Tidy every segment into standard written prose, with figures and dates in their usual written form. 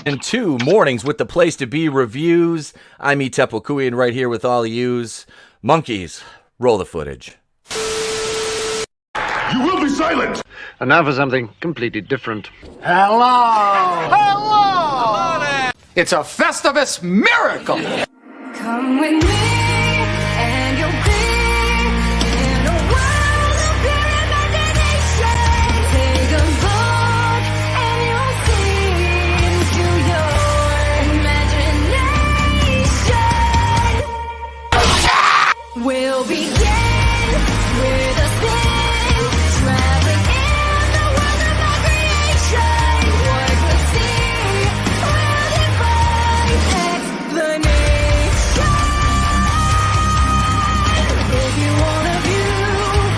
And 2 mornings with the place to be reviews. I'm Kuian right here with all of yous. Monkeys, roll the footage. You will be silent! And now for something completely different. Hello! Hello! Hello! It's a Festivus miracle! Come with me, and you'll be in a world of pure imagination. Take a look, and you'll see into your imagination. We'll begin with a spin, traveling in the world of our creation. What we see will defy explanation. If you wanna view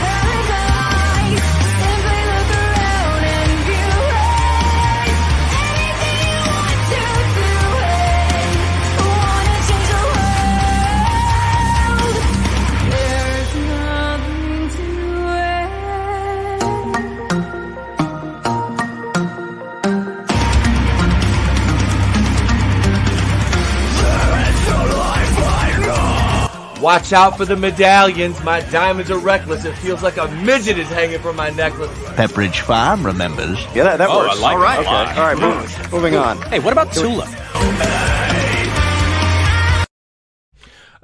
paradise, simply look around and view it. Anything you want to do it. Wanna change the world? There's nothing to Watch out for the medallions. My diamonds are reckless. It feels like a midget is hanging from my necklace. Pepperidge Farm remembers. Yeah, that works. I like all right. that. Okay. All right, moving on. Hey, what about Tulip?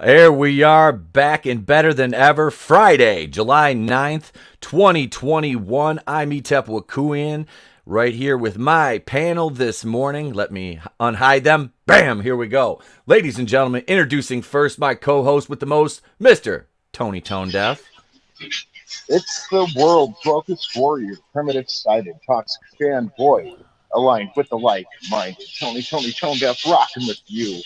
Here we are, back and better than ever. Friday, July 9th, 2021. I'm Kuian, right here with my panel this morning. Let me unhide them. Bam, here we go. Ladies and gentlemen, introducing first my co-host with the most, Mr. Tony Tone Deaf. It's the world's brokest warrior, primitive-sided, toxic fanboy, aligned with the like-minded. Tony Tone Deaf, rocking with you.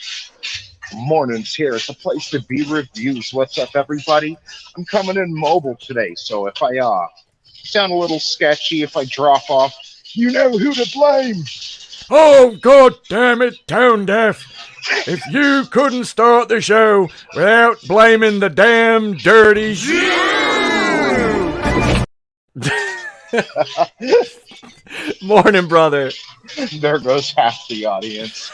Mornings here at the place to be reviews. What's up, everybody? I'm coming in mobile today, so if I sound a little sketchy, if I drop off, you know who to blame. Oh, God damn it, Tone Deaf. If you couldn't start the show without blaming the damn dirty Morning, brother. There goes half the audience.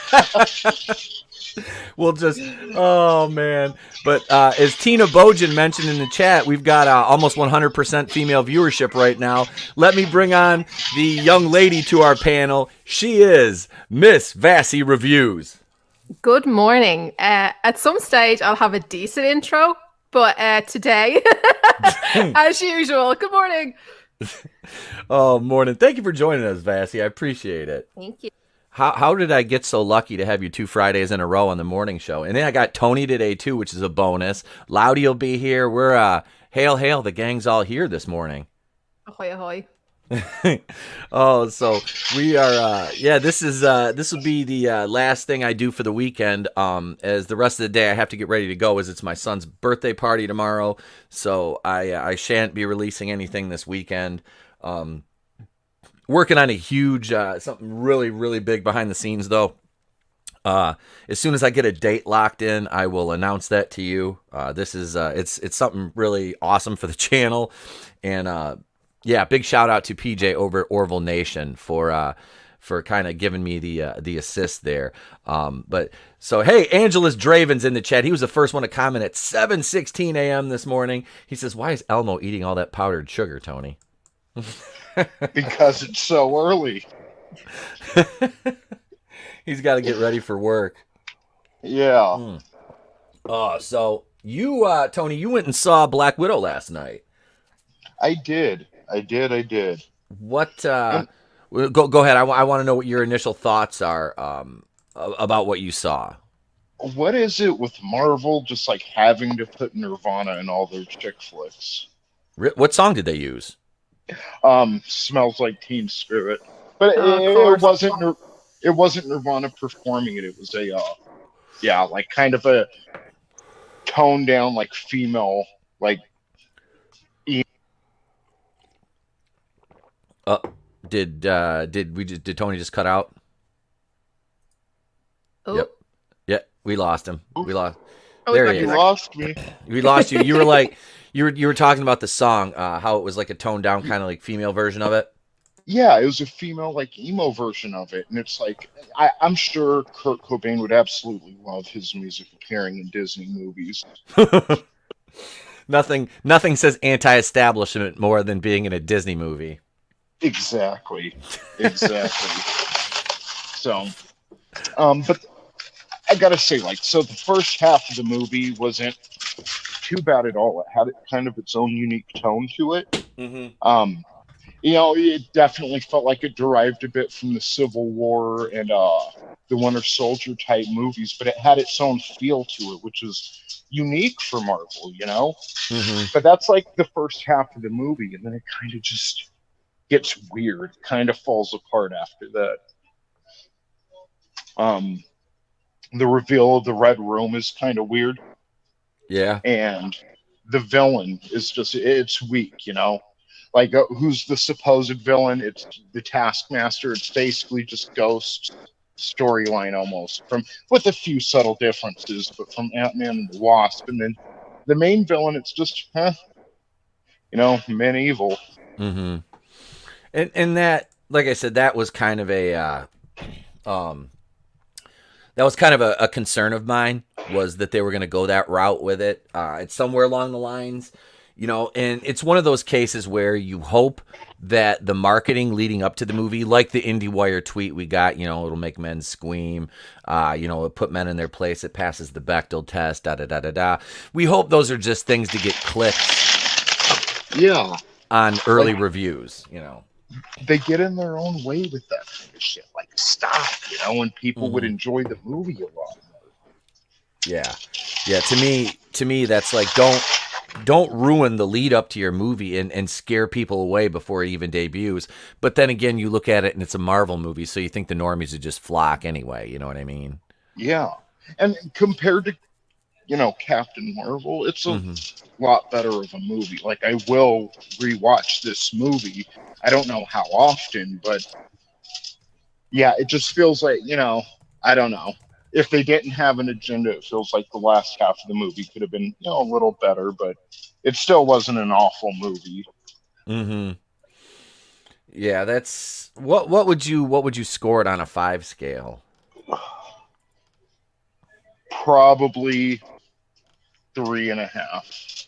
We'll just, oh man. But as Tina Bojan mentioned in the chat, we've got almost 100% female viewership right now. Let me bring on the young lady to our panel. She is Miss Vassy Reviews. Good morning. At some stage, I'll have a decent intro, but today, as usual, good morning. Oh, morning. Thank you for joining us, Vassy. I appreciate it. Thank you. How did I get so lucky to have you 2 Fridays in a row on the morning show? And then I got Tony today, too, which is a bonus. Loudy will be here. We're, hail, the gang's all here this morning. Ahoy, ahoy. Oh, so we are, this will be the last thing I do for the weekend. As the rest of the day I have to get ready to go as it's my son's birthday party tomorrow. So I shan't be releasing anything this weekend. Working on a huge, something really, really big behind the scenes, though. As soon as I get a date locked in, I will announce that to you. This is, it's something really awesome for the channel. And, big shout out to PJ over at Orville Nation for kind of giving me the assist there. But so, hey, Angelus Draven's in the chat. He was the first one to comment at 7:16 a.m. this morning. He says, "Why is Elmo eating all that powdered sugar, Tony?" Because it's so early. He's got to get ready for work. Yeah. So you, Tony, you went and saw Black Widow last night. I did. What? Go ahead. I want to know what your initial thoughts are about what you saw. What is it with Marvel just like having to put Nirvana in all their chick flicks? What song did they use? Smells Like Teen Spirit, but it wasn't Nirvana performing it. It was like kind of a toned down like female like. Did Tony just cut out? Oh. Yep. Yeah, we lost him. We lost. Oh, there he is. You lost me. We lost you. You were like, you were talking about the song, how it was like a toned down kind of like female version of it. Yeah, it was a female like emo version of it, and it's like I'm sure Kurt Cobain would absolutely love his music appearing in Disney movies. Nothing says anti-establishment more than being in a Disney movie. Exactly, exactly. So, but I gotta say, like, so the first half of the movie wasn't too bad at all. It had kind of its own unique tone to it. It definitely felt like it derived a bit from the Civil War and the Winter Soldier type movies, but it had its own feel to it, which is unique for Marvel. But that's like the first half of the movie, and then it kind of just gets weird, kind of falls apart after that. The reveal of the Red Room is kind of weird. Yeah. And the villain is it's weak. Like, who's the supposed villain? It's the Taskmaster. It's basically just Ghost storyline almost, with a few subtle differences, but from Ant-Man and the Wasp. And then the main villain, it's just, men evil. Mm-hmm. And that, like I said, that was kind of a concern of mine, was that they were going to go that route with it. It's somewhere along the lines, and it's one of those cases where you hope that the marketing leading up to the movie, like the IndieWire tweet we got, it'll make men scream, it'll put men in their place, it passes the Bechdel test, da-da-da-da-da. We hope those are just things to get clicks on early reviews, They get in their own way with that kind of shit. Like, stop, and people would enjoy the movie a lot more. Yeah. To me, that's like, don't ruin the lead up to your movie and scare people away before it even debuts. But then again, you look at it and it's a Marvel movie, so you think the normies would just flock anyway. You know what I mean? Yeah. And compared to, Captain Marvel, it's a lot better of a movie. Like, I will rewatch this movie. I don't know how often, but yeah, it just feels like, I don't know. If they didn't have an agenda, it feels like the last half of the movie could have been, a little better, but it still wasn't an awful movie. Mm-hmm. Yeah, that's what would you score it on a 5 scale? Probably 3.5.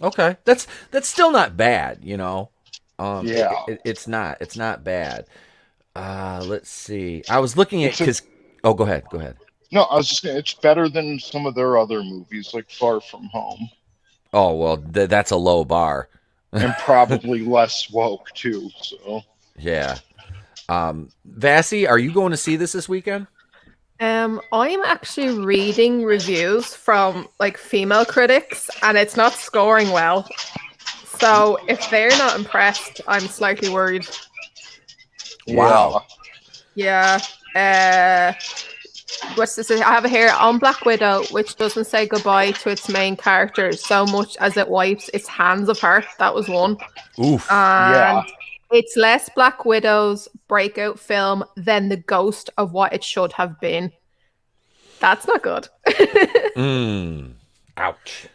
Okay, that's still not bad, It's not bad. Let's see. I was looking at go ahead. No, I was just saying, it's better than some of their other movies, like Far From Home. Oh, well, that's a low bar. And probably less woke, too, so. Yeah. Vassy, are you going to see this weekend? I'm actually reading reviews from like female critics, and it's not scoring well. So if they're not impressed, I'm slightly worried. Wow. Yeah. What's this? I have it here on Black Widow, which doesn't say goodbye to its main character so much as it wipes its hands of her. That was one. Oof. And it's less Black Widow's breakout film than the ghost of what it should have been. That's not good. Ouch.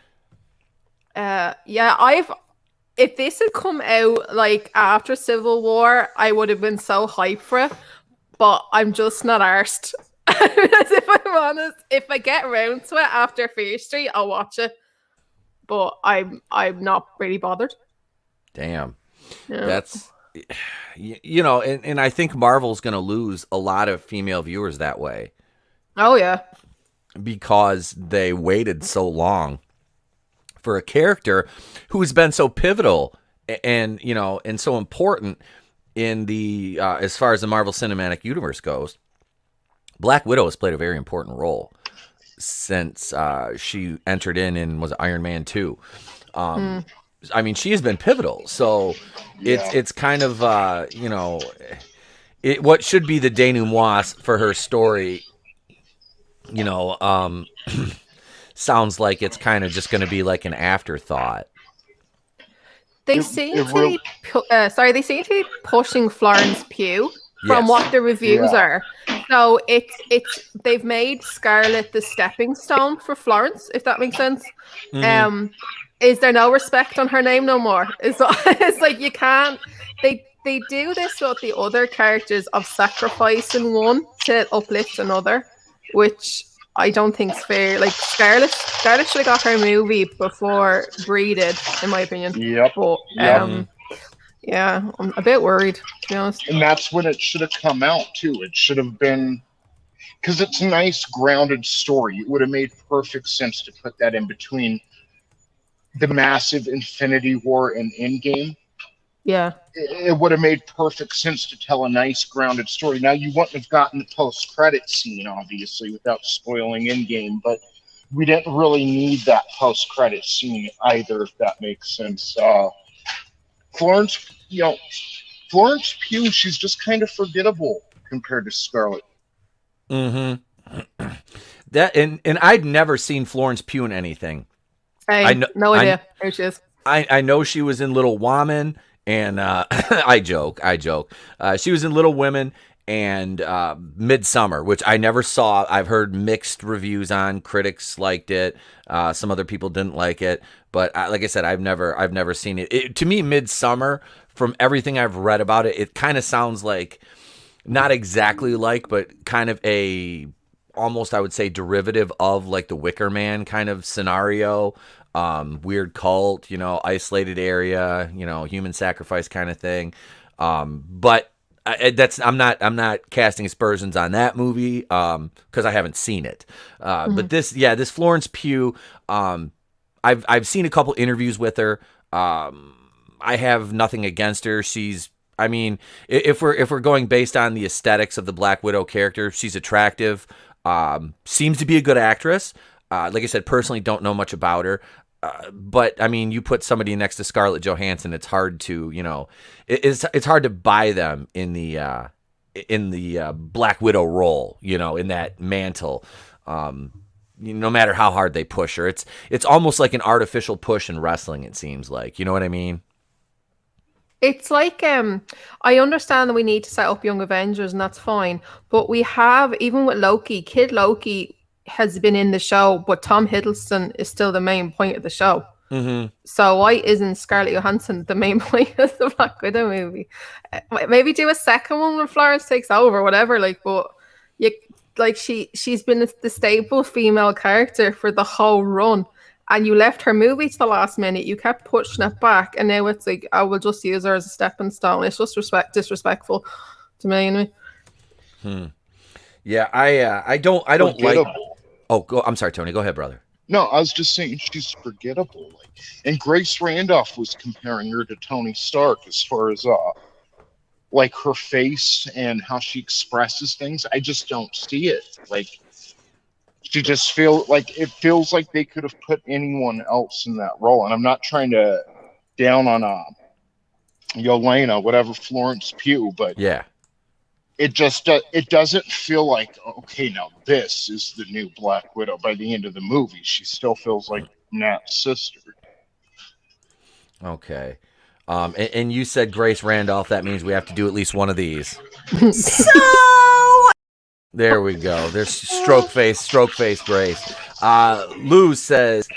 If this had come out like after Civil War, I would have been so hyped for it. But I'm just not arsed. If I'm honest, if I get around to it after Fear Street, I'll watch it. But I'm not really bothered. Damn. Yeah. That's and I think Marvel's going to lose a lot of female viewers that way. Oh yeah. Because they waited so long for a character who's been so pivotal and so important in the as far as the Marvel Cinematic Universe goes. Black Widow has played a very important role since she entered in was Iron Man 2. I mean, she has been pivotal. So it's kind of what should be the denouement for her story. Sounds like it's kind of just going to be like an afterthought. They seem to be pushing Florence Pugh from what the reviews are. So they've made Scarlet the stepping stone for Florence, if that makes sense. Is there no respect on her name no more? It's like you can't. they do this with the other characters of sacrificing one to uplift another, which I don't think is fair. Like Scarlett should have got her movie before Brie did, in my opinion. Yep. But Yep. yeah, I'm a bit worried, to be honest. And that's when it should have come out too. It should have been, because it's a nice grounded story. It would have made perfect sense to put that in between the massive Infinity War and Endgame. Yeah. It would have made perfect sense to tell a nice grounded story. Now you wouldn't have gotten the post-credit scene, obviously, without spoiling Endgame, but we didn't really need that post-credit scene either, if that makes sense. Florence Pugh, she's just kind of forgettable compared to Scarlett. Mm-hmm. That and I'd never seen Florence Pugh in anything. No idea who she is. I know she was in Little Woman, and I joke. She was in Little Women and Midsummer, which I never saw. I've heard mixed reviews on. Critics liked it. Some other people didn't like it. But like I said, I've never seen it. To me, Midsummer, from everything I've read about it, it kind of sounds like, not exactly like, but kind of a, almost I would say, derivative of like the Wicker Man kind of scenario. Weird cult, isolated area, human sacrifice kind of thing. But I'm not casting aspersions on that movie because I haven't seen it. But this Florence Pugh, I've seen a couple interviews with her. I have nothing against her. I mean, if we're going based on the aesthetics of the Black Widow character, she's attractive. Seems to be a good actress. Like I said, personally don't know much about her. But I mean, you put somebody next to Scarlett Johansson, it's hard to, it's hard to buy them in the Black Widow role, in that mantle. No matter how hard they push her, it's almost like an artificial push in wrestling. It seems like, you know what I mean? It's like I understand that we need to set up Young Avengers, and that's fine. But we have, even with Loki, Kid Loki has been in the show, but Tom Hiddleston is still the main point of the show. Mm-hmm. So why isn't Scarlett Johansson the main point of the Black Widow movie? Maybe do a second one when Florence takes over, whatever. She's been the staple female character for the whole run. And you left her movie to the last minute. You kept pushing it back, and now it's like, I will just use her as a stepping stone. It's just disrespectful to me, anyway. Yeah, I don't like. Oh, I'm sorry, Tony. Go ahead, brother. No, I was just saying she's forgettable. And Grace Randolph was comparing her to Tony Stark as far as like her face and how she expresses things. I just don't see it. Like, she just feels like they could have put anyone else in that role. And I'm not trying to down on Yelena, whatever, Florence Pugh, but yeah, it just it doesn't feel like, okay, now this is the new Black Widow. By the end of the movie, she still feels like Nat's sister. Okay. And you said Grace Randolph. That means we have to do at least one of these. There we go. There's stroke face Grace. Lou says,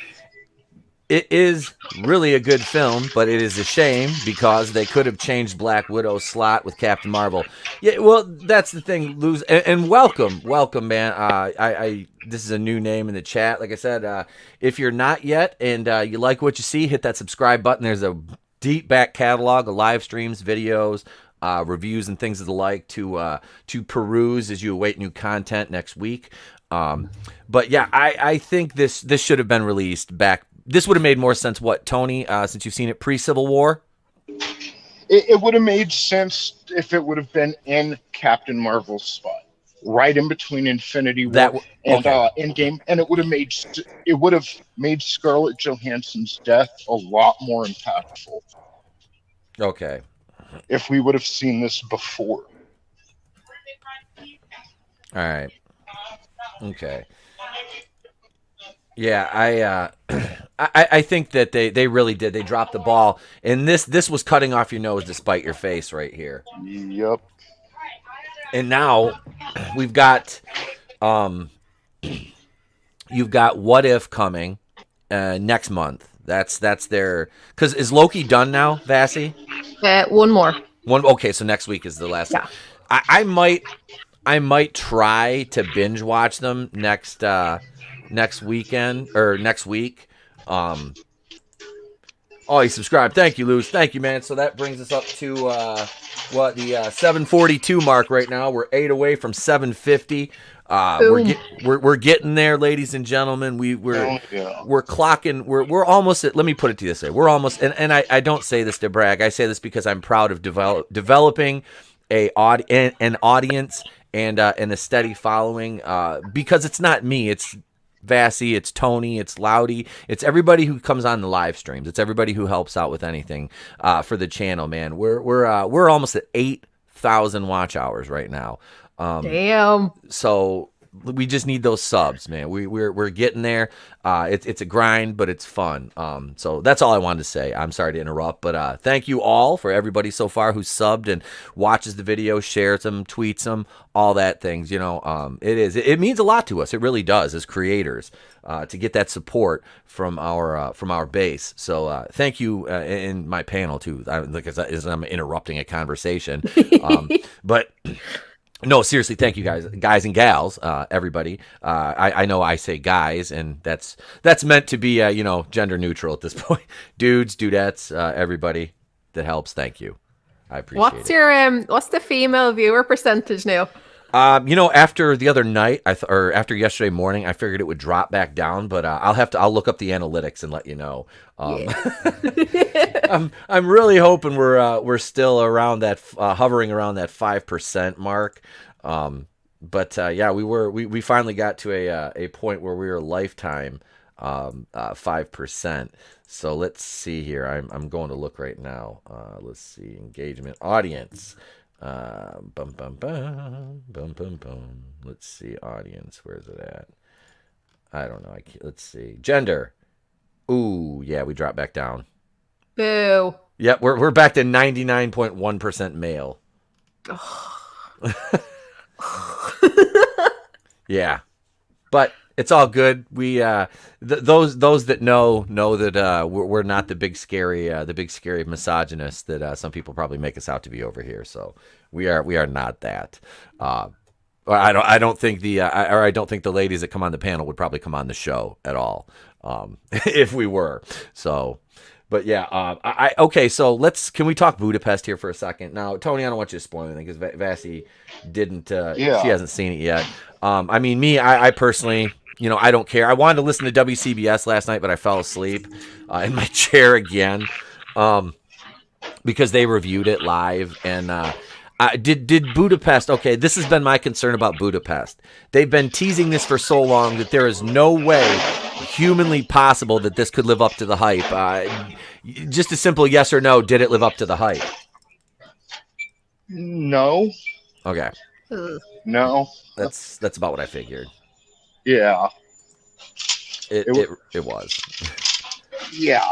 it is really a good film, but it is a shame because they could have changed Black Widow's slot with Captain Marvel. Yeah, well, that's the thing, Lou. And welcome, man. I this is a new name in the chat. Like I said, if you're not yet and you like what you see, hit that subscribe button. There's a deep back catalog of live streams, videos, reviews, and things of the like to peruse as you await new content next week. But yeah, I think this should have been released back. This would have made more sense. What, Tony? Since you've seen it pre-Civil War, it would have made sense if it would have been in Captain Marvel's spot, right in between Infinity War and Endgame, and it would have made Scarlett Johansson's death a lot more impactful. Okay. If we would have seen this before. All right. Okay. Yeah, I think that they really did. They dropped the ball, and this was cutting off your nose to spite your face right here. Yep. And now we've got you've got What If coming next month. That's their, because is Loki done now, Vassy? One more. One. Okay, so next week is the last. Yeah. I might try to binge watch them next weekend or next week. Oh, you subscribed. Thank you, Luz. Thank you, man. So that brings us up to the 742 mark right now. We're 8 away from 750. We're getting there, ladies and gentlemen. We're clocking. We're almost at. Let me put it to you this way: we're almost. And I don't say this to brag. I say this because I'm proud of developing an audience and a steady following. Because it's not me. It's Vassy, it's Tony, it's Loudy, it's everybody who comes on the live streams. It's everybody who helps out with anything for the channel, man. We're almost at 8,000 watch hours right now. Damn. So we just need those subs, man. We're getting there. It's a grind, but it's fun. So that's all I wanted to say. I'm sorry to interrupt, but thank you all for everybody so far who's subbed and watches the video, shares them, tweets them, all that things. You know, it means a lot to us. It really does as creators to get that support from our base. So thank you in my panel too. As I'm interrupting a conversation, but. No, seriously, thank you guys and gals, everybody. I know I say guys, and that's meant to be, gender neutral at this point. Dudes, dudettes, everybody that helps. Thank you. I appreciate it. What's the female viewer percentage now? After the other night, or after yesterday morning, I figured it would drop back down, but I'll look up the analytics and let you know. I'm really hoping we're still around that, hovering around that 5% mark. We finally got to a point where we were lifetime 5%. So let's see here. I'm going to look right now. Let's see, engagement, audience. Bum bum bum bum bum bum. Let's see, audience. Where's it at? I don't know. Let's see, gender. Ooh, yeah, we dropped back down. Boo. Yep, we're back to 99.1% male. Yeah, but it's all good. We those that know that we're not the big scary misogynists that some people probably make us out to be over here. So we are not that. I don't think the ladies that come on the panel would probably come on the show at all if we were. So. But yeah, okay. So can we talk Budapest here for a second? Now, Tony, I don't want you to spoil anything because Vassy didn't. She hasn't seen it yet. I personally, I don't care. I wanted to listen to WCBS last night, but I fell asleep in my chair again because they reviewed it live. And did Budapest? Okay, this has been my concern about Budapest. They've been teasing this for so long that there is no way humanly possible that this could live up to the hype. Just a simple yes or no. Did it live up to the hype? No. Okay. No. That's about what I figured. Yeah. It was. Yeah.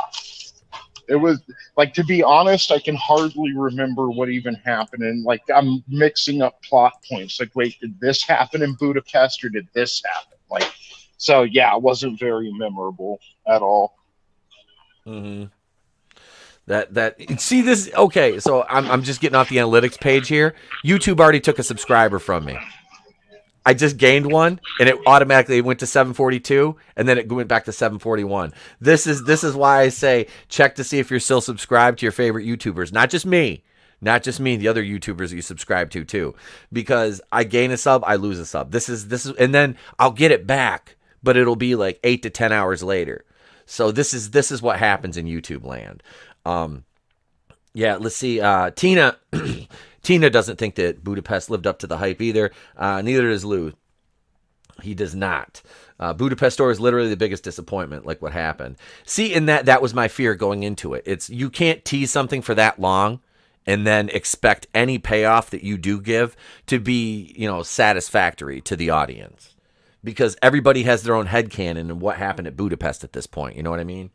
It was, like, to be honest, I can hardly remember what even happened. And, like, I'm mixing up plot points. Like, wait, did this happen in Budapest or did this happen? Like, so, yeah, it wasn't very memorable at all. Mm-hmm. See this? Okay, so I'm just getting off the analytics page here. YouTube already took a subscriber from me. I just gained one, and it automatically went to 742, and then it went back to 741. This is why I say check to see if you're still subscribed to your favorite YouTubers. Not just me, the other YouTubers that you subscribe to too. Because I gain a sub, I lose a sub. This is, and then I'll get it back, but it'll be like 8 to 10 hours later. So this is what happens in YouTube land. Yeah, let's see. Tina Tina doesn't think that Budapest lived up to the hype either. Neither does Lou. He does not. Budapest Store is literally the biggest disappointment, like what happened. See, and that was my fear going into it. It's you can't tease something for that long and then expect any payoff that you do give to be, satisfactory to the audience. Because everybody has their own headcanon and what happened at Budapest at this point. You know what I mean?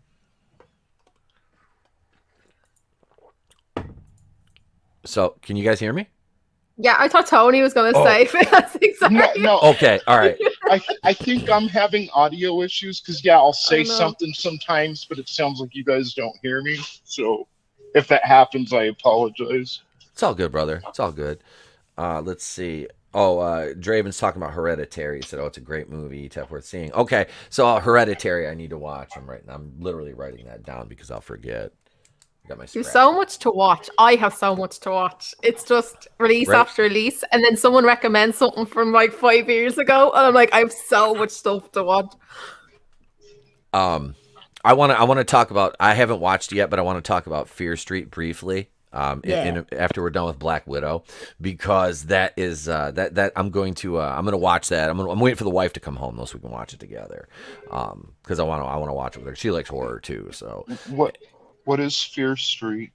So, can you guys hear me? Yeah, I thought Tony was going to say something. No. Okay, all right. I think I'm having audio issues because, I'll say something sometimes, but it sounds like you guys don't hear me. So if that happens, I apologize. It's all good, brother. It's all good. Let's see. Oh, Draven's talking about Hereditary. He said, "Oh, it's a great movie. Tough worth seeing." Okay, so Hereditary, I need to watch. I'm literally writing that down because I'll forget. I got my There's scratch. so much to watch. I have so much to watch. It's just release Right. after release, and then someone recommends something from like 5 years ago, and I'm like, I have so much stuff to watch. I want to talk about. I haven't watched it yet, but I want to talk about Fear Street briefly. After we're done with Black Widow, because that is that I'm going to watch that. I'm waiting for the wife to come home though, so we can watch it together. Because I want to watch it with her. She likes horror too, so. What is Fear Street?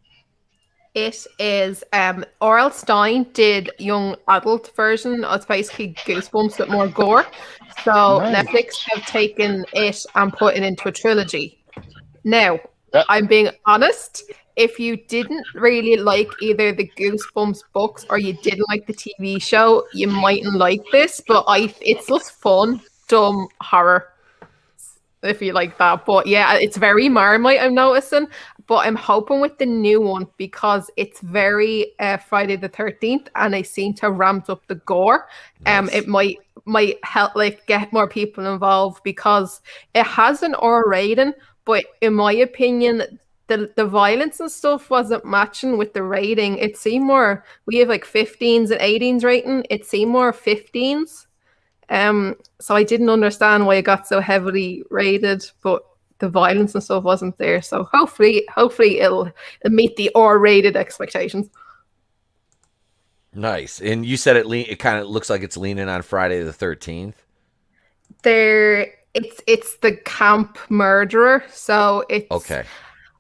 It is R.L. Stein did young adult version. It's basically Goosebumps with more gore. So Nice. Netflix have taken it and put it into a trilogy. Now, That- I'm being honest. If you didn't really like either the Goosebumps books or you didn't like the TV show, you mightn't like this. But it's just fun, dumb horror. If you like that. But yeah, it's very Marmite, I'm noticing. But I'm hoping with the new one, because it's very Friday the 13th, and they seem to ramp up the gore. Nice. It might help like get more people involved, because it has an R rating, but in my opinion, the violence and stuff wasn't matching with the rating. It seemed more, we have like 15s and 18s rating. It seemed more 15s. So I didn't understand why it got so heavily rated, but the violence and stuff wasn't there. So hopefully it'll meet the R-rated expectations. Nice. And you said it kind of looks like it's leaning on Friday the 13th. It's the camp murderer, so it's Okay.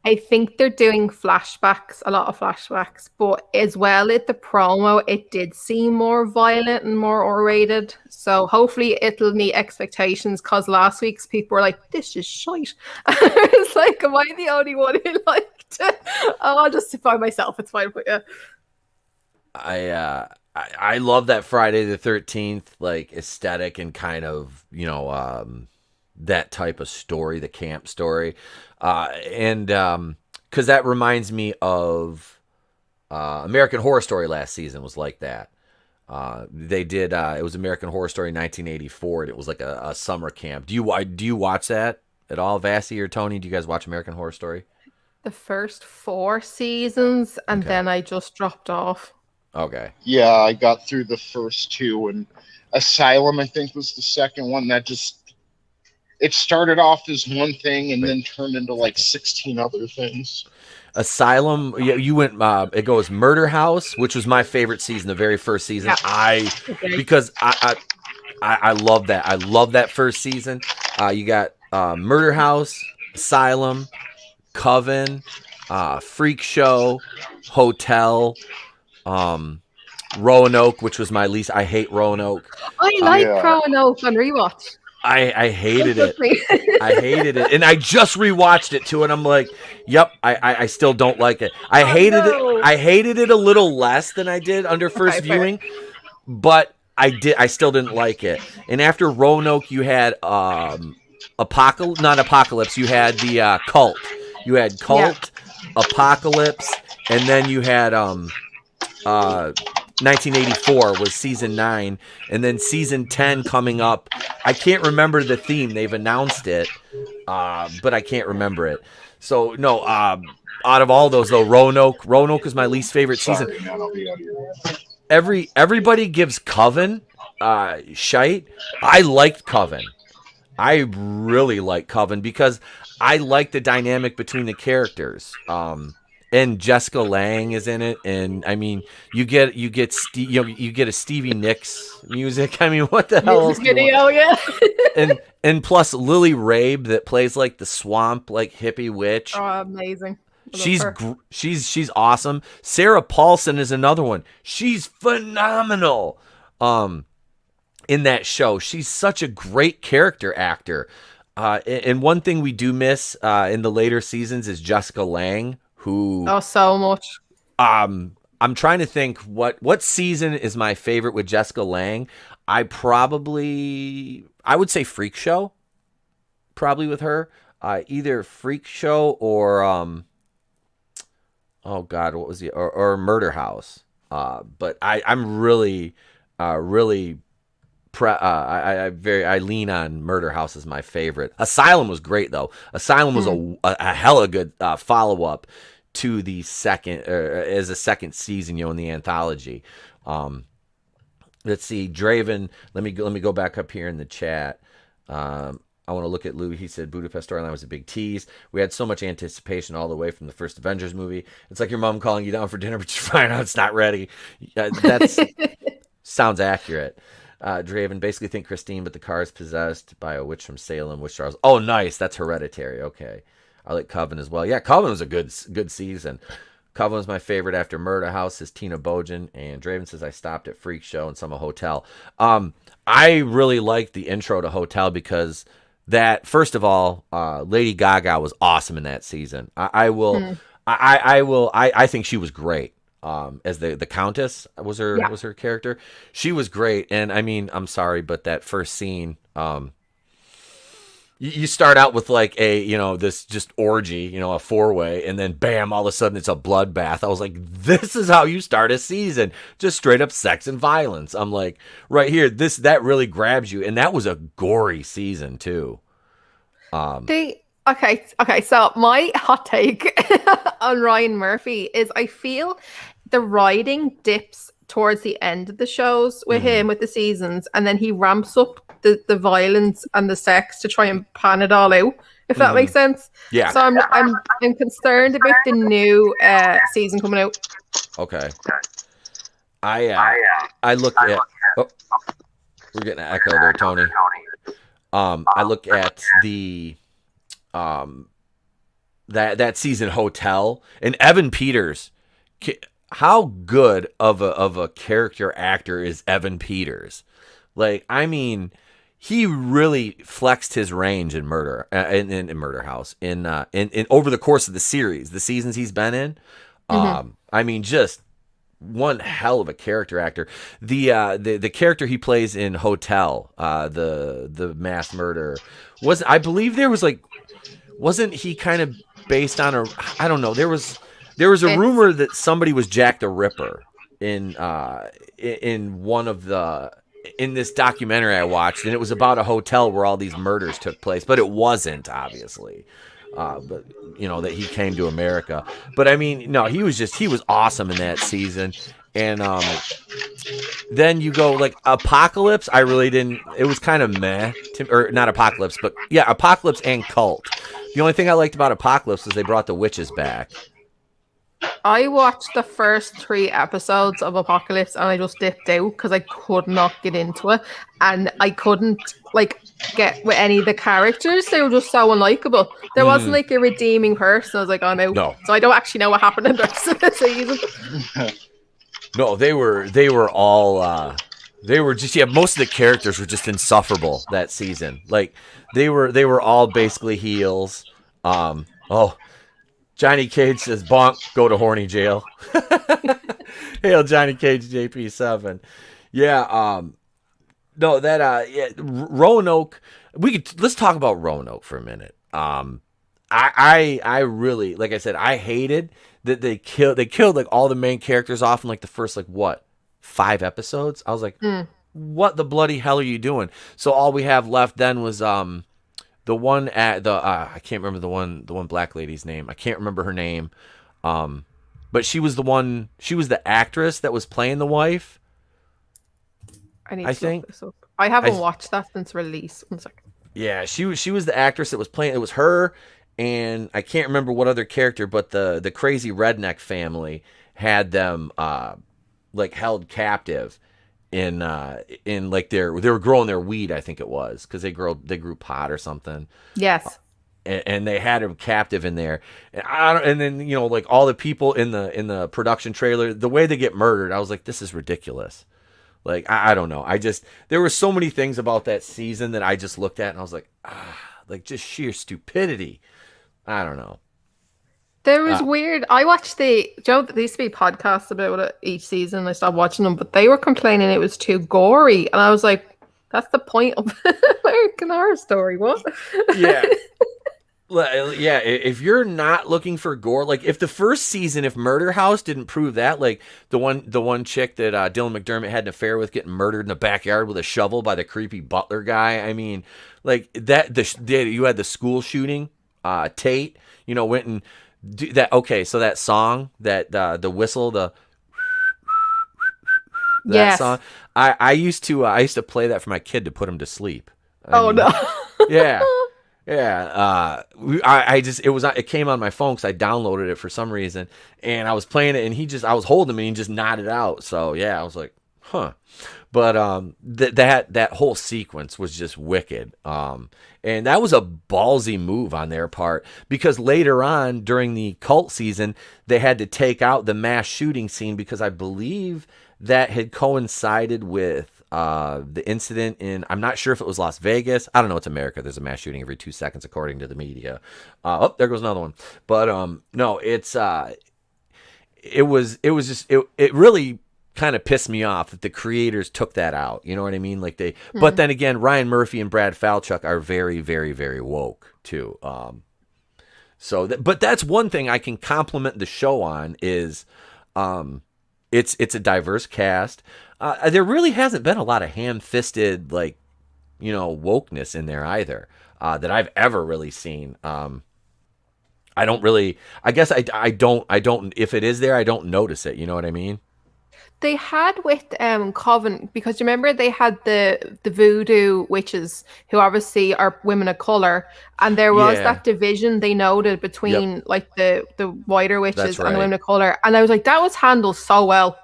I think they're doing flashbacks, a lot of flashbacks, but as well at the promo, it did seem more violent and more R-rated. So hopefully it'll meet expectations, because last week's people were like, "This is shite." It's like, am I the only one who liked it? Oh, I'll just sit by myself. It's fine, but yeah. I love that Friday the 13th like aesthetic and kind of that type of story, the camp story, and because that reminds me of American Horror Story last season was like that. They did it was American Horror Story 1984. And it was like a summer camp. Do you watch that at all, Vassy or Tony? Do you guys watch American Horror Story? The first 4 seasons, and Okay. then I just dropped off. Okay. Yeah, I got through the first 2, and Asylum, I think, was the second one. It started off as one thing and then turned into like 16 other things. Asylum, you went. It goes Murder House, which was my favorite season, the very first season. Yeah. Because I love that. I love that first season. You got Murder House, Asylum, Coven, Freak Show, Hotel, Roanoke, which was my least. I hate Roanoke. I like Yeah. Roanoke on rewatch. I hated it. I hated it, and I just rewatched it too, and I'm like, "Yep, I still don't like it. I hated no. it. I hated it a little less than I did under first Okay, fair. viewing, but I still didn't like it. And after Roanoke, you had not Apocalypse. You had the Cult. You had Cult, Apocalypse, and then you had 1984 was season 9, and then season 10 coming up. I can't remember the theme. They've announced it, but I can't remember it. So no, out of all those though, Roanoke is my least favorite season. Sorry, man, I'll be out of here. Everybody gives Coven shite. I liked Coven. I really like Coven because I like the dynamic between the characters. And Jessica Lange is in it, and I mean, you get a Stevie Nicks music. I mean, what the hell else? Music do you want? video, yeah. And plus Lily Rabe that plays like the swamp like hippie witch. Oh, amazing. I love her. She's awesome. Sarah Paulson is another one. She's phenomenal. In that show, she's such a great character actor. And one thing we do miss in the later seasons is Jessica Lange, who so much. I'm trying to think what season is my favorite with Jessica Lange. I would say Freak Show, probably with her. Either Freak Show or oh God, what was the or Murder House. But I'm really, really. I lean on Murder House as my favorite. Asylum was great though. Asylum was a hella good follow up to the second as a second season, in the anthology. Let's see, Draven. Let me go back up here in the chat. I want to look at Lou. He said Budapest storyline was a big tease. We had so much anticipation all the way from the first Avengers movie. It's like your mom calling you down for dinner, but you find out it's not ready. That's sounds accurate. Draven basically think Christine, but the car is possessed by a witch from Salem, witch Charles. Oh, nice. That's Hereditary. Okay. I like Coven as well. Yeah, Coven was a good season. Coven was my favorite after Murder House is Tina Bojan, and Draven says I stopped at Freak Show and some Hotel. I really liked the intro to Hotel because that, first of all, Lady Gaga was awesome in that season. I think she was great. As the Countess was her character. She was great. And I mean, I'm sorry, but that first scene, you start out with like this just orgy, a 4-way, and then bam, all of a sudden it's a bloodbath. I was like, this is how you start a season. Just straight up sex and violence. I'm like, right here, that really grabs you. And that was a gory season too. Okay, so my hot take on Ryan Murphy is I feel the writing dips towards the end of the shows with him, with the seasons, and then he ramps up the violence and the sex to try and pan it all out, if that makes sense. Yeah. So I'm concerned about the new season coming out. Okay. I look at we're getting an echo there, Tony. I look at the that season Hotel and Evan Peters. How good of a character actor is Evan Peters? Like, I mean, he really flexed his range in Murder House in over the course of the series, the seasons he's been in. I mean, just one hell of a character actor. The character he plays in Hotel, the mass murder, I believe there was wasn't he kind of based on I don't know, there was a rumor that somebody was Jack the Ripper in one of in this documentary I watched, and it was about a hotel where all these murders took place, but it wasn't, obviously. But that he came to America. But I mean, no, he was awesome in that season. And then you go like Apocalypse. I really didn't. It was kind of meh, or not Apocalypse, but yeah, Apocalypse and Cult. The only thing I liked about Apocalypse is they brought the witches back. I watched the first 3 episodes of Apocalypse and I just dipped out because I could not get into it, and I couldn't get with any of the characters. They were just so unlikable. There wasn't a redeeming person. I was like, oh no. So I don't actually know what happened in the rest of the season. No, they were all they were just most of the characters were just insufferable that season. Like they were all basically heels. Johnny Cage says, bonk, go to horny jail. Hail Johnny Cage JP7. Yeah, no, that Roanoke, let's talk about Roanoke for a minute. I really, like I said, I hated that they killed like all the main characters off in like the first 5 episodes. I was like, what the bloody hell are you doing? So all we have left then was the one at the I can't remember the one black lady's name. I can't remember her name. But she was the actress that was playing the wife. I think. Look this up. I haven't watched that since release. 1 second. Yeah, she was the actress that was playing. It was her, and I can't remember what other character, but the crazy redneck family had them held captive in they were growing their weed, I think it was, because they grew pot or something. Yes. And they had him captive in there, and then all the people in the production trailer, the way they get murdered, I was like, this is ridiculous. Like I don't know, there were so many things about that season that I just looked at and I was like, just sheer stupidity. I don't know. There was weird. I watched there used to be podcasts about it each season. I stopped watching them, but they were complaining it was too gory, and I was like, "That's the point of American Horror Story." What? Yeah. Yeah, if you're not looking for gore, like if the first season, if Murder House didn't prove that, like the one chick that Dylan McDermott had an affair with getting murdered in the backyard with a shovel by the creepy butler guy. I mean, like that. You had the school shooting. Tate, went and do that. Okay, so that song, that the whistle, that Yes. song. I used to play that for my kid to put him to sleep. No. Yeah. Yeah, it came on my phone because I downloaded it for some reason, and I was playing it, and I was holding him, and he just nodded out. So yeah, I was like, huh. But that whole sequence was just wicked. And that was a ballsy move on their part, because later on during the cult season, they had to take out the mass shooting scene because I believe that had coincided with the incident in, I'm not sure if it was Las Vegas. I don't know. It's America. There's a mass shooting every 2 seconds, according to the media. Oh, there goes another one. But no, it really kind of pissed me off that the creators took that out. You know what I mean? Like but then again, Ryan Murphy and Brad Falchuk are very, very, very woke too. But that's one thing I can compliment the show on is, it's a diverse cast. There really hasn't been a lot of ham-fisted, wokeness in there either, that I've ever really seen. I don't really, I guess I don't, if it is there, I don't notice it. You know what I mean? They had with Coven, because you remember they had the voodoo witches who obviously are women of color, and there was that division they noted between like the whiter witches and the women of color, and I was like, that was handled so well.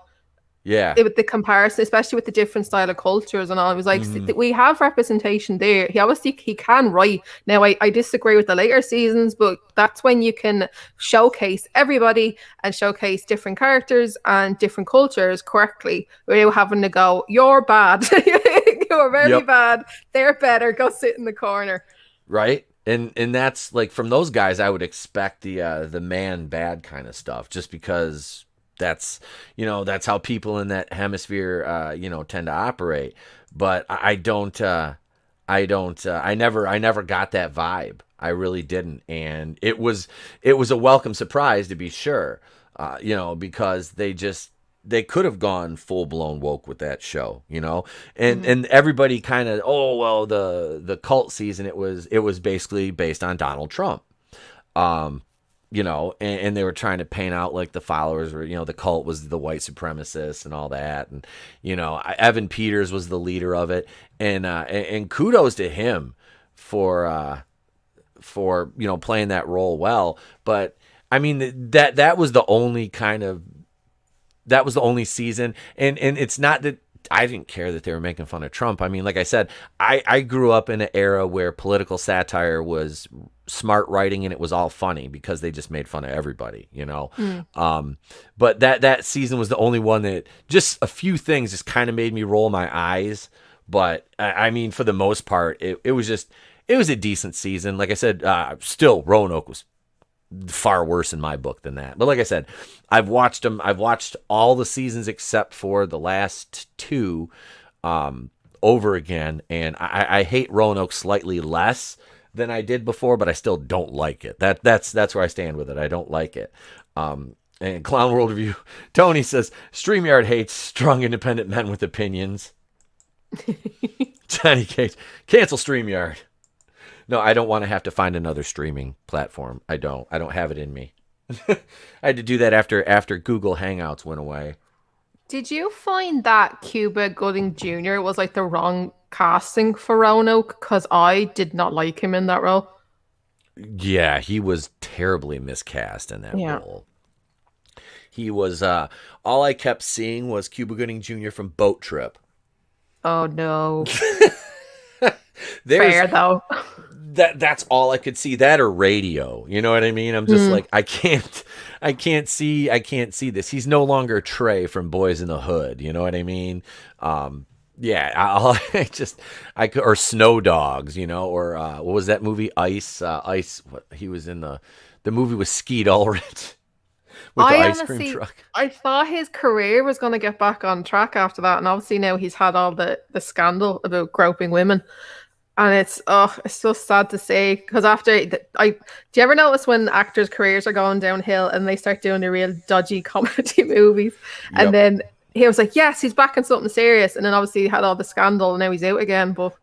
Yeah, with the comparison, especially with the different style of cultures and all. I was like, we have representation there. He can write. Now, I disagree with the later seasons, but that's when you can showcase everybody and showcase different characters and different cultures correctly, without having to go, you're bad. You're very bad. They're better. Go sit in the corner. Right. And that's like, from those guys, I would expect the man bad kind of stuff, just because that's how people in that hemisphere tend to operate. But I never got that vibe. I really didn't. And it was a welcome surprise, to be sure. Because they could have gone full blown woke with that show, and everybody kind of, the cult season, it was basically based on Donald Trump. And they were trying to paint out like the followers were, the cult was the white supremacists and all that. And, Evan Peters was the leader of it. And kudos to him for playing that role well. But I mean, that was the only season. And it's not that I didn't care that they were making fun of Trump. I mean, like I said, I grew up in an era where political satire was smart writing, and it was all funny because they just made fun of everybody, But that season was the only one that just a few things just kind of made me roll my eyes. But I mean, for the most part, it was a decent season. Like I said, still Roanoke was far worse in my book than that. But like I said, I've watched all the seasons except for the last two over again, and I hate Roanoke slightly less than I did before, but I still don't like it. That's where I stand with it. I don't like it. And Clown World Review, Tony says, StreamYard hates strong independent men with opinions. Johnny Cage, cancel StreamYard. No, I don't want to have to find another streaming platform. I don't have it in me. I had to do that after Google Hangouts went away. Did you find that Cuba Gooding Jr. was like the wrong casting for Roanoke? Because I did not like him in that role. Yeah, he was terribly miscast in that role. He was, all I kept seeing was Cuba Gooding Jr. from Boat Trip. Oh, no. Fair, though. That's all I could see. That or Radio. You know what I mean? I'm just like, I can't see this. He's no longer Trey from Boys in the Hood. You know what I mean? Or Snow Dogs, or what was that movie? Ice. He was in the movie with Skeet Ulrich with the ice cream truck. I thought his career was going to get back on track after that, and obviously now he's had all the scandal about groping women. And it's just sad to say because do you ever notice when actors' careers are going downhill and they start doing the real dodgy comedy movies, and Yep. then he was like, yes, he's back in something serious, and then obviously he had all the scandal, and now he's out again. But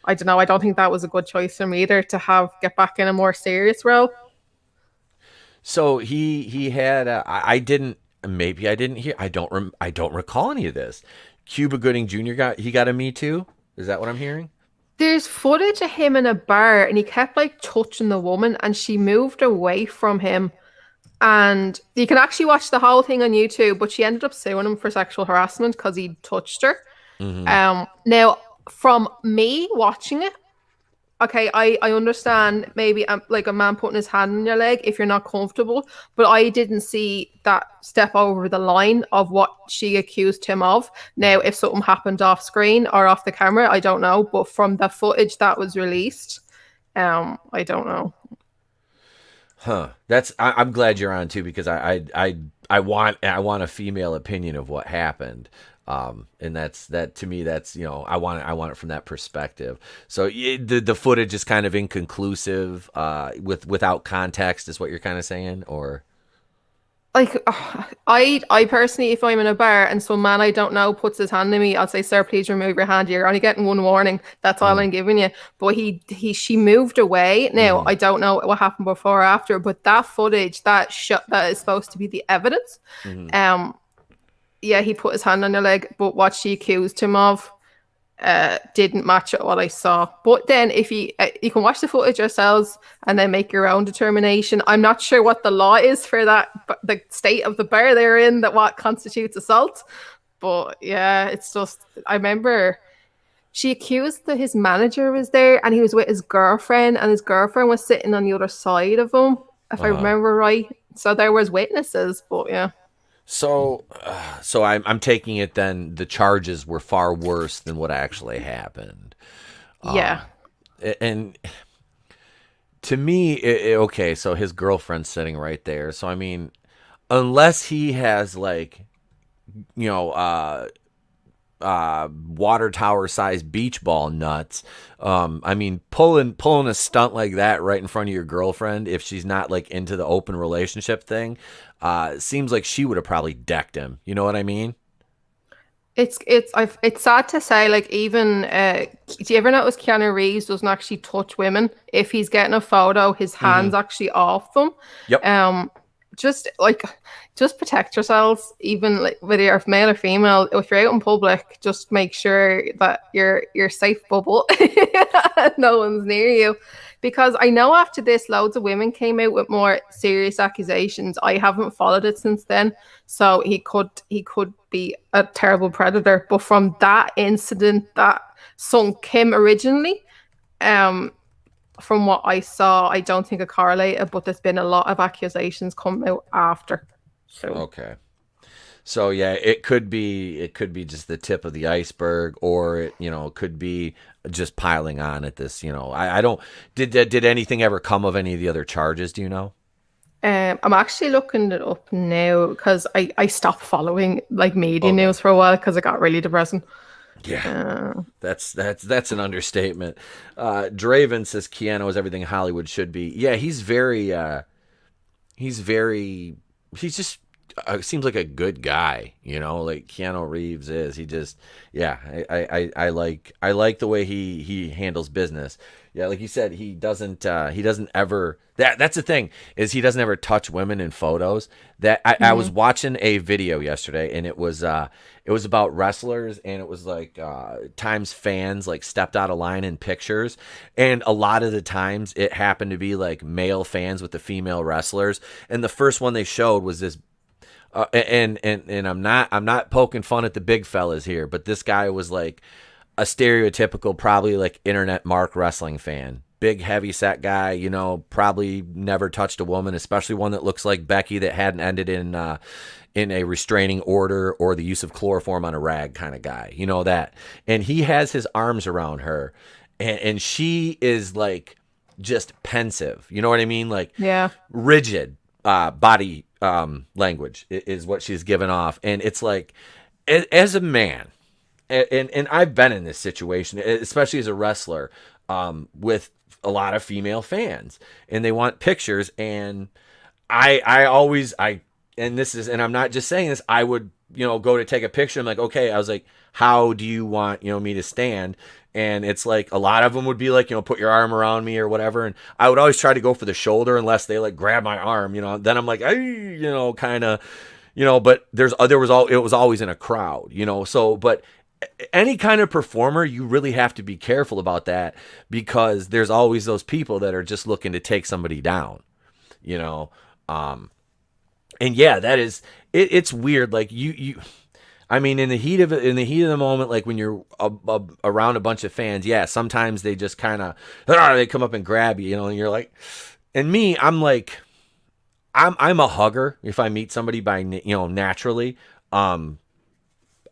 I don't know. I don't think that was a good choice for him either to get back in a more serious role. So he had I didn't maybe I didn't hear I don't recall any of this. Cuba Gooding Jr. got a Me Too. Is that what I'm hearing? There's footage of him in a bar, and he kept like touching the woman, and she moved away from him. And you can actually watch the whole thing on YouTube, but she ended up suing him for sexual harassment because he touched her. Now, from me watching it, okay, I understand maybe like a man putting his hand on your leg if you're not comfortable, but I didn't see that step over the line of what she accused him of. Now, if something happened off screen or off the camera, I don't know, but from the footage that was released, I don't know. Huh. I'm glad you're on too because I want a female opinion of what happened. And that to me, that's, I want it from that perspective. So the footage is kind of inconclusive, without context is what you're kind of saying, or Like, I personally, if I'm in a bar and some man I don't know puts his hand on me, I'll say, "Sir, please remove your hand. You're only getting one warning. That's all I'm giving you." But she moved away. Now I don't know what happened before or after, but that footage, that is supposed to be the evidence. Yeah, he put his hand on your leg, but what she accused him of didn't match what I saw. But then if you can watch the footage yourselves and then make your own determination. I'm not sure what the law is for that, but the state of the bar they're in, that what constitutes assault. But yeah, it's just, I remember she accused that his manager was there and he was with his girlfriend, and his girlfriend was sitting on the other side of him, if I remember right. So there was witnesses, but yeah. so I'm taking it then the charges were far worse than what actually happened. Yeah. And to me, okay, so his girlfriend's sitting right there. So I mean, unless he has like, water tower sized beach ball nuts, I mean, pulling a stunt like that right in front of your girlfriend, if she's not like into the open relationship thing, seems like she would have probably decked him. You know what I mean? It's sad to say, like, even do you ever notice Keanu Reeves doesn't actually touch women? If he's getting a photo, his hands actually off them. Yep. Just protect yourselves, even like whether you're male or female. If you're out in public, just make sure that you're safe bubble. No one's near you. Because I know after this, loads of women came out with more serious accusations. I haven't followed it since then, so he could be a terrible predator. But from that incident that sunk him originally, from what I saw, I don't think it correlated. But there's been a lot of accusations come out after. So Okay. So yeah, it could be just the tip of the iceberg, or it could be just piling on at this. I don't. Did anything ever come of any of the other charges? Do you know? I'm actually looking it up now because I stopped following like media news for a while because it got really depressing. Yeah, that's an understatement. Draven says Keanu is everything Hollywood should be. Yeah, he's just seems like a good guy, like Keanu Reeves is. He just, yeah, I like the way he handles business. Yeah, like you said, he doesn't ever, that's the thing, is he doesn't ever touch women in photos. That I was watching a video yesterday, and it was about wrestlers, and it was like times fans like stepped out of line in pictures, and a lot of the times it happened to be like male fans with the female wrestlers, and the first one they showed was this. And I'm not poking fun at the big fellas here, but this guy was like a stereotypical, probably like internet mark wrestling fan, big heavy set guy, probably never touched a woman, especially one that looks like Becky that hadn't ended in a restraining order or the use of chloroform on a rag kind of guy, that. And he has his arms around her, and she is like just pensive, you know what I mean? Like, yeah, rigid body language is what she's given off. And it's like, as a man, and I've been in this situation, especially as a wrestler, with a lot of female fans, and they want pictures. And and I'm not just saying this, I would, go to take a picture. I'm like, okay, I was like, how do you want, me to stand? And it's like, a lot of them would be like, put your arm around me or whatever. And I would always try to go for the shoulder unless they like grab my arm, then I'm like, hey, kind of, but it was always in a crowd, so, but any kind of performer, you really have to be careful about that, because there's always those people that are just looking to take somebody down, and yeah, that is it's weird. Like I mean, in the heat of the moment, like when you're around a bunch of fans, yeah, sometimes they just kind of they come up and grab you, and you're like, and me, I'm like, I'm a hugger if I meet somebody by naturally,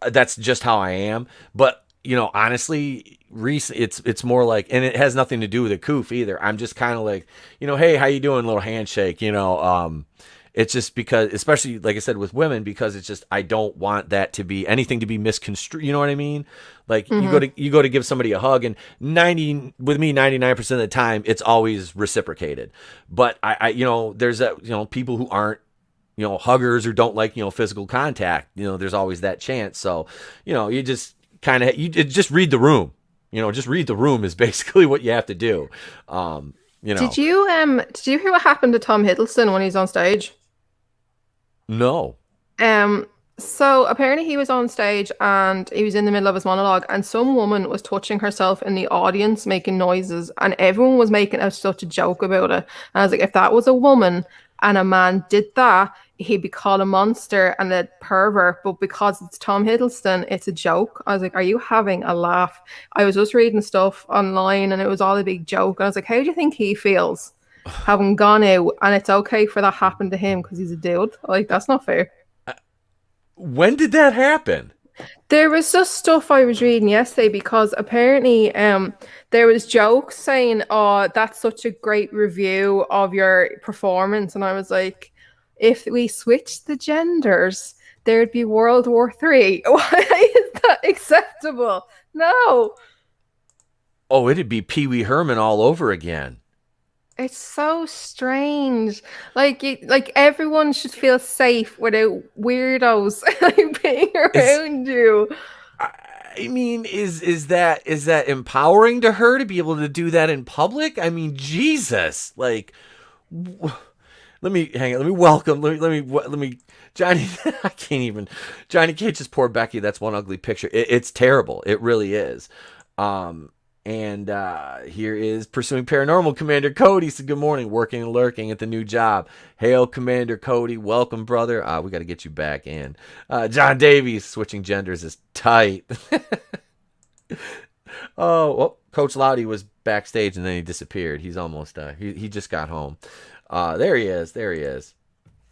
that's just how I am. But honestly, Reese, it's more like, and it has nothing to do with a coof either. I'm just kind of like, hey, how you doing? Little handshake, It's just because, especially like I said with women, because it's just, I don't want that to be anything to be misconstrued. You know what I mean? Like you go to give somebody a hug, and 99% of the time it's always reciprocated. But I there's people who aren't, huggers or don't like, physical contact, there's always that chance. So, you just kind of, just read the room, just read the room is basically what you have to do. Did you hear what happened to Tom Hiddleston when he's on stage? No. So apparently he was on stage and he was in the middle of his monologue, and some woman was touching herself in the audience, making noises, and everyone was making such a joke about it. And I was like, if that was a woman and a man did that, he'd be called a monster and a pervert. But because it's Tom Hiddleston, it's a joke. I was like, are you having a laugh? I was just reading stuff online and it was all a big joke. And I was like, how do you think he feels having gone out and it's okay for that to happen to him because he's a dude? Like, that's not fair. When did that happen? There was just stuff I was reading yesterday, because apparently there was jokes saying, oh, that's such a great review of your performance. And I was like, if we switched the genders, there'd be World War III. Why is that acceptable? No. Oh, it'd be Pee Wee Herman all over again. It's so strange. Like everyone should feel safe without weirdos like being around you. I mean, is that empowering to her to be able to do that in public? I mean, Jesus, like, let me welcome. Let me, Johnny. I can't even. Johnny Cage just poor Becky. That's one ugly picture. It's terrible. It really is. And here is Pursuing Paranormal Commander Cody. So good morning, working and lurking at the new job. Hail, Commander Cody. Welcome, brother. We got to get you back in. John Davies, switching genders is tight. Well, Coach Loudy was backstage and then he disappeared. He's almost, he just got home. There he is.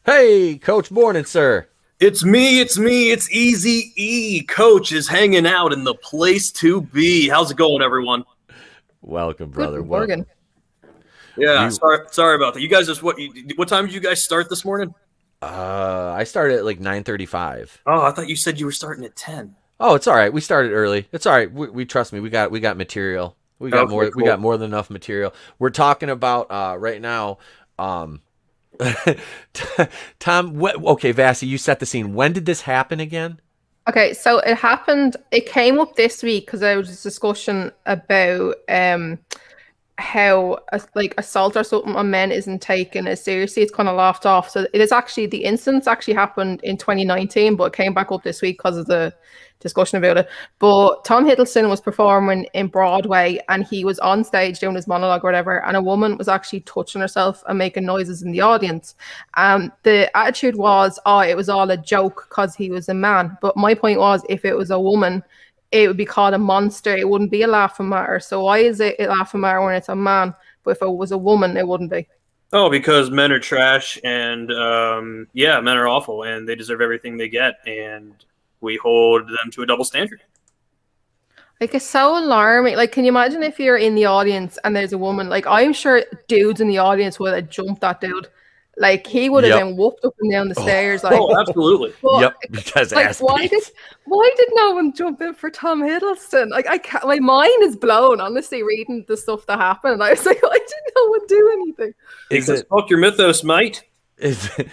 Hey, Coach, morning, sir. It's me, it's Easy E. Coach is hanging out in the place to be. How's it going, everyone? Welcome, brother. Good morning. Yeah, sorry about that. You guys just what time did you guys start this morning? I started at like 9:35. Oh, I thought you said you were starting at 10. Oh, it's all right. We started early. It's all right. We trust me. We got material. We got more. Cool. We got more than enough material. We're talking about right now. Tom, okay, Vassy, you set the scene. When did this happen again? Okay, so it came up this week because there was this discussion about how assault or something on men isn't taken as seriously. It's kind of laughed off. So it is actually, the incident actually happened in 2019, but it came back up this week because of the discussion about it. But Tom Hiddleston was performing in Broadway and he was on stage doing his monologue or whatever, and a woman was actually touching herself and making noises in the audience. The attitude was, it was all a joke because he was a man. But my point was, if it was a woman, it would be called a monster. It wouldn't be a laughing matter. So why is it a laughing matter when it's a man? But if it was a woman, it wouldn't be. Oh, because men are trash and men are awful and they deserve everything they get, and we hold them to a double standard. Like, it's so alarming. Like, can you imagine if you're in the audience and there's a woman? Like, I'm sure dudes in the audience would have jumped that dude. Like he would have Yep. been whooped up and down the stairs. Like, Oh, absolutely. but, Yep, because like, ass why beats. did no one jump in for Tom Hiddleston? Like, I can't, my mind is blown, honestly, reading the stuff that happened. And I was like, why did no one do anything? Because fuck your mythos, mate. I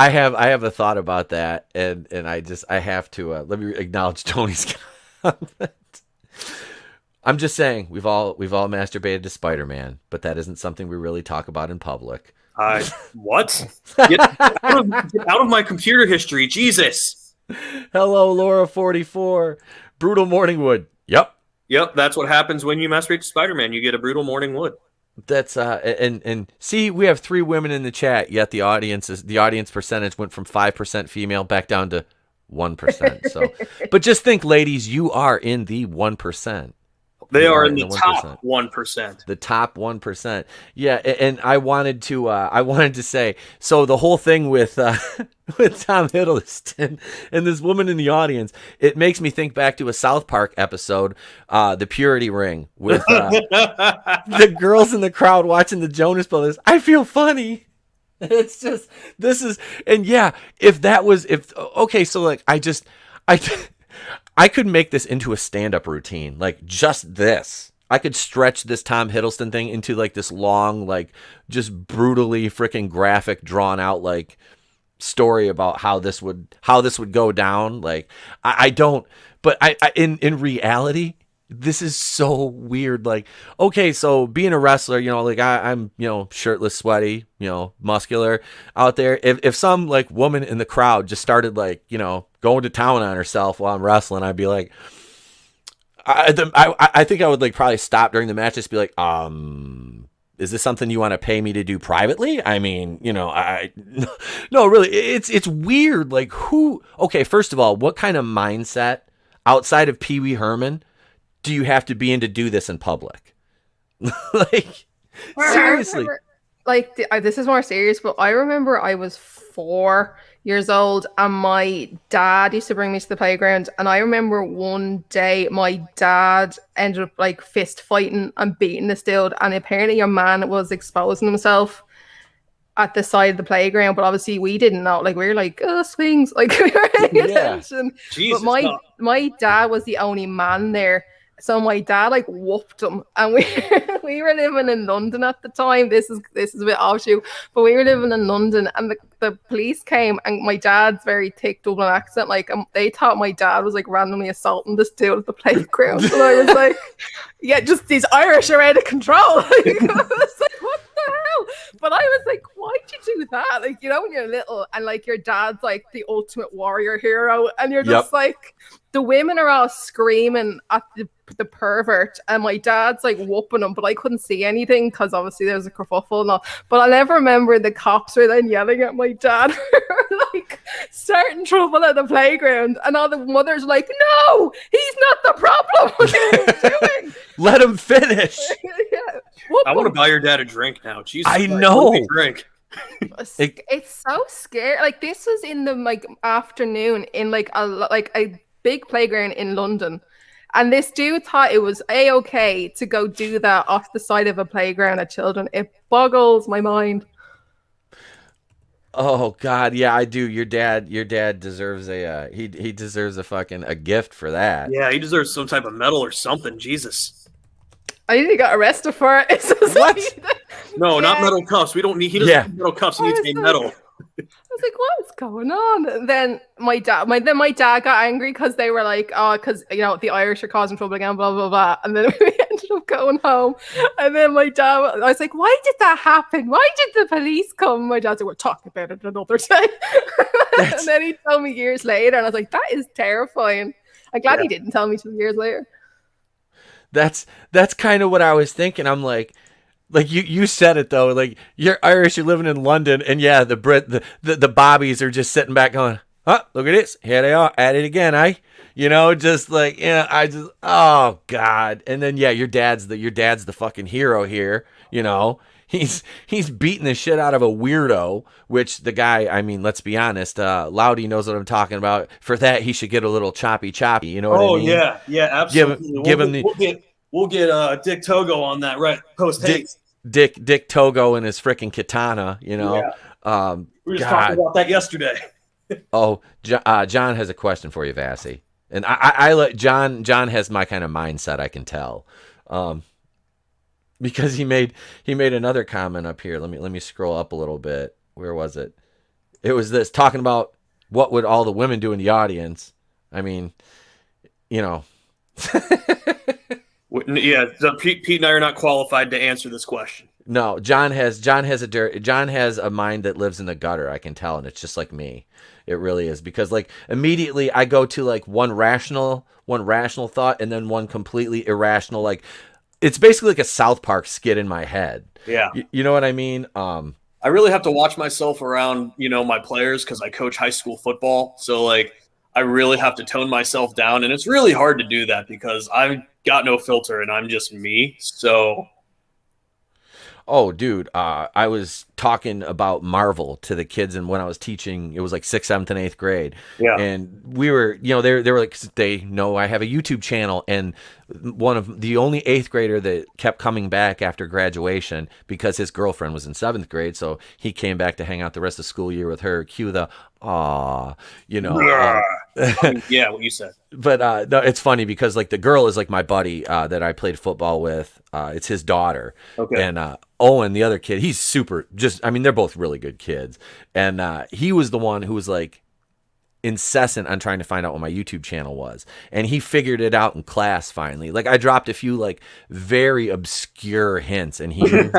have a thought about that, and I have to let me acknowledge Tony's comment. I'm just saying we've all masturbated to Spider-Man, but that isn't something we really talk about in public. What? Get out of my computer history, Jesus. Hello, Laura44. Brutal morning wood. Yep. Yep, that's what happens when you masturbate to Spider-Man. You get a brutal morning wood. That's and see, we have 3 women in the chat, yet the audience percentage went from 5% female back down to 1%. So, but just think, ladies, you are in the 1%. They are in the top 1%. The top 1%. Yeah, and I wanted to say, so the whole thing with Tom Hiddleston and this woman in the audience, it makes me think back to a South Park episode, The Purity Ring, with the girls in the crowd watching the Jonas Brothers. I feel funny. It's just, and yeah, so like, I could make this into a stand-up routine, like just this. I could stretch this Tom Hiddleston thing into like this long, like just brutally freaking graphic, drawn out like story about how this would go down. Like I don't, but I in reality, this is so weird. Like, okay, so being a wrestler, like I'm, shirtless, sweaty, muscular out there. If some like woman in the crowd just started like, going to town on herself while I'm wrestling, I'd be like, I think I would like probably stop during the match, just be like, is this something you want to pay me to do privately? I mean, no, really, it's weird. Like okay, first of all, what kind of mindset outside of Pee Wee Herman do you have to be in to do this in public? Like, seriously. This is more serious, but I remember I was 4 years old and my dad used to bring me to the playground, and I remember one day my dad ended up like fist fighting and beating this dude, and apparently your man was exposing himself at the side of the playground, but obviously we didn't know. Like, we were like, oh, swings, like we were paying attention. Jesus, but my dad was the only man there. So my dad like whooped him, and we were living in London at the time. This is a bit offshoot, but we were living in London, and the police came, and my dad's very thick Dublin accent. Like, they thought my dad was like randomly assaulting this dude at the playground, and I was like, yeah, just these Irish are out of control. Like, I was like, what the hell? But I was like, why'd you do that? Like, when you're little, and like your dad's like the ultimate warrior hero, and you're just like, the women are all screaming at the pervert, and my dad's like whooping him, but I couldn't see anything because obviously there was a kerfuffle and all. But I'll never remember the cops were then yelling at my dad for like starting trouble at the playground, and all the mothers were like, no, he's not the problem. What are you doing? Let him finish. Yeah. I want to buy your dad a drink now. Jesus, I know. Drink. It's so scary. Like, this was in the like afternoon in like a big playground in London, and this dude thought it was a-okay to go do that off the side of a playground at children. It boggles my mind. Oh God, yeah, I do. Your dad deserves he deserves a gift for that. Yeah, he deserves some type of medal or something. Jesus. I think he got arrested for it. It's just What? No, not metal cuffs. We don't need. He doesn't need metal cuffs. He needs a medal. I was like, what's going on? And then my dad got angry because they were like, oh, because the Irish are causing trouble again, blah blah blah. And then we ended up going home. And then my dad, I was like, why did that happen? Why did the police come? My dad said, we'll talk about it another day. And then he told me years later, and I was like, that is terrifying. I'm glad he didn't tell me 2 years later. That's kind of what I was thinking. I'm like you said it though. Like, you're Irish, you're living in London, and yeah, the bobbies are just sitting back going, huh, look at this, here they are at it again, just like, oh God. And then your dad's the fucking hero here. He's beating the shit out of a weirdo, which the guy, I mean, let's be honest, Loudy knows what I'm talking about. For that, he should get a little choppy. You know what I mean? Yeah, absolutely. Give him the. We'll get Dick Togo on that right post haste. Dick Togo and his freaking katana, you know. Yeah. We were just God. talking about that yesterday. Oh, John has a question for you, Vassy. And I let John has my kind of mindset, I can tell. Because he made another comment up here. Let me scroll up a little bit. Where was it? It was this, talking about what would all the women do in the audience. I mean, you know. Yeah, so Pete and I are not qualified to answer this question. No, John has a mind that lives in the gutter, I can tell, and it's just like me. It really is, because like immediately I go to like one rational thought and then one completely irrational, like it's basically like a South Park skit in my head. Yeah. You know what I mean? I really have to watch myself around, my players, because I coach high school football. So like I really have to tone myself down, and it's really hard to do that because I've got no filter and I'm just me. So Oh, dude, I was talking about Marvel to the kids, and when I was teaching, it was like 6th, 7th, and 8th grade. Yeah. And we were, they were like, they know I have a YouTube channel, and one of the only 8th grader that kept coming back after graduation because his girlfriend was in 7th grade, so he came back to hang out the rest of the school year with her. Cue the yeah, what you said. But no, it's funny because like the girl is like my buddy that I played football with. It's his daughter. Okay. And Owen, the other kid, he's super. They're both really good kids. And he was the one who was like incessant on trying to find out what my YouTube channel was, and he figured it out in class finally. Like I dropped a few like very obscure hints, and he,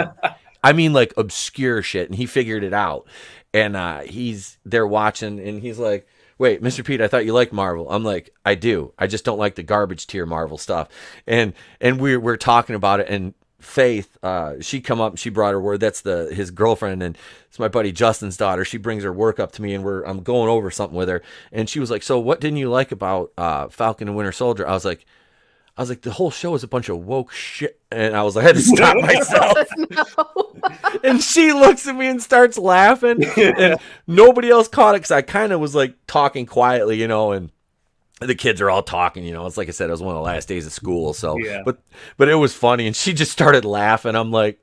I mean like obscure shit, and he figured it out. And he's there watching, and he's like, wait, Mr. Pete, I thought you liked Marvel. I'm like, I do. I just don't like the garbage tier Marvel stuff. And we're talking about it, and Faith, she come up and she brought her word. That's his girlfriend, and it's my buddy Justin's daughter. She brings her work up to me, and I'm going over something with her. And she was like, so what didn't you like about Falcon and Winter Soldier? I was like, the whole show is a bunch of woke shit. And I was like, I had to stop myself. And she looks at me and starts laughing. And nobody else caught it because I kind of was like talking quietly, and the kids are all talking, It's like I said, it was one of the last days of school. So, Yeah. but it was funny. And she just started laughing. I'm like,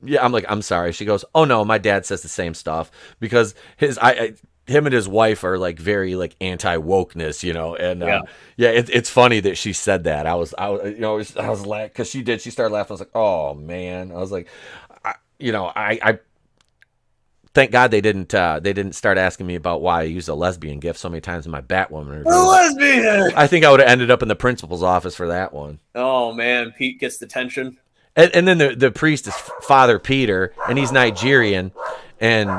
I'm sorry. She goes, oh no, my dad says the same stuff because him and his wife are like very like anti-wokeness, and it's funny that she said that. I was laughing because she started laughing. I was like, oh man. I was like, I thank God they didn't start asking me about why I used a lesbian gift so many times in my Batwoman review. A lesbian. I think I would have ended up in the principal's office for that one. Oh man, Pete gets the tension. And then the priest is Father Peter, and he's Nigerian, and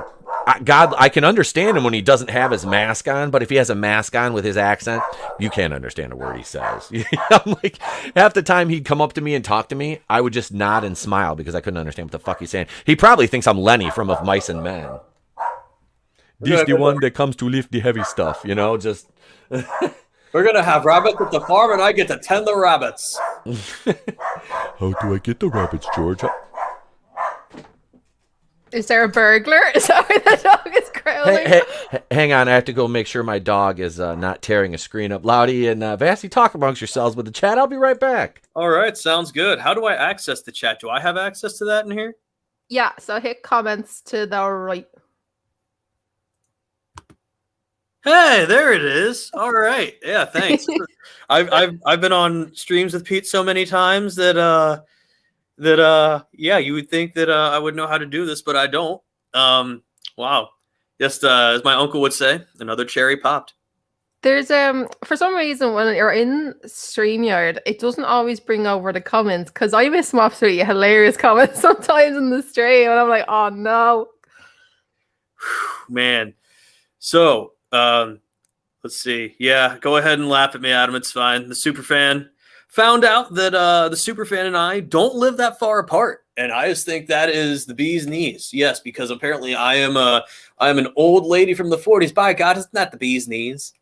I can understand him when he doesn't have his mask on, but if he has a mask on with his accent, you can't understand a word he says. I'm like, half the time he'd come up to me and talk to me, I would just nod and smile because I couldn't understand what the fuck he's saying. He probably thinks I'm Lenny from Of Mice and Men. This the one that comes to lift the heavy stuff, just... We're going to have rabbits at the farm, and I get to tend the rabbits. How do I get the rabbits, George? Is there a burglar? Is that why the dog is growling? Hey, hang on. I have to go make sure my dog is not tearing a screen up. Loudy and Vassy, talk amongst yourselves with the chat. I'll be right back. All right, sounds good. How do I access the chat? Do I have access to that in here? Yeah, so hit comments to the right. Hey, there it is. All right. Yeah, thanks. I've been on streams with Pete so many times that you would think that I would know how to do this, but I don't. Wow. Just as my uncle would say, another cherry popped. There's for some reason when you're in StreamYard, it doesn't always bring over the comments because I miss some absolutely hilarious comments sometimes in the stream, and I'm like, oh no. Man. So let's see. Yeah, go ahead and laugh at me, Adam. It's fine. The superfan found out that the superfan and I don't live that far apart, and I just think that is the bee's knees. Yes, because apparently I am an old lady from the 40s. By God, isn't that the bee's knees?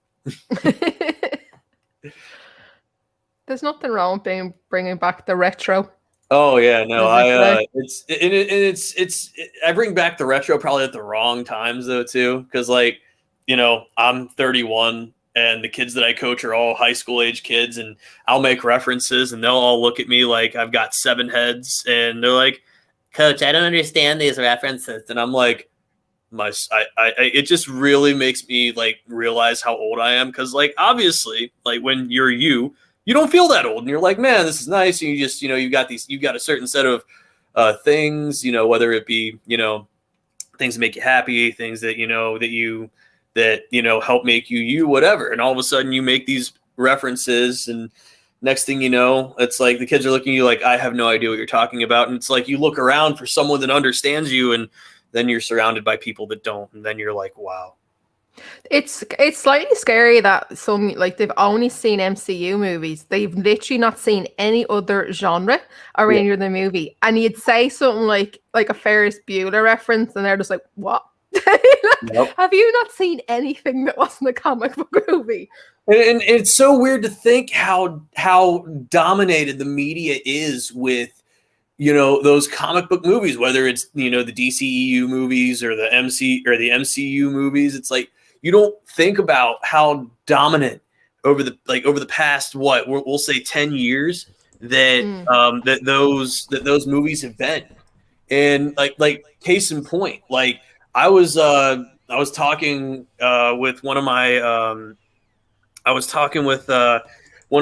There's nothing wrong with bringing back the retro. Oh yeah, no, I bring back the retro probably at the wrong times though too, because like I'm 31. And the kids that I coach are all high school age kids, and I'll make references and they'll all look at me like I've got 7 heads, and they're like, Coach, I don't understand these references. And I'm like, it just really makes me like realize how old I am. Cause like, obviously like when you're you don't feel that old and you're like, man, this is nice. And you just, you've got a certain set of things, whether it be, things that make you happy, things that, help make you, whatever. And all of a sudden you make these references and next thing you know, it's like the kids are looking at you like, I have no idea what you're talking about. And it's like you look around for someone that understands you and then you're surrounded by people that don't. And then you're like, wow. It's slightly scary that some like they've only seen MCU movies. They've literally not seen any other genre or any other movie. And you'd say something like a Ferris Bueller reference and they're just like, what? Nope. Have you not seen anything that wasn't a comic book movie? And it's so weird to think how dominated the media is with, those comic book movies, whether it's, the DCEU movies or the MCU movies. It's like, you don't think about how dominant over the past, we'll say 10 years that those movies have been. And like case in point, like I was talking with one of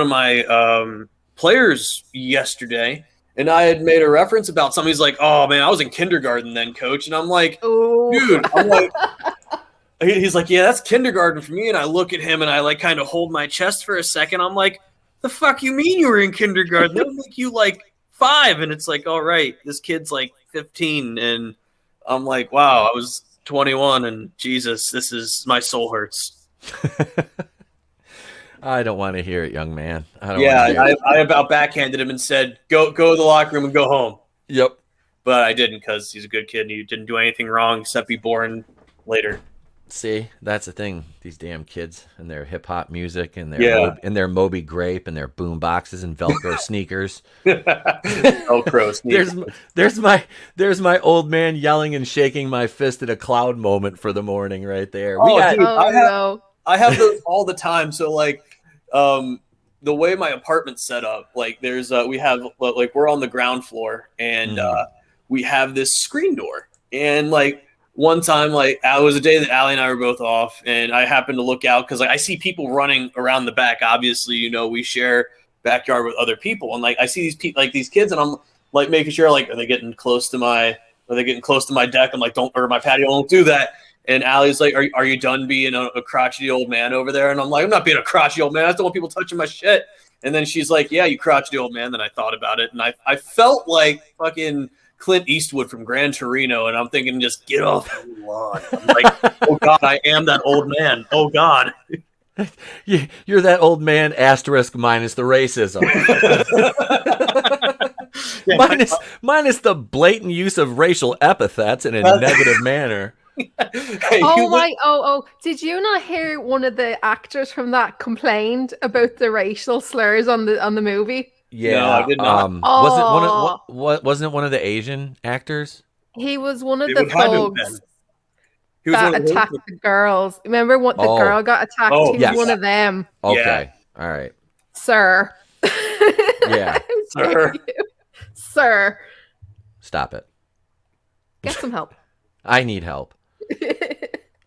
my players yesterday, and I had made a reference about something. He's like, "Oh man, I was in kindergarten then, coach." And I'm like, "Dude," he's like, "Yeah, that's kindergarten for me." And I look at him and I like kind of hold my chest for a second. I'm like, "The fuck you mean you were in kindergarten? They'll make you like 5." And it's like, "All right, this kid's like 15," and I'm like, "Wow, I was 21, and Jesus, my soul hurts." I don't want to hear it, young man. I about backhanded him and said, go to the locker room and go home. Yep. But I didn't because he's a good kid and he didn't do anything wrong except be born later. See, that's the thing. These damn kids and their hip hop music and their Moby Grape and their boom boxes and Velcro sneakers. Velcro sneakers. There's my old man yelling and shaking my fist at a cloud moment for the morning right there. I have those all the time. So like, the way my apartment's set up, like there's we're on the ground floor and we have this screen door. And like one time, like it was a day that Allie and I were both off, and I happened to look out because like I see people running around the back. Obviously, we share backyard with other people, and like I see these kids, and I'm like making sure like are they getting close to my deck? I'm like, or my patio, don't do that. And Allie's like, are you done being a crotchety old man over there? And I'm like, I'm not being a crotchety old man. I just don't want people touching my shit. And then she's like, yeah, you crotchety old man. Then I thought about it, and I felt like fucking Clint Eastwood from Gran Torino, and I'm thinking, just get off the lawn. I'm like, oh God, I am that old man. Oh God. You're that old man asterisk minus the racism. minus the blatant use of racial epithets in a negative manner. Did you not hear one of the actors from that complained about the racial slurs on the movie? Yeah, no, I did not. Wasn't it one of the Asian actors? He was one of the thugs that attacked the girls. Remember what the girl got attacked? He was one of them. Okay, all right, sir. Yeah, sir. Stop it. Get some help. I need help.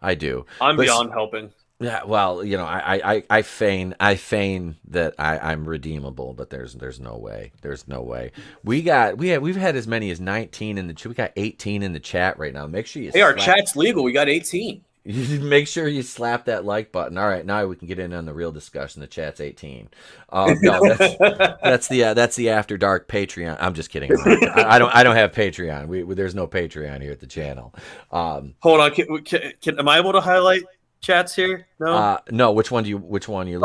I do. I'm beyond helping. Yeah, well, I feign that I'm redeemable, but there's no way. There's no way. We've had as many as 19 in the chat. We got 18 in the chat right now. Make sure you. Hey, our chat's legal. We got 18. Make sure you slap that like button. All right, now we can get in on the real discussion. The chat's 18. No, that's the After Dark Patreon. I'm just kidding. I don't have Patreon. There's no Patreon here at the channel. Hold on. Am I able to highlight chats here? No. No. Which one are you looking at?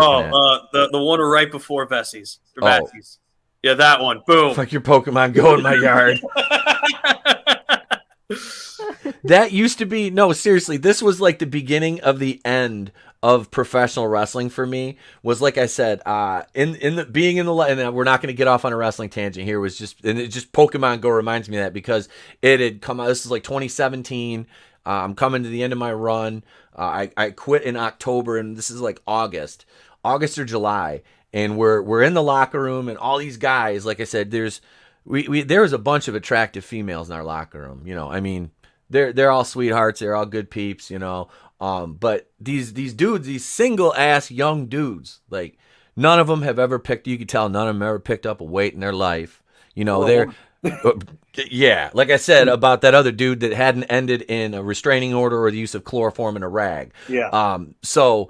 The one right before Vessy's. Vassy's. Yeah, that one. Boom. Fuck your Pokemon Go in my yard. That used to be seriously. This was like the beginning of the end of professional wrestling for me. Was like I said, and we're not going to get off on a wrestling tangent here. Just Pokemon Go reminds me of that because it had come out. This is like 2017. I'm coming to the end of my run. I quit in October, and this is like August or July, and we're in the locker room, and all these guys. Like I said, there's we there was a bunch of attractive females in our locker room. I mean, they're all sweethearts. They're all good peeps. But these dudes, these single ass young dudes, like none of them have ever picked. You could tell none of them ever picked up a weight in their life. They're yeah, like I said about that other dude that hadn't ended in a restraining order or the use of chloroform in a rag. Yeah. So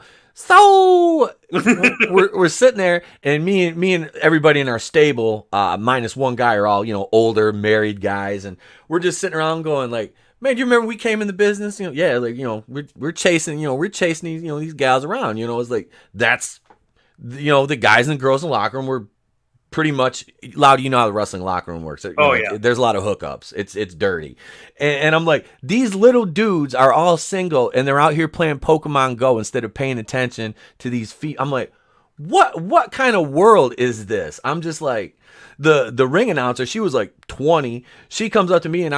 we're sitting there, and me and everybody in our stable, minus one guy, are all older married guys, and we're just sitting around going like, man, do you remember we came in the business? Yeah, like we're chasing these these gals around. It's like that's the guys and girls in the locker room were pretty much loud. How the wrestling locker room works. Yeah. There's a lot of hookups. It's dirty, and I'm like, these little dudes are all single, and they're out here playing Pokemon Go instead of paying attention to these feet. I'm like, what kind of world is this? I'm just like, the ring announcer. She was like 20. She comes up to me, and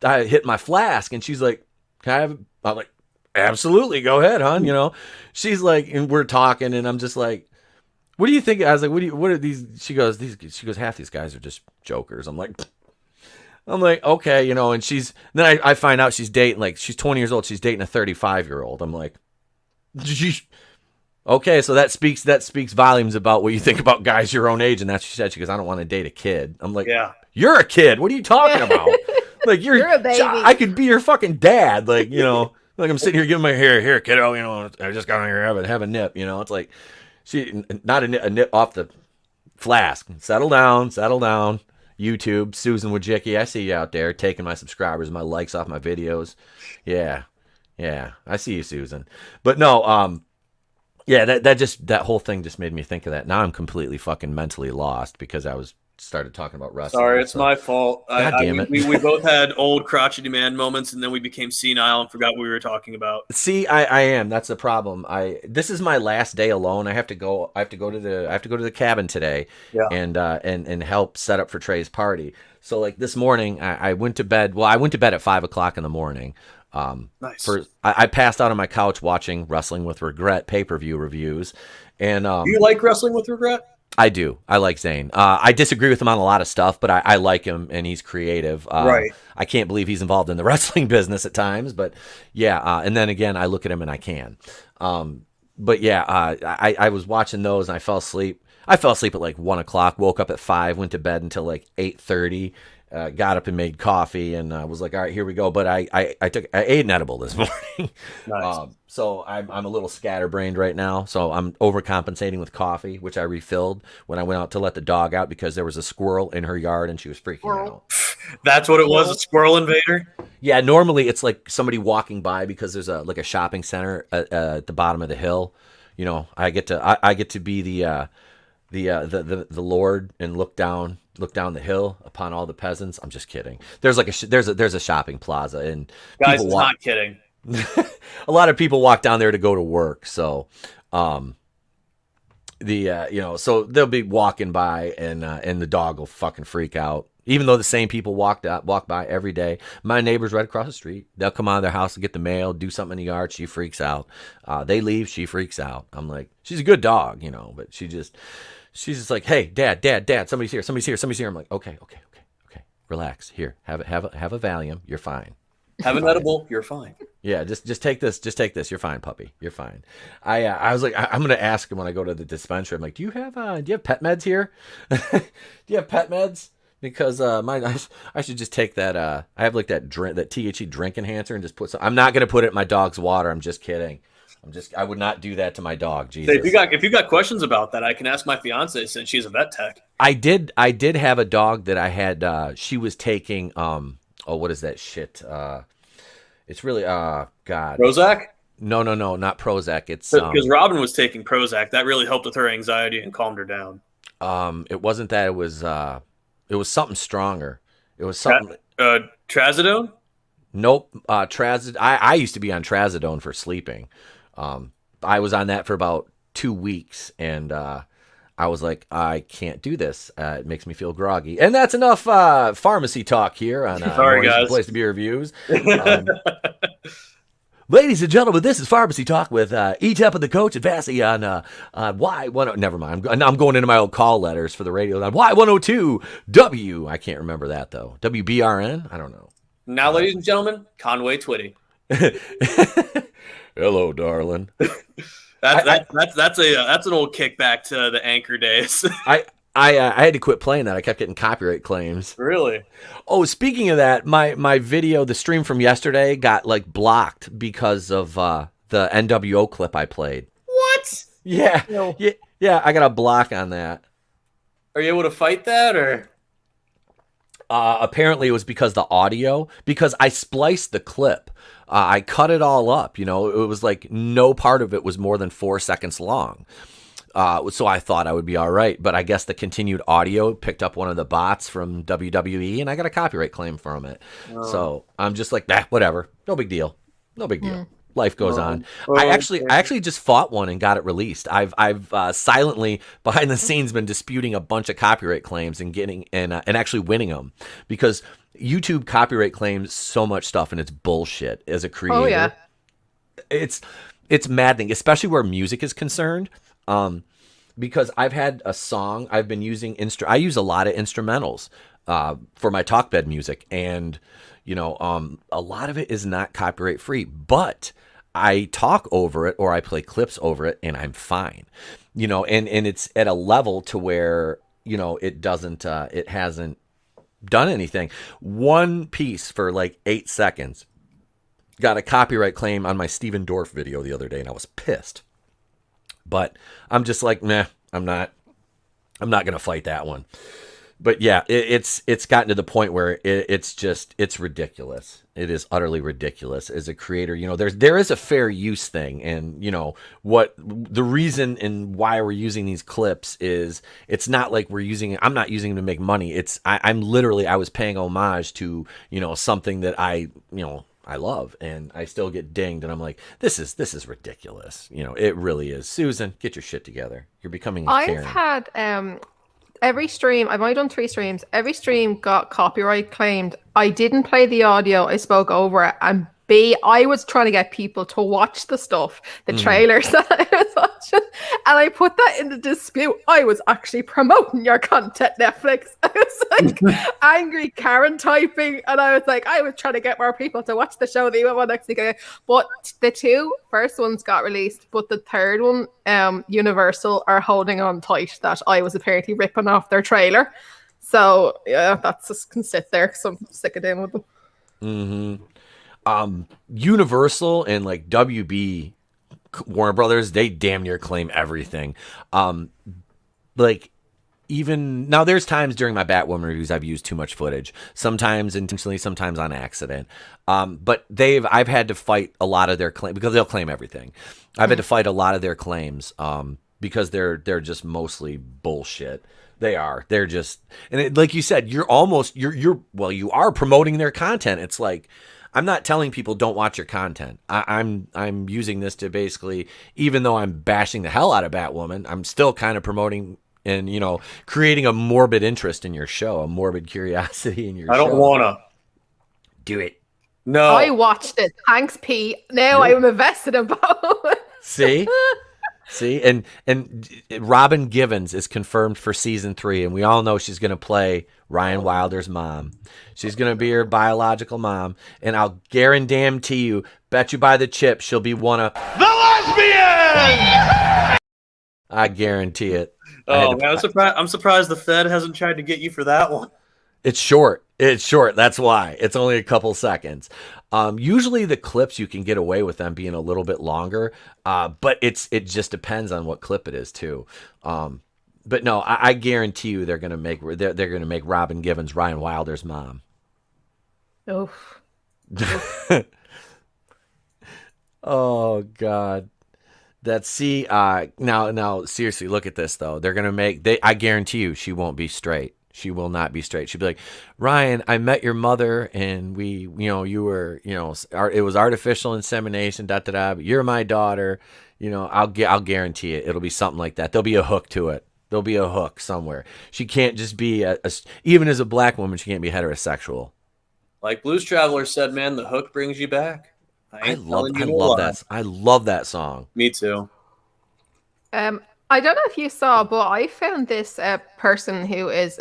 I hit my flask, and she's like, "Can I have it?" I'm like, "Absolutely, go ahead, hon." She's like, and we're talking, and I'm just like, "What do you think?" I was like, "What are these?" She goes, "Half these guys are just jokers." I'm like, okay, and then I find out she's dating, like, she's 20 years old. She's dating a 35-year-old. I'm like, okay, so that speaks volumes about what you think about guys your own age. And that's what she said. She goes, "I don't want to date a kid." I'm like, yeah, you're a kid. What are you talking about? Like you're a baby. I could be your fucking dad. Like, like I'm sitting here giving my here, kiddo, I just got on here, have a nip, It's like, she, not a nip off the flask. Settle down. YouTube, Susan Wojcicki, I see you out there taking my subscribers, my likes off my videos. Yeah, I see you, Susan. But no, yeah, that whole thing just made me think of that. Now I'm completely fucking mentally lost because I started talking about wrestling. Sorry, it's my fault. God damn it. We both had old crotchety man moments, and then we became senile and forgot what we were talking about. See, I am. That's the problem. This is my last day alone. I have to go to the cabin today. Yeah. And help set up for Trey's party. So like this morning, I went to bed. Well, I went to bed at 5:00 in the morning. Nice. I passed out on my couch watching Wrestling with Regret pay-per-view reviews. And do you like Wrestling with Regret? I do. I like Zane. I disagree with him on a lot of stuff, but I like him, and he's creative. Right. I can't believe he's involved in the wrestling business at times, but yeah. And then again, I look at him and I can. But yeah, I was watching those and I fell asleep. I fell asleep at like 1:00, woke up at 5, went to bed until like 8:30. Got up and made coffee, and was like, all right, here we go. But I ate an edible this morning. Nice. So I'm a little scatterbrained right now. So I'm overcompensating with coffee, which I refilled when I went out to let the dog out because there was a squirrel in her yard and she was freaking out. That's what it was, a squirrel invader? Yeah, normally it's like somebody walking by because there's a shopping center at the bottom of the hill. I get to be the Lord and look down the hill upon all the peasants. I'm just kidding. There's like there's a shopping plaza, and guys, it's not kidding. A lot of people walk down there to go to work. So, so they'll be walking by, and the dog will fucking freak out. Even though the same people walk by every day. My neighbor's right across the street. They'll come out of their house to get the mail, do something in the yard. She freaks out. They leave. She freaks out. I'm like, she's a good dog, but she's just like, hey, dad, somebody's here. I'm like, okay, relax. Here, have a Valium. You're fine. Have an edible. You're fine. Yeah, just take this. You're fine, puppy. You're fine. I was like, I'm gonna ask him when I go to the dispensary. I'm like, do you have pet meds here? Do you have pet meds? Because I should just take that. I have like that THC drink enhancer and just put some. I'm not gonna put it in my dog's water. I'm just kidding. I would not do that to my dog. Jesus. If you got questions about that, I can ask my fiance since she's a vet tech. I did have a dog that I had. She was taking. What is that shit? It's really God. Prozac? No, not Prozac. It's because Robin was taking Prozac. That really helped with her anxiety and calmed her down. It wasn't that. It was something stronger. It was something. Trazodone? Nope. Trazodone. I used to be on Trazodone for sleeping. I was on that for about 2 weeks, and I was like, I can't do this. It makes me feel groggy. And that's enough pharmacy talk here on Sorry, guys. Place to Be Reviews. Ladies and gentlemen, this is Pharmacy Talk with E-Tep and the coach and Vassy on Y1. Never mind. I'm going into my old call letters for the radio on Y102 W. I can't remember that though. WBRN. I don't know. Now, ladies and gentlemen, Conway Twitty. Hello, darling. That's an old kickback to the anchor days. I had to quit playing that. I kept getting copyright claims. Really? Oh, speaking of that, my video, the stream from yesterday, got like blocked because of the NWO clip I played. What? Yeah, No. yeah. I got a block on that. Are you able to fight that, or? Apparently, it was because the audio. Because I spliced the clip. I cut it all up. You know, it was like no part of it was more than 4 seconds long. So I thought I would be all right, but I guess the continued audio picked up one of the bots from WWE, and I got a copyright claim from it. Oh. So I'm just like, whatever, no big deal, no big deal. Life goes on. Oh, I actually just fought one and got it released. I've silently behind the scenes been disputing a bunch of copyright claims and getting and actually winning them because YouTube copyright claims so much stuff and it's bullshit as a creator. Oh yeah, It's maddening, especially where music is concerned. Because I've had a song I've been using I use a lot of instrumentals for my talk bed music, and you know a lot of it is not copyright free, but I talk over it or I play clips over it and I'm fine, you know, and it's at a level to where, you know, it hasn't done anything. One piece for like 8 seconds got a copyright claim on my Steven Dorff video the other day and I was pissed. But I'm just like, nah, I'm not going to fight that one. But yeah, it's gotten to the point where it's ridiculous. It is utterly ridiculous as a creator. You know, there is a fair use thing, and you know what the reason and why we're using these clips is it's not like I'm not using them to make money. I was paying homage to, you know, something that I love, and I still get dinged, and I'm like, this is ridiculous. You know, it really is. Susan, get your shit together. You're becoming a Karen. I've had every stream. I've only done 3 streams. Every stream got copyright claimed. I didn't play the audio. I spoke over it, and B, I was trying to get people to watch the stuff, the trailers that I was watching, and I put that in the dispute. I was actually promoting your content, Netflix. I was like angry Karen typing, and I was like, I was trying to get more people to watch the show that you want next week. But the 2 first ones got released, but the third one, Universal are holding on tight that I was apparently ripping off their trailer. So yeah, that's just can sit there because I'm sick of dealing with them. Mm-hmm. Universal and like WB Warner Brothers, they damn near claim everything. Like even now, there's times during my Batwoman reviews I've used too much footage, sometimes intentionally, sometimes on accident. But I've had to fight a lot of their claims because they'll claim everything. I've had to fight a lot of their claims because they're just mostly bullshit. They are. They're just, and like you said, you are promoting their content. It's like, I'm not telling people don't watch your content. I'm using this to basically, even though I'm bashing the hell out of Batwoman, I'm still kind of promoting and, you know, creating a morbid interest in your show, a morbid curiosity in your show. I don't wanna do it. No, I watched it. Thanks, P. Now I'm invested in both. See, and Robin Givens is confirmed for season 3, and we all know she's going to play Ryan Wilder's mom. She's going to be her biological mom, and I'll guarantee you, bet you buy the chip, she'll be one of the lesbians. I guarantee it. Oh man, I'm surprised the Fed hasn't tried to get you for that one. It's short. That's why. It's only a couple seconds. Usually the clips you can get away with them being a little bit longer, but it just depends on what clip it is too. But no, I guarantee you they're gonna make Robin Givens Ryan Wilder's mom. Oof. Oh God. Now seriously, look at this though. They're gonna I guarantee you she won't be straight. She will not be straight. She'll be like, Ryan, I met your mother and we, you were, it was artificial insemination, da, da, da, but you're my daughter. I'll guarantee it. It'll be something like that. There'll be a hook to it. There'll be a hook somewhere. She can't just be even as a black woman, she can't be heterosexual. Like Blues Traveler said, man, the hook brings you back. I ain't telling you no lie. I love that song. Me too. I don't know if you saw, but I found this person who is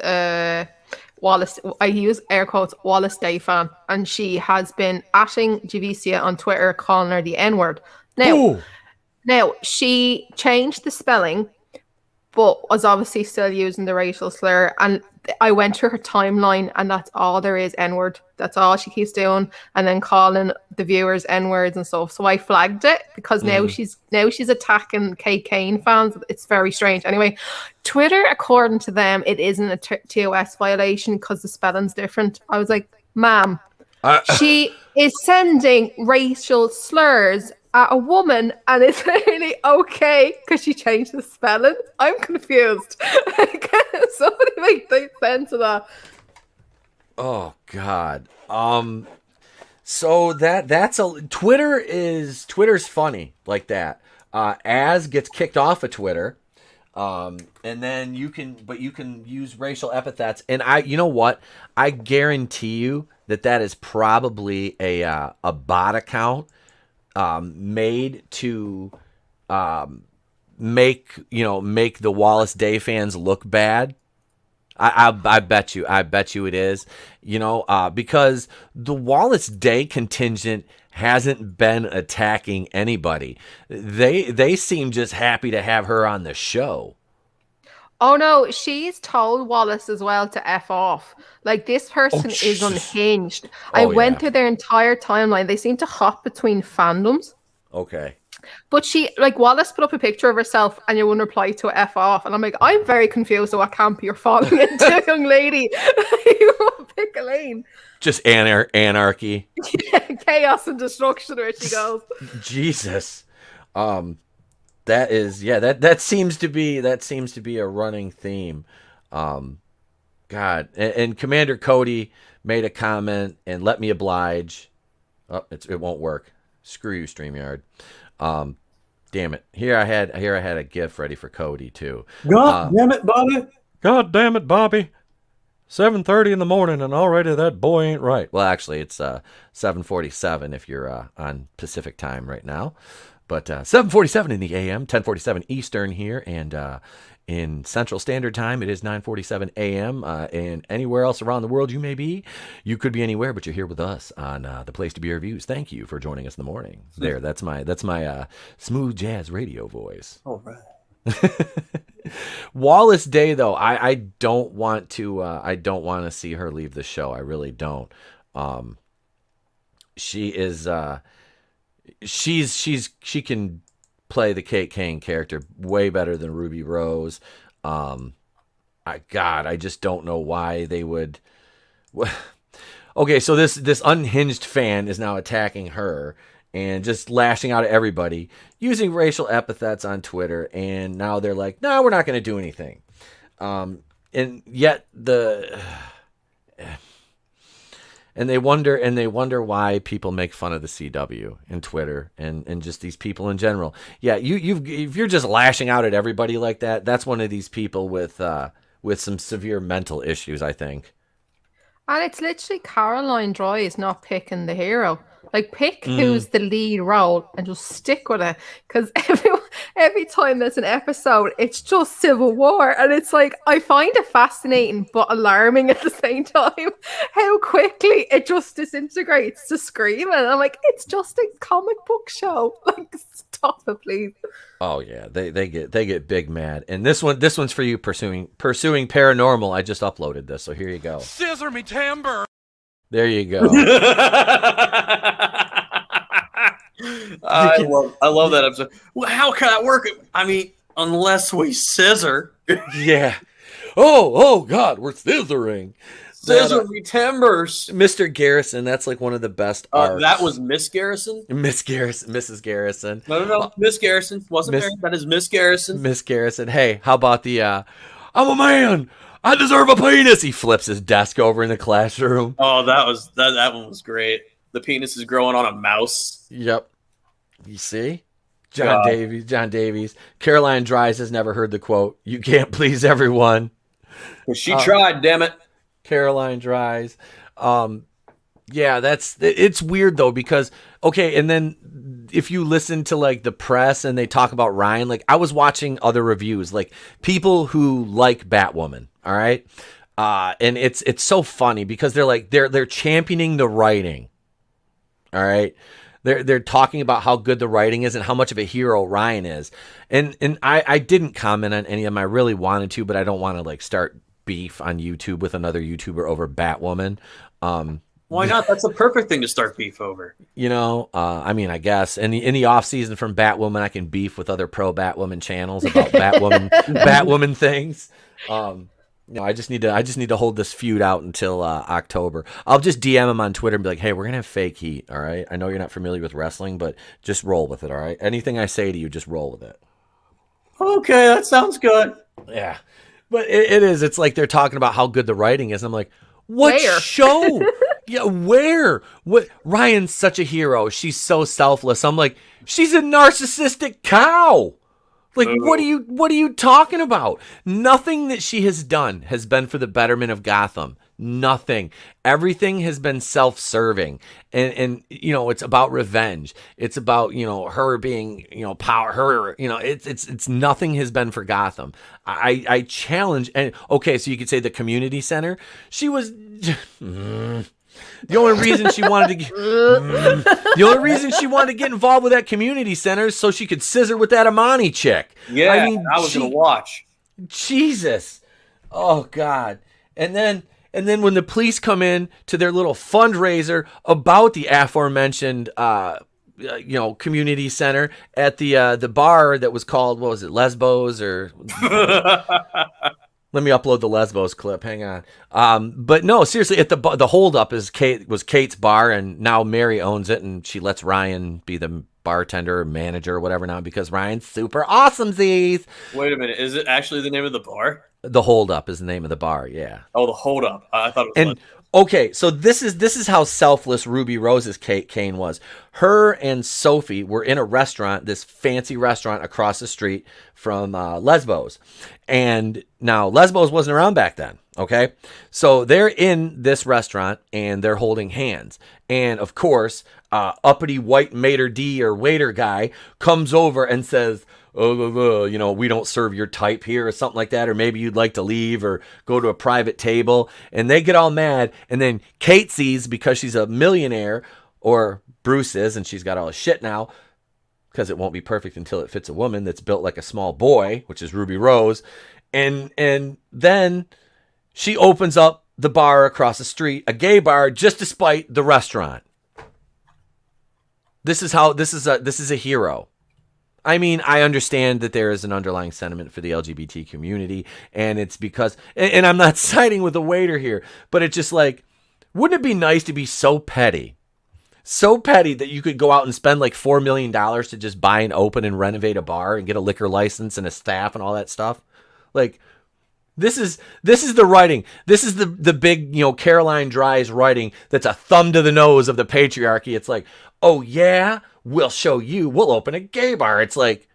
Wallace. I use air quotes Wallace Day fan, and she has been atting Javicia on Twitter, calling her the N word. Now she changed the spelling, but was obviously still using the racial slur. And I went through her timeline, and that's all there is, N-word. That's all she keeps doing, and then calling the viewers N-words and stuff. So I flagged it because now she's attacking Kate Kane fans. It's very strange. Anyway, Twitter, according to them, it isn't a TOS violation because the spelling's different. I was like, ma'am, she is sending racial slurs at a woman, and it's really okay because she changed the spelling. I'm confused. Somebody make sense of that. Oh God. So that's Twitter's funny like that. Az gets kicked off of Twitter. And then you can use racial epithets. And you know what? I guarantee you that is probably a bot account made to make the Wallace Day fans look bad. I bet you it is, because the Wallace Day contingent hasn't been attacking anybody. They seem just happy to have her on the show. Oh no, she's told Wallace as well to F off. Like, this person is unhinged. I went through their entire timeline. They seem to hop between fandoms. Okay. But Wallace put up a picture of herself and you wouldn't reply to F off. And I'm like, I'm very confused at what camp you're falling into, young lady. Pick a lane. Just anarchy. Chaos and destruction where she goes. Jesus. That seems to be a running theme. God. And Commander Cody made a comment, and let me oblige. Oh, it won't work. Screw you, StreamYard. Damn it. Here I had a GIF ready for Cody too. God damn it, Bobby. God damn it, Bobby. 7:30 in the morning and already that boy ain't right. Well, actually, it's 7:47 if you're on Pacific time right now. But 7:47 in the AM, 10:47 Eastern here, and in Central Standard Time, it is 9:47 AM. And anywhere else around the world you may be, you could be anywhere, but you're here with us on the Place to Be Reviews. Thank you for joining us in the morning. There, that's my smooth jazz radio voice. All right. Wallace Day, though, I don't want to see her leave the show. I really don't. She is she can play the Kate Kane character way better than Ruby Rose. I just don't know why they would. Okay, so this unhinged fan is now attacking her and just lashing out at everybody using racial epithets on Twitter, and now they're like, no, we're not going to do anything. And yet and they wonder why people make fun of the CW and Twitter and just these people in general. Yeah, if you're just lashing out at everybody like that, that's one of these people with some severe mental issues, I think. And it's literally Caroline Droy is not picking the hero. Like, pick who's the lead role and just stick with it. Because every time there's an episode, it's just civil war. And it's like, I find it fascinating but alarming at the same time how quickly it just disintegrates to screaming. I'm like, it's just a comic book show. Like, stop it, please. Oh yeah, they get big mad. And this one's for you pursuing paranormal. I just uploaded this, so here you go. Scissor me timber. There you go. I love that episode. Well, how can that work? I mean, unless we scissor. Yeah. Oh God, we're scissoring. Scissor me timbers. Mr. Garrison, that's like one of the best arcs. That was Miss Garrison? Mrs. Garrison. No. Miss Garrison. Wasn't there? That is Miss Garrison. Miss Garrison. Hey, how about the I'm a man. I deserve a penis. He flips his desk over in the classroom. Oh, that one was great. The penis is growing on a mouse. Yep. You see? John Davies. Caroline Dries has never heard the quote, "You can't please everyone." Well, she tried, damn it. Caroline Dries. Yeah, it's weird though, because okay, and then if you listen to like the press and they talk about Ryan, like I was watching other reviews, like people who like Batwoman, all right? And it's so funny because they're like they're championing the writing. All right? They're talking about how good the writing is and how much of a hero Ryan is. And I didn't comment on any of them. I really wanted to, but I don't want to like start beef on YouTube with another YouTuber over Batwoman. Why not? That's the perfect thing to start beef over. You know, I mean, I guess in the off season from Batwoman, I can beef with other pro Batwoman channels about Batwoman things. I just need to hold this feud out until October. I'll just DM him on Twitter and be like, hey, we're gonna have fake heat. All right. I know you're not familiar with wrestling, but just roll with it. All right. Anything I say to you, just roll with it. Okay, that sounds good. Yeah, but it is. It's like they're talking about how good the writing is. I'm like, what Where? show? Yeah, where? What? Ryan's such a hero. She's so selfless. I'm like, she's a narcissistic cow. Like, what are you talking about? Nothing that she has done has been for the betterment of Gotham. Nothing. Everything has been self-serving. And you know, it's about revenge. It's about, you know, her being, you know, power, her, you know, it's nothing has been for Gotham. I challenge, and okay, so you could say the community center. She was the only reason she wanted to get involved with that community center is so she could scissor with that Amani chick. Yeah, I mean, I was gonna watch. Jesus, oh God, and then when the police come in to their little fundraiser about the aforementioned, community center at the bar that was called, what was it, Lesbos or. Let me upload the Lesbos clip. Hang on. But no, seriously, at the holdup was Kate's bar, and now Mary owns it, and she lets Ryan be the bartender or manager or whatever now because Ryan's super awesome. Wait a minute, is it actually the name of the bar? The holdup is the name of the bar. Yeah. Oh, the holdup. I thought it was. Okay, so this is how selfless Ruby Rose's Kane was. Her and Sophie were in a restaurant, this fancy restaurant across the street from Lesbos. And now Lesbos wasn't around back then, okay? So they're in this restaurant and they're holding hands. And of course, uppity white maitre d' or waiter guy comes over and says, you know, we don't serve your type here or something like that, or maybe you'd like to leave or go to a private table. And they get all mad. And then Kate sees, because she's a millionaire, or Bruce is, and she's got all his shit now, because it won't be perfect until it fits a woman that's built like a small boy, which is Ruby Rose. And then she opens up the bar across the street, a gay bar, just despite the restaurant. This is a hero. I mean, I understand that there is an underlying sentiment for the LGBT community, and it's because, and I'm not siding with the waiter here, but it's just like, wouldn't it be nice to be so petty that you could go out and spend like $4 million to just buy and open and renovate a bar and get a liquor license and a staff and all that stuff? Like, this is the writing. This is the big, you know, Caroline Dry's writing that's a thumb to the nose of the patriarchy. It's like, oh yeah, we'll show you. We'll open a gay bar. It's like,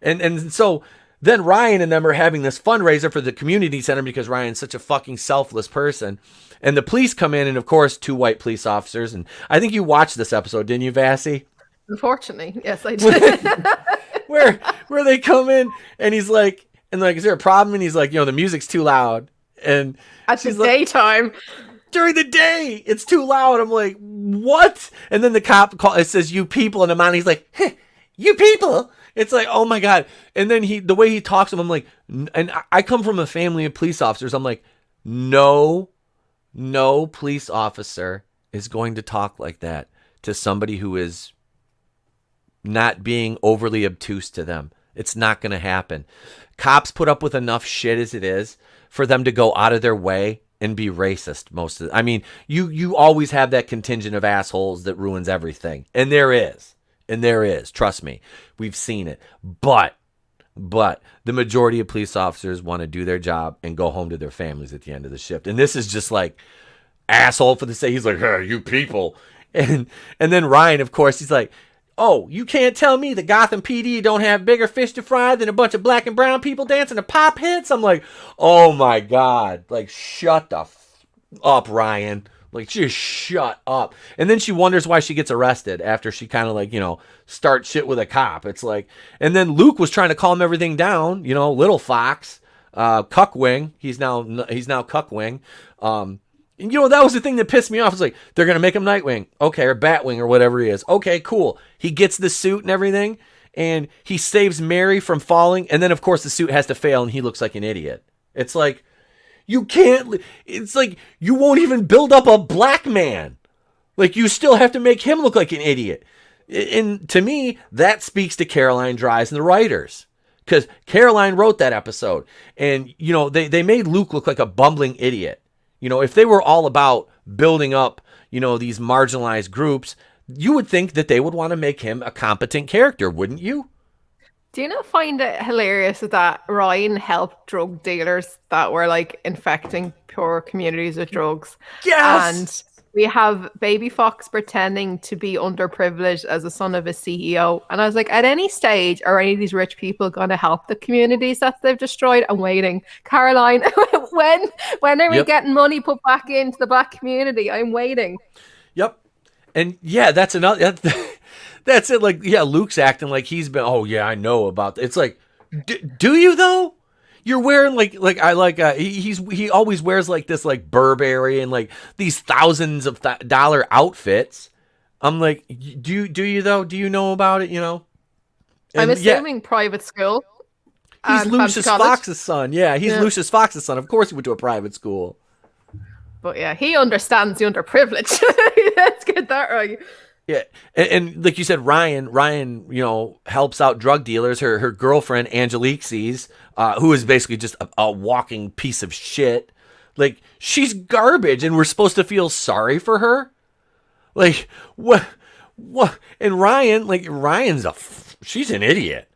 and so then Ryan and them are having this fundraiser for the community center because Ryan's such a fucking selfless person. And the police come in, and of course, 2 white police officers. And I think you watched this episode, didn't you, Vassy? Unfortunately, yes, I did. where they come in, and he's like, is there a problem? And he's like, you know, the music's too loud. And At the she's like, daytime. during the day, it's too loud. I'm like, what? And then the cop it says, you people. And Amani's like, hey, you people. It's like, oh my God. And then the way he talks to him, I'm like, and I come from a family of police officers. I'm like, no police officer is going to talk like that to somebody who is not being overly obtuse to them. It's not going to happen. Cops put up with enough shit as it is for them to go out of their way and be racist. I mean, you always have that contingent of assholes that ruins everything. And there is. Trust me. We've seen it. But the majority of police officers want to do their job and go home to their families at the end of the shift. And this is just like asshole for the sake. He's like, hey, you people. And then Ryan, of course, he's like, oh, you can't tell me the Gotham PD don't have bigger fish to fry than a bunch of black and brown people dancing to pop hits? I'm like, oh my God. Like, shut the up, Ryan. Like, just shut up. And then she wonders why she gets arrested after she kind of like, starts shit with a cop. It's like, and then Luke was trying to calm everything down, little fox, Cuckwing. He's now Cuckwing. And that was the thing that pissed me off. It's like, they're going to make him Nightwing. Okay. Or Batwing or whatever he is. Okay, cool. He gets the suit and everything. And he saves Mary from falling. And then, of course, the suit has to fail and he looks like an idiot. It's like, you can't, it's like, you won't even build up a black man. Like, you still have to make him look like an idiot. And to me, that speaks to Caroline Dries and the writers. Because Caroline wrote that episode. And, they made Luke look like a bumbling idiot. If they were all about building up, these marginalized groups, you would think that they would want to make him a competent character, wouldn't you? Do you not find it hilarious that Ryan helped drug dealers that were like infecting poor communities with drugs? Yes! And we have Baby Fox pretending to be underprivileged as a son of a CEO. And I was like, at any stage, are any of these rich people going to help the communities that they've destroyed? I'm waiting. Caroline, when are we getting money put back into the black community? I'm waiting. Yep. And yeah, that's another... That's it. Like, yeah, Luke's acting like he's been. Oh yeah, I know about that. It's like, do you though? You're wearing he always wears like this like Burberry and like these thousands of dollar outfits. I'm like, do you though? Do you know about it? And I'm assuming private school. He's Lucius Fox's son. Yeah, he's Lucius Fox's son. Of course, he went to a private school. But yeah, he understands the underprivileged. Let's get that right. Yeah, and like you said, Ryan, helps out drug dealers. Her girlfriend Angelique sees, who is basically just a walking piece of shit. Like, she's garbage, and we're supposed to feel sorry for her. Like, what? And Ryan's she's an idiot.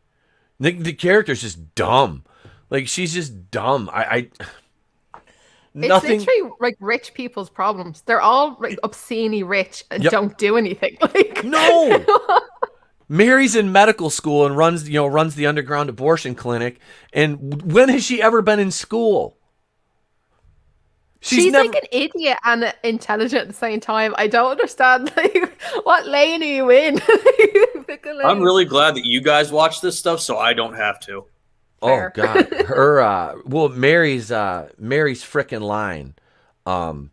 The character's just dumb. Like, she's just dumb. Nothing. It's literally like rich people's problems. They're all like obscenely rich and don't do anything. Like, no. Mary's in medical school and runs the underground abortion clinic. And when has she ever been in school? She's like an idiot and intelligent at the same time. I don't understand. Like, what lane are you in? I'm really glad that you guys watch this stuff, so I don't have to. Fair. Oh God, her Mary's frickin' line. Hang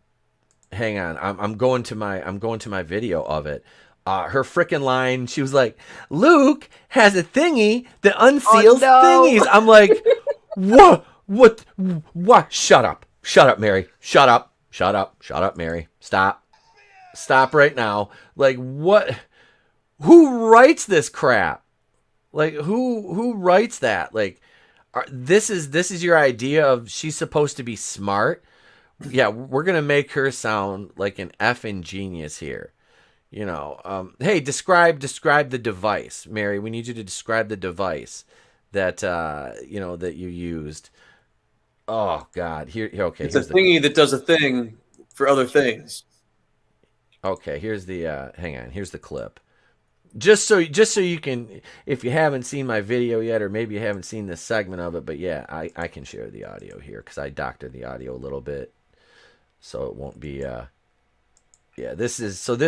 on, I'm going to my video of it. Her frickin' line. She was like, "Luke has a thingy that unseals thingies." I'm like, what? Shut up, Mary. Shut up, Mary. Stop right now. Like, what? Who writes this crap? Like, who writes that? Like. This is your idea of she's supposed to be smart? Yeah, we're gonna make her sound like an effing genius here. Hey, describe the device, Mary. We need you to describe the device that that you used. Oh God, here. Okay, it's a thingy that does a thing for other things. Okay, here's the. Hang on, here's the clip. Just so you can, if you haven't seen my video yet, or maybe you haven't seen this segment of it, but yeah, I can share the audio here because I doctored the audio a little bit, so it won't be. This is. Let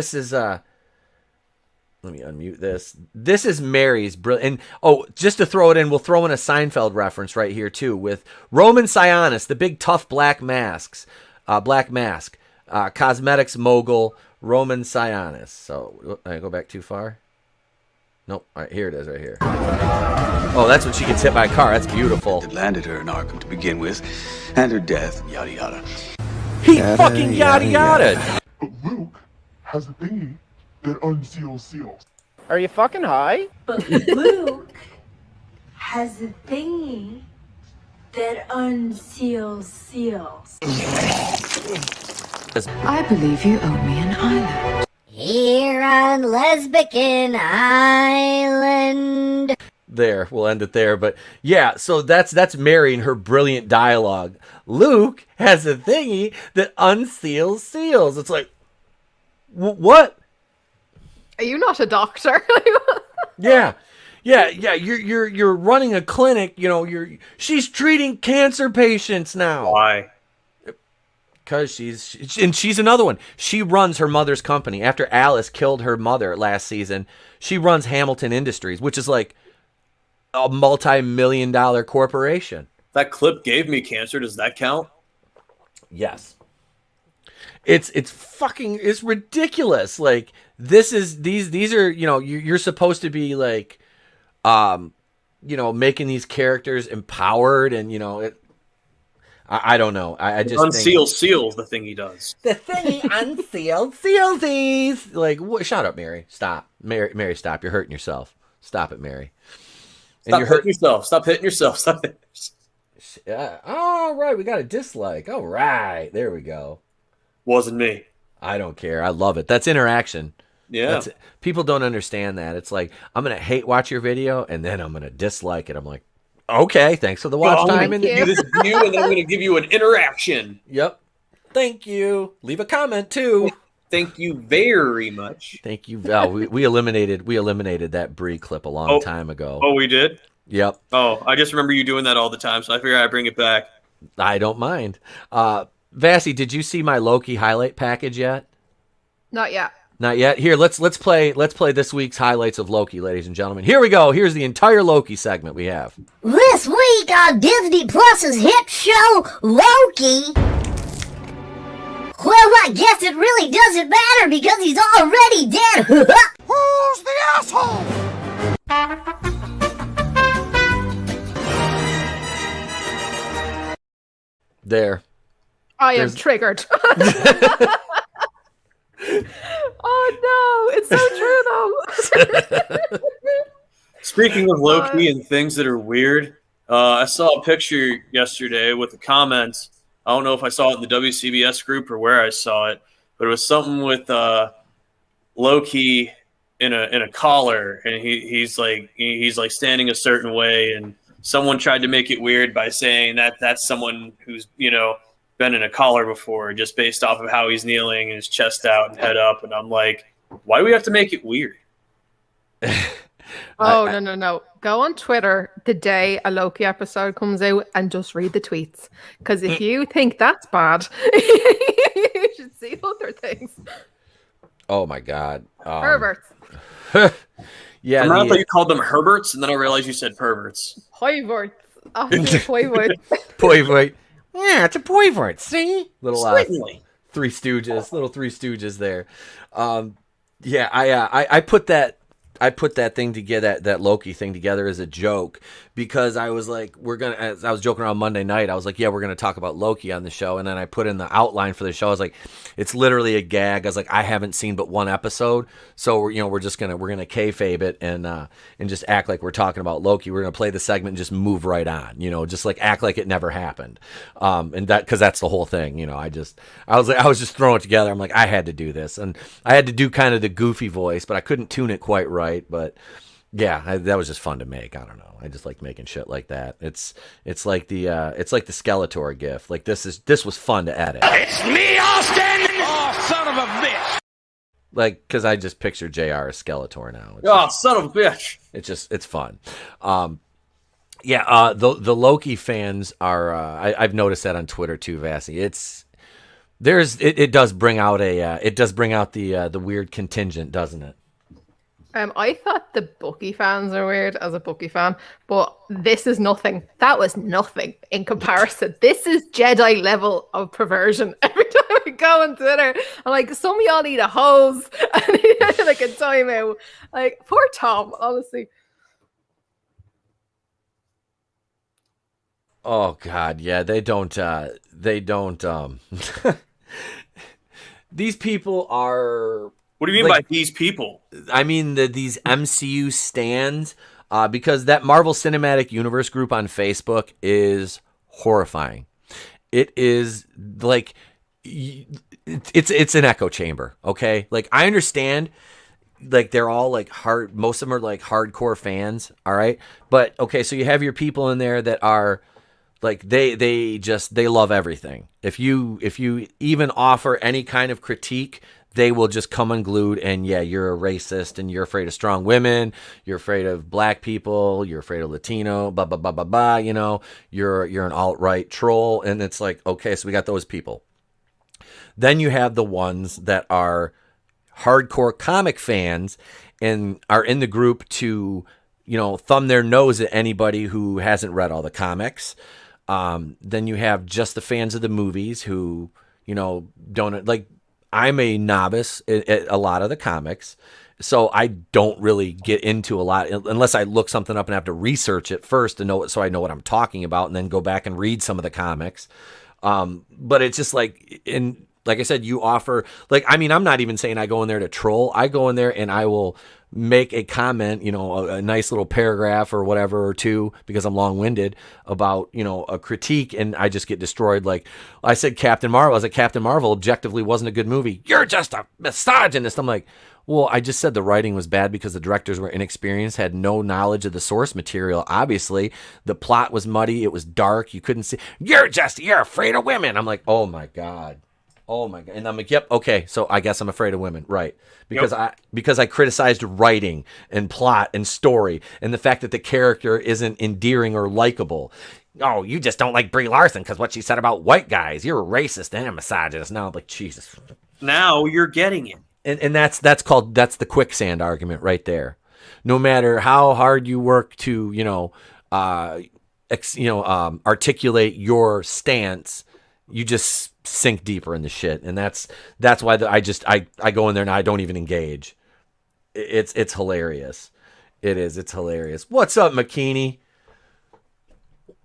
me unmute this. This is Mary's brilliant. And just to throw it in, we'll throw in a Seinfeld reference right here too with Roman Sionis, the big tough black mask, cosmetics mogul Roman Sionis. So I go back too far. Nope. All right, here it is right here. Oh, that's when she gets hit by a car. That's beautiful. It landed her in Arkham to begin with, and her death, yada yada. He fucking yada yada. But Luke has a thingy that unseals seals. Are you fucking high? But Luke has a thingy that unseals seals. I believe you owe me an island. Here on Lesbian Island. There, we'll end it there. But yeah, so that's Mary and her brilliant dialogue. Luke has a thingy that unseals seals. It's like, what? Are you not a doctor? Yeah. You're running a clinic. She's treating cancer patients now. Why? Because she's another one. She runs her mother's company. After Alice killed her mother last season, she runs Hamilton Industries, which is like a multi-million-dollar corporation. That clip gave me cancer. Does that count? Yes. It's ridiculous. Like these are, you're supposed to be like, making these characters empowered, and I don't know. I just unseal seals the thing he does. The thing he unsealed seals these. Like, shut up, Mary. Stop, Mary. Stop. You're hurting yourself. Stop it, Mary. Stop hurting yourself. Stop hitting yourself. Stop hitting yourself. All right, we got a dislike. All right, there we go. Wasn't me. I don't care. I love it. That's interaction. Yeah. People don't understand that. It's like, I'm gonna hate watch your video and then I'm gonna dislike it. I'm like, okay, thanks for the watch time. I'm gonna give you this view, and then I'm gonna give you an interaction. Yep. Thank you. Leave a comment too. Thank you very much. Thank you. Oh, we eliminated that Brie clip a long time ago. Oh, we did? Yep. Oh, I just remember you doing that all the time, so I figured I'd bring it back. I don't mind. Vassy, did you see my Loki highlight package yet? Not yet. Not yet. Here, let's play this week's highlights of Loki, ladies and gentlemen. Here we go. Here's the entire Loki segment we have. This week on Disney Plus's hit show, Loki. Well, I guess it really doesn't matter because he's already dead. Who's the asshole? There. I am triggered. Oh no, it's so true though. Speaking of Loki and things that are weird, I saw a picture yesterday with the comments. I don't know if I saw it in the WCBS group or where I saw it, but it was something with Loki in a collar, and he's like standing a certain way, and someone tried to make it weird by saying that that's someone who's been in a collar before, just based off of how he's kneeling and his chest out and head up, and I'm like, why do we have to make it weird? No. Go on Twitter the day a Loki episode comes out and just read the tweets. Because if you think that's bad, you should see other things. Oh my God. Perverts. Yeah. I thought you called them Herberts, and then I realized you said perverts. Hoiverts. Hoiverts. Poivert. Yeah, it's a Poivert. See? Little Certainly. Three Stooges there. Yeah, I put that thing together, that Loki thing together as a joke, because I was like, I was joking around Monday night. I was like, yeah, we're going to talk about Loki on the show. And then I put in the outline for the show. I was like, it's literally a gag. I was like, I haven't seen but one episode. So we're going to kayfabe it and just act like we're talking about Loki. We're going to play the segment and just move right on, just like act like it never happened. And cause that's the whole thing. I was just throwing it together. I'm like, I had to do this, and I had to do kind of the goofy voice, but I couldn't tune it quite right. But yeah, that was just fun to make. I don't know. I just like making shit like that. It's like the Skeletor gif. Like this was fun to edit. It's me, Austin! Oh, son of a bitch! Like, cause I just picture JR as Skeletor now. Son of a bitch! It's fun. Yeah. The Loki fans are. I've noticed that on Twitter too, Vassy. It does bring out the weird contingent, doesn't it? I thought the Bucky fans are weird as a Bucky fan, but this is nothing. That was nothing in comparison. This is Jedi level of perversion. Every time I go on Twitter, I'm like, some of y'all need a hose. I need like a timeout. Like, poor Tom, honestly. Oh God, yeah, they don't. These people are. What do you mean by these people? I mean these MCU stands, because that Marvel Cinematic Universe group on Facebook is horrifying. It is like it's an echo chamber. Okay, like I understand, like they're all like most of them are like hardcore fans. All right, but okay, so you have your people in there that are. Like they love everything. If you even offer any kind of critique, they will just come unglued and yeah, you're a racist and you're afraid of strong women, you're afraid of black people, you're afraid of Latino, blah blah blah blah blah. You're an alt-right troll, and it's like, okay, so we got those people. Then you have the ones that are hardcore comic fans and are in the group to, thumb their nose at anybody who hasn't read all the comics. Then you have just the fans of the movies who, don't like. I'm a novice at a lot of the comics, so I don't really get into a lot unless I look something up and have to research it first to know it, so I know what I'm talking about, and then go back and read some of the comics. But it's just like like I said, you offer, like, I mean, I'm not even saying I go in there to troll. I go in there and I will make a comment, a nice little paragraph or whatever or two, because I'm long-winded about, a critique, and I just get destroyed. Like I said, Captain Marvel. I was like, Captain Marvel objectively wasn't a good movie. You're just a misogynist. I'm like, well, I just said the writing was bad because the directors were inexperienced, had no knowledge of the source material. Obviously, the plot was muddy. It was dark. You couldn't see. You're afraid of women. I'm like, oh my God. Oh my God. And I'm like, yep, okay, so I guess I'm afraid of women, right? Because I criticized writing and plot and story and the fact that the character isn't endearing or likable. Oh, you just don't like Brie Larson because what she said about white guys. You're a racist and a misogynist. Now I'm like, Jesus. Now you're getting it. And that's the quicksand argument right there. No matter how hard you work to, articulate your stance, you just sink deeper in the shit, and that's why I go in there and I don't even engage. It's hilarious. It is. It's hilarious. What's up, McKinney?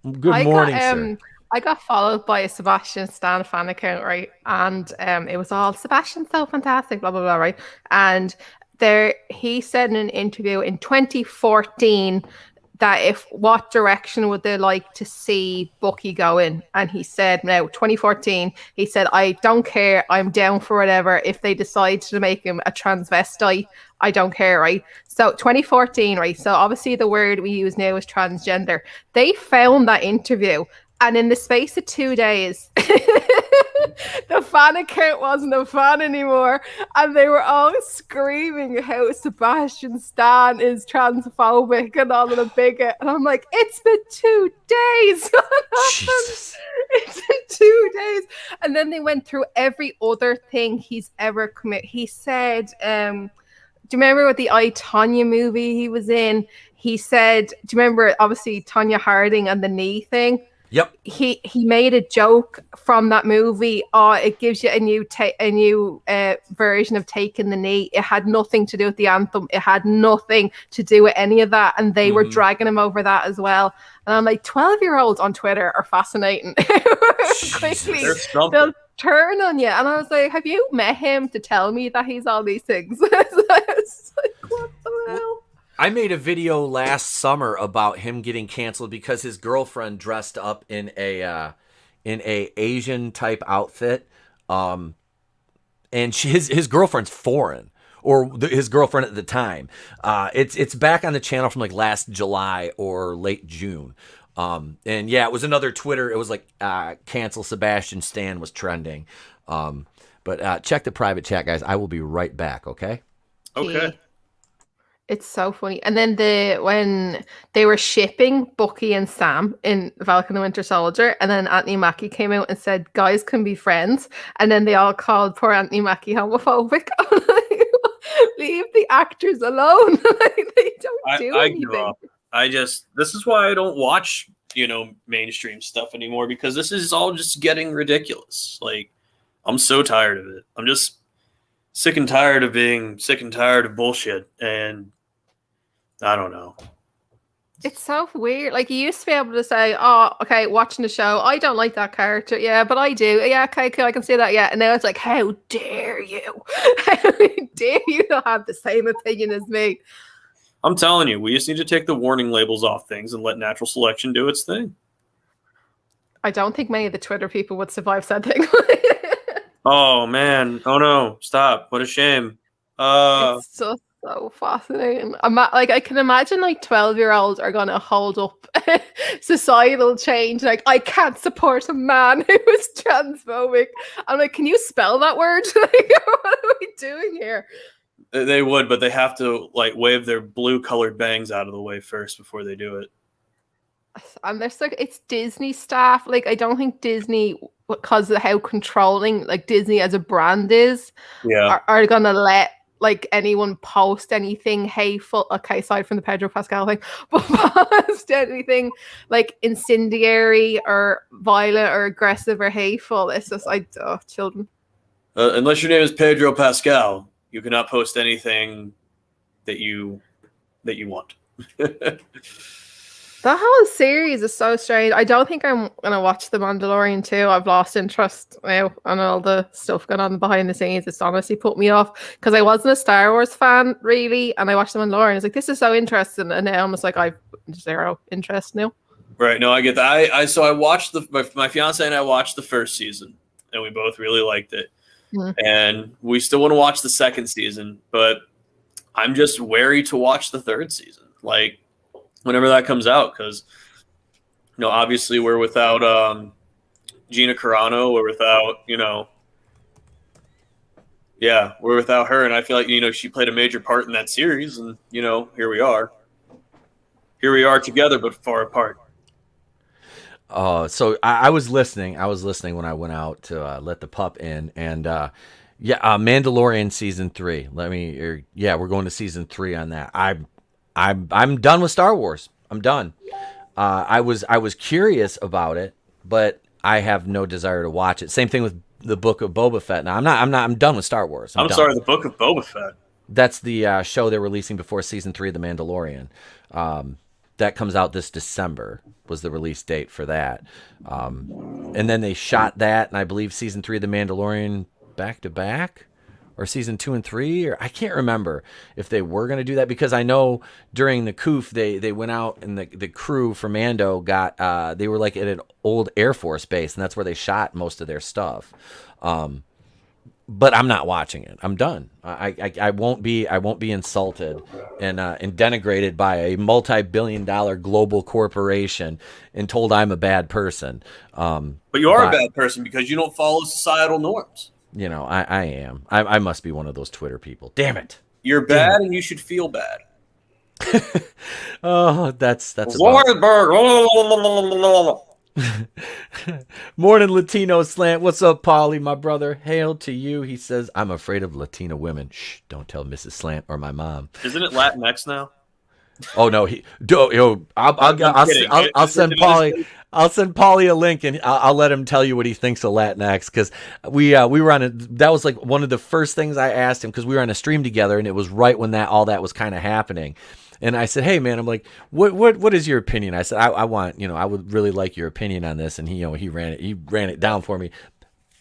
Good morning, sir. I got followed by a Sebastian Stan fan account, right? And it was all Sebastian's so fantastic, blah blah blah, right? And he said in an interview in 2014 that what direction would they like to see Bucky go in? And he said, now 2014, he said, I don't care, I'm down for whatever. If they decide to make him a transvestite, I don't care, right? So 2014, right? So obviously the word we use now is transgender. They found that interview, and in the space of 2 days, the fan account wasn't a fan anymore, and they were all screaming how Sebastian Stan is transphobic and all of the bigot. And I'm like, it's been 2 days. Jesus. It's been 2 days. And then they went through every other thing he's ever committed. He said, do you remember what the I, Tonya movie he was in? He said, do you remember, obviously, Tonya Harding and the knee thing? Yep. He made a joke from that movie. Oh, it gives you a new version of Taking the Knee. It had nothing to do with the anthem. It had nothing to do with any of that. And they were dragging him over that as well. And I'm like, 12-year-olds on Twitter are fascinating. Quickly, they'll turn on you. And I was like, have you met him to tell me that he's all these things? It's like, what the hell? I made a video last summer about him getting canceled because his girlfriend dressed up in a Asian type outfit, and his girlfriend's foreign, or his girlfriend at the time. It's back on the channel from like last July or late June, and yeah, it was another Twitter. It was like cancel Sebastian Stan was trending, but check the private chat, guys. I will be right back. Okay. Okay. It's so funny. And then when they were shipping Bucky and Sam in Falcon the Winter Soldier, and then Anthony Mackie came out and said, guys can be friends. And then they all called poor Anthony Mackie homophobic. Leave the actors alone. They don't do anything. This is why I don't watch, mainstream stuff anymore, because this is all just getting ridiculous. Like, I'm so tired of it. I'm just sick and tired of being sick and tired of bullshit. And I don't know. It's so weird. Like, you used to be able to say, oh, okay, watching the show, I don't like that character. Yeah, but I do. Yeah, okay, cool, I can see that. Yeah. And now it's like, how dare you? How dare you not have the same opinion as me? I'm telling you, we just need to take the warning labels off things and let natural selection do its thing. I don't think many of the Twitter people would survive said thing. Oh, man. Oh, no. Stop. What a shame. It's just so fascinating. I can imagine 12-year-olds are going to hold up societal change. Like, I can't support a man who is transphobic. I'm like, can you spell that word? What are we doing here? They would, but they have to wave their blue-colored bangs out of the way first before they do it. And there's it's Disney staff. I don't think Disney because of how controlling like Disney as a brand is, Yeah. are gonna let like anyone post anything hateful, okay, aside from the Pedro Pascal thing, but post anything like incendiary or violent or aggressive or hateful. It's just like, oh, children. Unless your name is Pedro Pascal, you cannot post anything that you want. That whole series is so strange. I don't think I'm gonna watch The Mandalorian too. I've lost interest now on all the stuff going on behind the scenes. It's honestly put me off because I wasn't a Star Wars fan really, and I watched The Mandalorian. I was like, this is so interesting, and now I'm just like, I've zero interest now. Right. No, I get that. I watched my fiance and I watched the first season, and we both really liked it. And we still want to watch the second season, but I'm just wary to watch the third season. Like, whenever that comes out, because obviously we're without Gina Carano, we're without we're without her, and I feel like she played a major part in that series, and here we are together but far apart. So I was listening when I went out to let the pup in, and Mandalorian season 3. We're going to season 3 on that. I'm done with Star Wars. I'm done. I was curious about it, but I have no desire to watch it. Same thing with the Book of Boba Fett. Now I'm done with Star Wars. I'm sorry, the Book of Boba Fett. That's the show they're releasing before season 3 of The Mandalorian. That comes out this December was the release date for that. And then they shot that, and I believe season 3 of The Mandalorian back to back. Or season 2 and 3, or I can't remember if they were going to do that, because I know during the COOF they went out and the crew for Mando got they were like at an old Air Force base, and that's where they shot most of their stuff. But I'm not watching it. I'm done. I won't be insulted and denigrated by a multi-billion-dollar global corporation and told I'm a bad person. But you are a bad person because you don't follow societal norms. I am. I must be one of those Twitter people. Damn it. You're bad, and you should feel bad. Oh, that's Warrenburg. Morning, Latino Slant. What's up, Polly, my brother? Hail to you. He says, I'm afraid of Latina women. Shh, don't tell Mrs. Slant or my mom. Isn't it Latinx now? Oh no, I'll send Polly. I'll send Polly a link, and I'll let him tell you what he thinks of Latinx, because we were on that was like one of the first things I asked him, because we were on a stream together, and it was right when all that was kind of happening. And I said, hey man, I'm like, what is your opinion? I said, I want, I would really like your opinion on this, and he ran it down for me.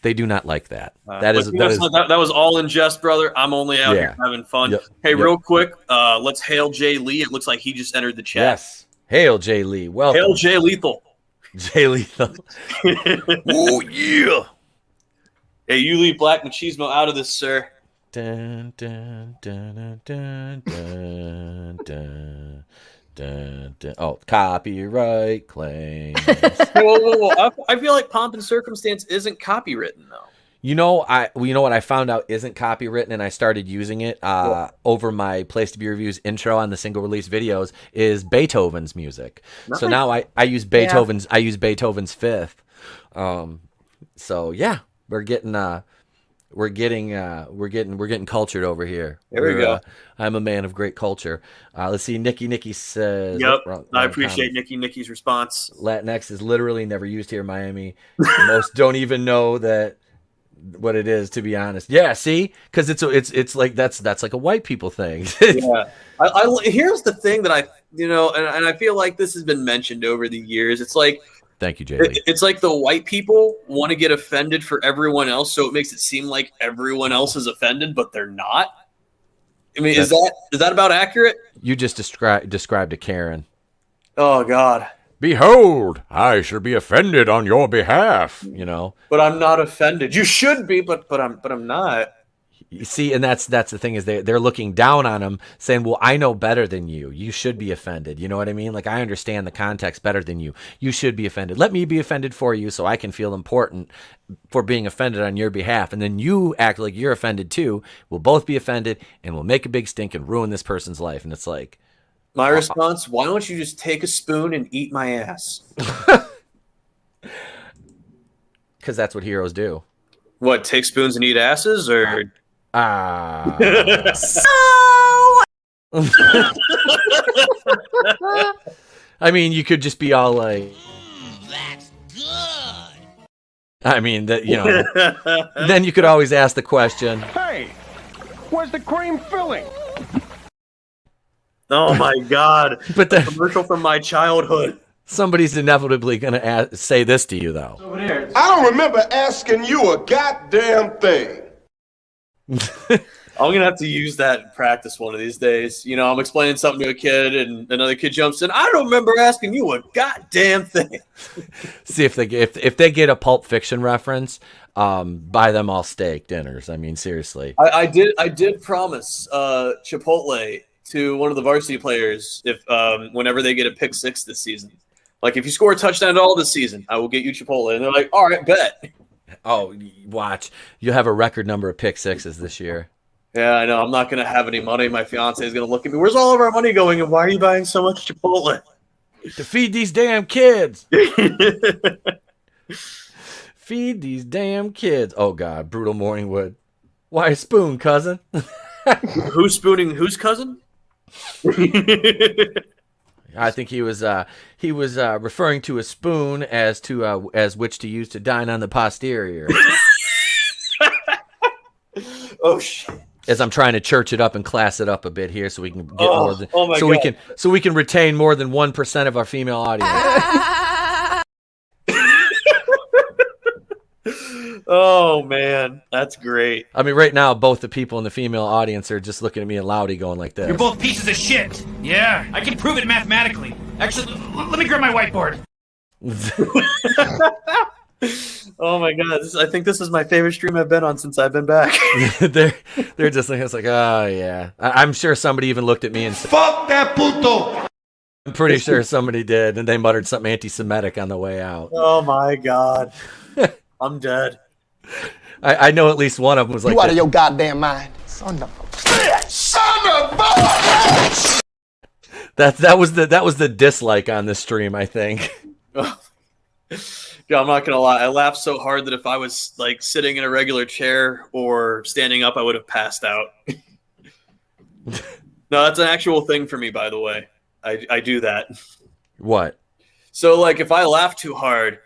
They do not like that. That was all in jest, brother. I'm only out here having fun. Yep. Hey, real quick, let's hail Jay Lee. It looks like he just entered the chat. Yes. Hail Jay Lee. Welcome. Hail Jay Lethal. Jay Lethal. Oh yeah. Hey, you leave Black Machismo out of this, sir. Dun, dun, dun, dun, dun, dun, dun, dun. Oh, copyright claims. Whoa. I feel like Pomp and Circumstance isn't copywritten though. You know what I found out isn't copywritten, and I started using it over my Place to Be Reviews intro on the single release videos, is Beethoven's music. Nice. So now I use Beethoven's I use Beethoven's Fifth. So yeah, we're getting cultured over here. There we go. I'm a man of great culture. Let's see. Nikki says. Yep. I appreciate Nikki's response. Latinx is literally never used here in Miami. Most don't even know what it is, to be honest. Yeah, see, because it's like that's like a white people thing. Yeah. Here's the thing that and I feel like this has been mentioned over the years. It's like, thank you, Jay Lee. It's like the white people want to get offended for everyone else, so it makes it seem like everyone else is offended, but they're not. I mean, is that about accurate? You just described a Karen. Oh God. Behold, I should be offended on your behalf, But I'm not offended. You should be, but I'm not. You see, and that's the thing, is they're looking down on him, saying, well, I know better than you. You should be offended. You know what I mean? Like, I understand the context better than you. You should be offended. Let me be offended for you so I can feel important for being offended on your behalf. And then you act like you're offended too. We'll both be offended, and we'll make a big stink and ruin this person's life. And it's like, my response, why don't you just take a spoon and eat my ass? because that's what heroes do. What, take spoons and eat asses, or? I mean, you could just be all like, That's good. I mean, that, you know, then you could always ask the question, Hey, where's the cream filling? Oh my God! But the commercial from my childhood. Somebody's inevitably going to say this to you, though. I don't remember asking you a goddamn thing. I'm gonna have to use that in practice one of these days. You know, I'm explaining something to a kid, and another kid jumps in. I don't remember asking you a goddamn thing. See if they get a Pulp Fiction reference, buy them all steak dinners. I mean, seriously. I did promise Chipotle to one of the varsity players if whenever they get a pick six this season. Like, if you score a touchdown at all this season, I will get you Chipotle. And they're like, all right, bet. Oh, watch. You'll have a record number of pick sixes this year. Yeah, I know. I'm not going to have any money. My fiance is going to look at me. Where's all of our money going, and why are you buying so much Chipotle? To feed these damn kids. Feed these damn kids. Oh, God. Brutal Morningwood. Why a spoon, cousin? Who's spooning whose cousin? I think he was referring to a spoon as which to use to dine on the posterior. Oh shit! As I'm trying to church it up and class it up a bit here, so we can get more than we can retain more than 1% of our female audience. Oh man, that's great. I mean, right now, both the people in the female audience are just looking at me and Loudy going like this. You're both pieces of shit. Yeah, I can prove it mathematically. Actually, let me grab my whiteboard. Oh my God, I think this is my favorite stream I've been on since I've been back. they're just like, it's like, oh yeah. I'm sure somebody even looked at me and said, Fuck that puto. I'm pretty sure somebody did, and they muttered something anti-Semitic on the way out. Oh my God, I'm dead. I know at least one of them was like, You out of your goddamn mind, son of a bitch! Son of a bitch! That was the dislike on this stream, I think. Yeah, I'm not gonna lie. I laughed so hard that if I was like sitting in a regular chair or standing up, I would have passed out. No, that's an actual thing for me, by the way. I do that. What? So like, if I laugh too hard,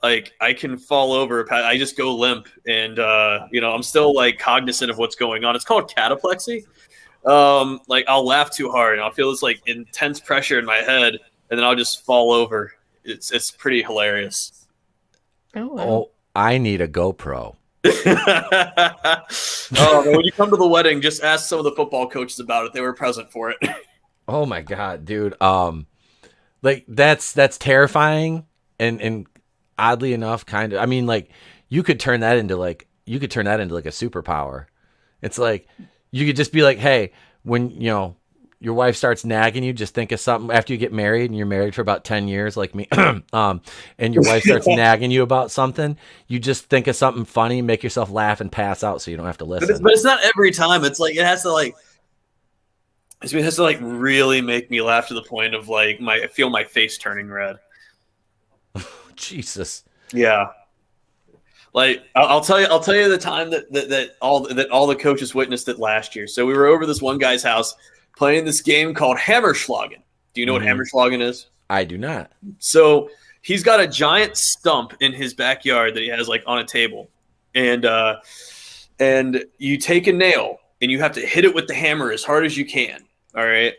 like I can fall over. I just go limp, and I'm still like cognizant of what's going on. It's called cataplexy. Like I'll laugh too hard, and I'll feel this like intense pressure in my head, and then I'll just fall over. It's pretty hilarious. Oh, I need a GoPro. When you come to the wedding, just ask some of the football coaches about it. They were present for it. Oh my God, dude. Like that's terrifying, and oddly enough, kind of. I mean, like you could turn that into like a superpower. It's like you could just be like, hey, when your wife starts nagging you, just think of something after you get married and you're married for about 10 years like me. And your wife starts nagging you about something. You just think of something funny, make yourself laugh and pass out so you don't have to listen. But it's not every time. It's like, it has to really make me laugh to the point of like I feel my face turning red. Jesus. Yeah. Like I'll tell you the time that all the coaches witnessed it last year. So we were over this one guy's house playing this game called Hammerschlagen. Do you know what Hammerschlagen is? I do not. So he's got a giant stump in his backyard that he has like on a table, and you take a nail and you have to hit it with the hammer as hard as you can. All right.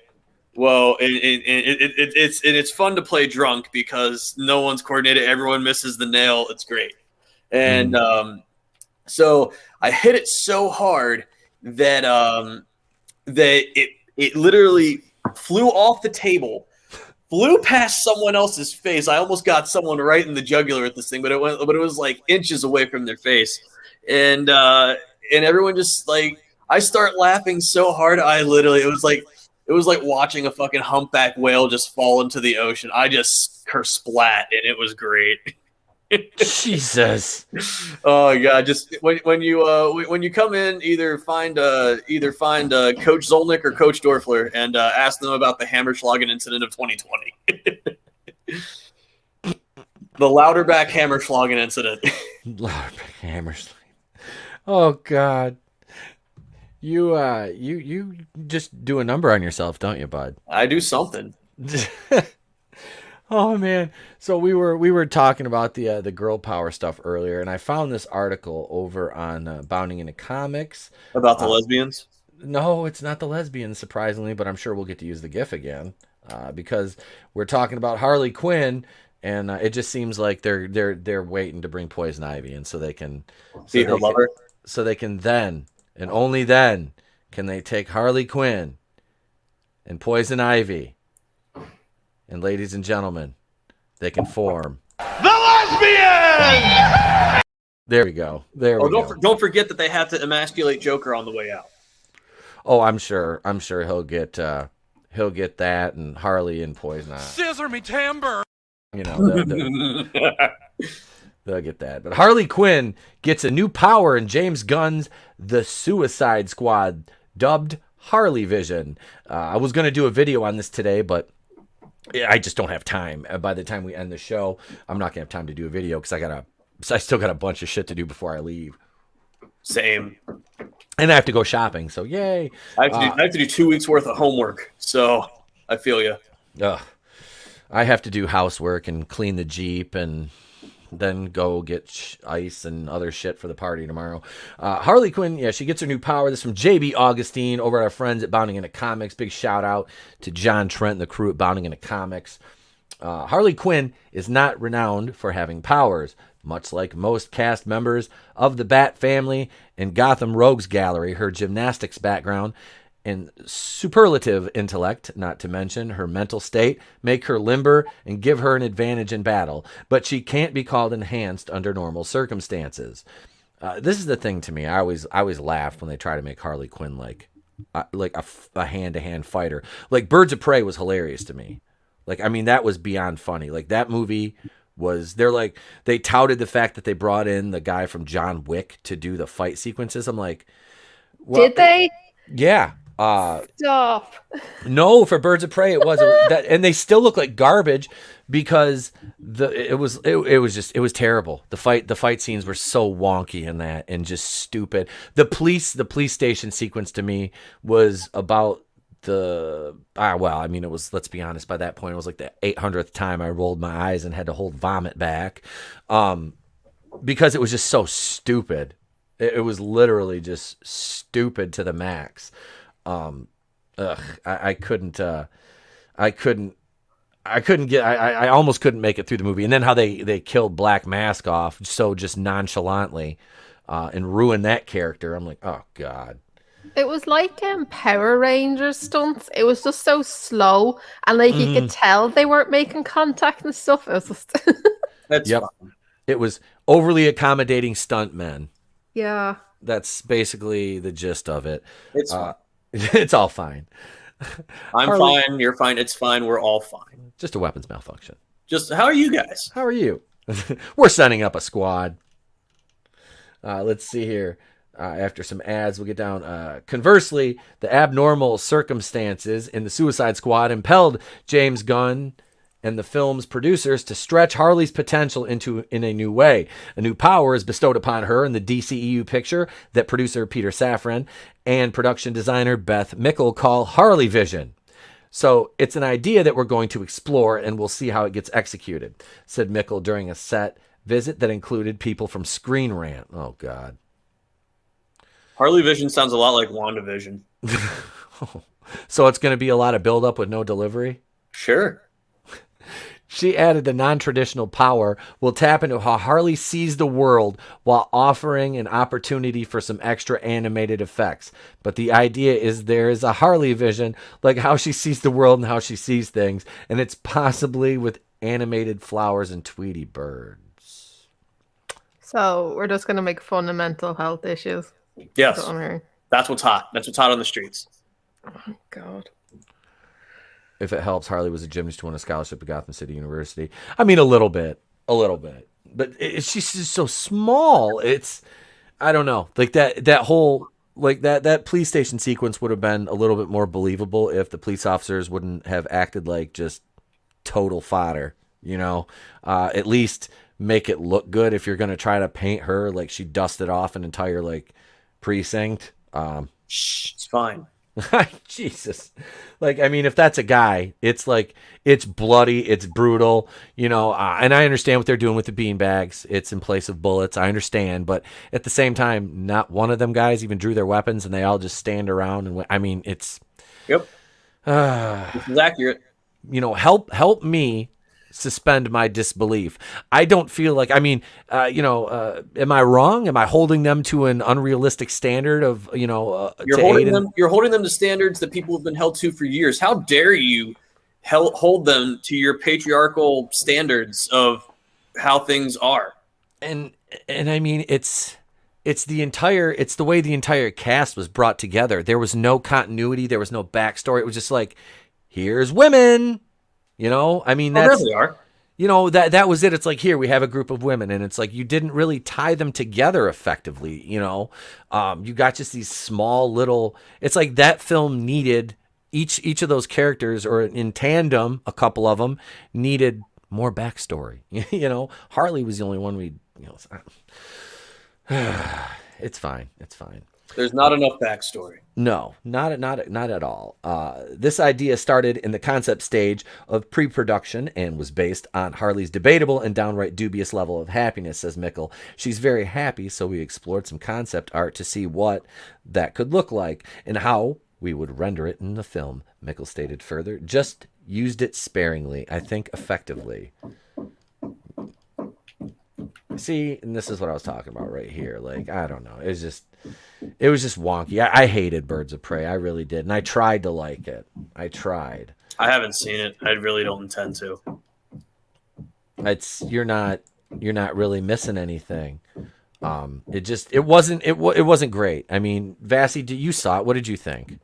Well, it's fun to play drunk because no one's coordinated. Everyone misses the nail. It's great. And so I hit it so hard that it literally flew off the table, flew past someone else's face. I almost got someone right in the jugular with this thing, but it was like inches away from their face. And everyone just like, I start laughing so hard. It was like watching a fucking humpback whale just fall into the ocean. I just kersplat, and it was great. Jesus. Oh God! Just when you come in, either find Coach Zolnick or Coach Dorfler and ask them about the Hammerschlagen incident of 2020. The Louderback Hammerschlagen incident. Louderback Hammerschlagen. Oh God. You just do a number on yourself, don't you, bud? I do something. Oh man. So we were talking about the girl power stuff earlier, and I found this article over on Bounding into Comics. About the lesbians? No, it's not the lesbians, surprisingly, but I'm sure we'll get to use the GIF again. Because we're talking about Harley Quinn, and it just seems like they're waiting to bring Poison Ivy in so they can be her lover. So they can then, and only then, can they take Harley Quinn and Poison Ivy, and ladies and gentlemen, they can form The lesbian! There we go. There we go. Don't forget that they have to emasculate Joker on the way out. Oh, I'm sure he'll get that, and Harley and Poison Ivy. Scissor me timber. You know, they'll get that. But Harley Quinn gets a new power in James Gunn's The Suicide Squad, dubbed Harley Vision. I was going to do a video on this today, but I just don't have time. By the time we end the show, I'm not going to have time to do a video because I still got a bunch of shit to do before I leave. Same. And I have to go shopping, so yay. I have to do 2 weeks worth of homework, so I feel you. I have to do housework and clean the Jeep and then go get ice and other shit for the party tomorrow. Harley Quinn, yeah, she gets her new power. This is from JB Augustine over at our friends at Bounding into Comics. Big shout out to John Trent and the crew at Bounding into Comics. Harley Quinn is not renowned for having powers, much like most cast members of the Bat family and Gotham Rogues Gallery. Her gymnastics background and superlative intellect, not to mention her mental state, make her limber and give her an advantage in battle, but she can't be called enhanced under normal circumstances. This is the thing to me. I always laugh when they try to make Harley Quinn like a hand-to-hand fighter. Like Birds of Prey was hilarious to me. Like, I mean, that was beyond funny. Like, that movie was, they touted the fact that they brought in the guy from John Wick to do the fight sequences. I'm like, well, did they? Yeah. Stop. No, for Birds of Prey it was that, and they still look like garbage because it was terrible. The fight scenes were so wonky in that and just stupid. The police station sequence to me was about it was, let's be honest, by that point it was like the 800th time I rolled my eyes and had to hold vomit back because it was just so stupid. It was literally just stupid to the max. I almost couldn't make it through the movie. And then how they killed Black Mask off so just nonchalantly and ruined that character. I'm like, oh God. It was like Power Rangers stunts. It was just so slow, and like you could tell they weren't making contact and stuff. It was just That's fun. It was overly accommodating stuntmen. Yeah. That's basically the gist of it. It's fine. It's all fine. I'm fine. You're fine. It's fine. We're all fine. Just a weapons malfunction. Just how are you guys? How are you? We're setting up a squad. Let's see here. After some ads, we'll get down. Conversely, the abnormal circumstances in the Suicide Squad impelled James Gunn and the film's producers to stretch Harley's potential in a new way. A new power is bestowed upon her in the DCEU picture that producer Peter Safran and production designer Beth Mickle call Harley Vision. So it's an idea that we're going to explore, and we'll see how it gets executed, said Mickle during a set visit that included people from Screen Rant. Oh, God. Harley Vision sounds a lot like WandaVision. So it's going to be a lot of buildup with no delivery? Sure. She added the non-traditional power will tap into how Harley sees the world while offering an opportunity for some extra animated effects. But the idea is there is a Harley vision, like how she sees the world and how she sees things, and it's possibly with animated flowers and Tweety birds. So we're just going to make fun of mental health issues. Yes. That's what's hot. That's what's hot on the streets. Oh, God. If it helps, Harley was a gymnast who won a scholarship at Gotham City University. I mean, a little bit. But she's just so small. I don't know. Like that whole, like that police station sequence would have been a little bit more believable if the police officers wouldn't have acted like just total fodder. At least make it look good if you're going to try to paint her like she dusted off an entire like precinct. Shh, it's fine. Jesus. Like, I mean, if that's a guy, it's like, it's bloody, it's brutal, and I understand what they're doing with the beanbags. It's in place of bullets. I understand. But at the same time, not one of them guys even drew their weapons and they all just stand around. And I mean, it's. Yep. This is accurate. Help me suspend my disbelief. I don't feel like, am I wrong? Am I holding them to an unrealistic standard of, You're holding them to standards that people have been held to for years. How dare you hold them to your patriarchal standards of how things are? And I mean, it's the way the entire cast was brought together. There was no continuity. There was no backstory. It was just like, here's women. I mean, that's, there they are. That was it. It's like, here we have a group of women, and it's like you didn't really tie them together effectively. You got just these small little. It's like that film needed each of those characters, or in tandem, a couple of them needed more backstory. Harley was the only one it's fine. It's fine. There's not enough backstory. No, not at all. This idea started in the concept stage of pre-production and was based on Harley's debatable and downright dubious level of happiness, says Mickle. She's very happy, so we explored some concept art to see what that could look like and how we would render it in the film. Mickle stated further, just used it sparingly, I think effectively. See, and this is what I was talking about right here. Like, I don't know. It was just wonky. I hated Birds of Prey. I really did. And I tried to like it. I tried. I haven't seen it. I really don't intend to. You're not really missing anything. It wasn't great. I mean, Vassy, you saw it. What did you think?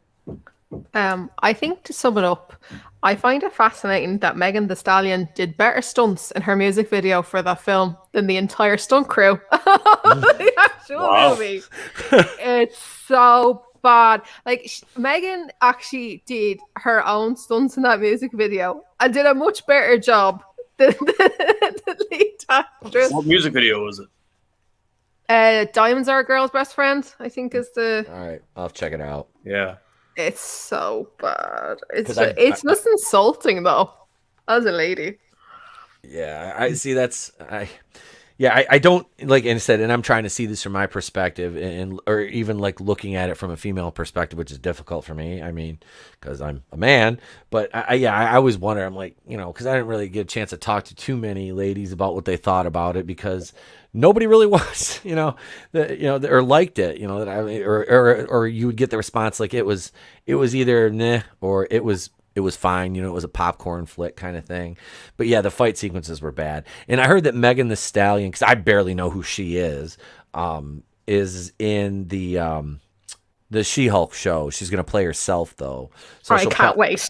I think, to sum it up, I find it fascinating that Megan Thee Stallion did better stunts in her music video for that film than the entire stunt crew. The actual movie. It's so bad. Like, Megan actually did her own stunts in that music video and did a much better job than the lead actress. What music video was it? Diamonds Are a Girl's Best Friend, I think is the... All right, I'll check it out. Yeah. It's so bad. It's just insulting, though, as a lady. Yeah, I see. I don't, like I said, and I'm trying to see this from my perspective, or even like looking at it from a female perspective, which is difficult for me. I mean, because I'm a man. But I always wonder. I'm like, because I didn't really get a chance to talk to too many ladies about what they thought about it, because nobody really was, or liked it, or you would get the response like it was either nah or it was fine, it was a popcorn flick kind of thing. But yeah, the fight sequences were bad. And I heard that Megan Thee Stallion, because I barely know who she is in the She-Hulk show. She's going to play herself, though. So I can't wait.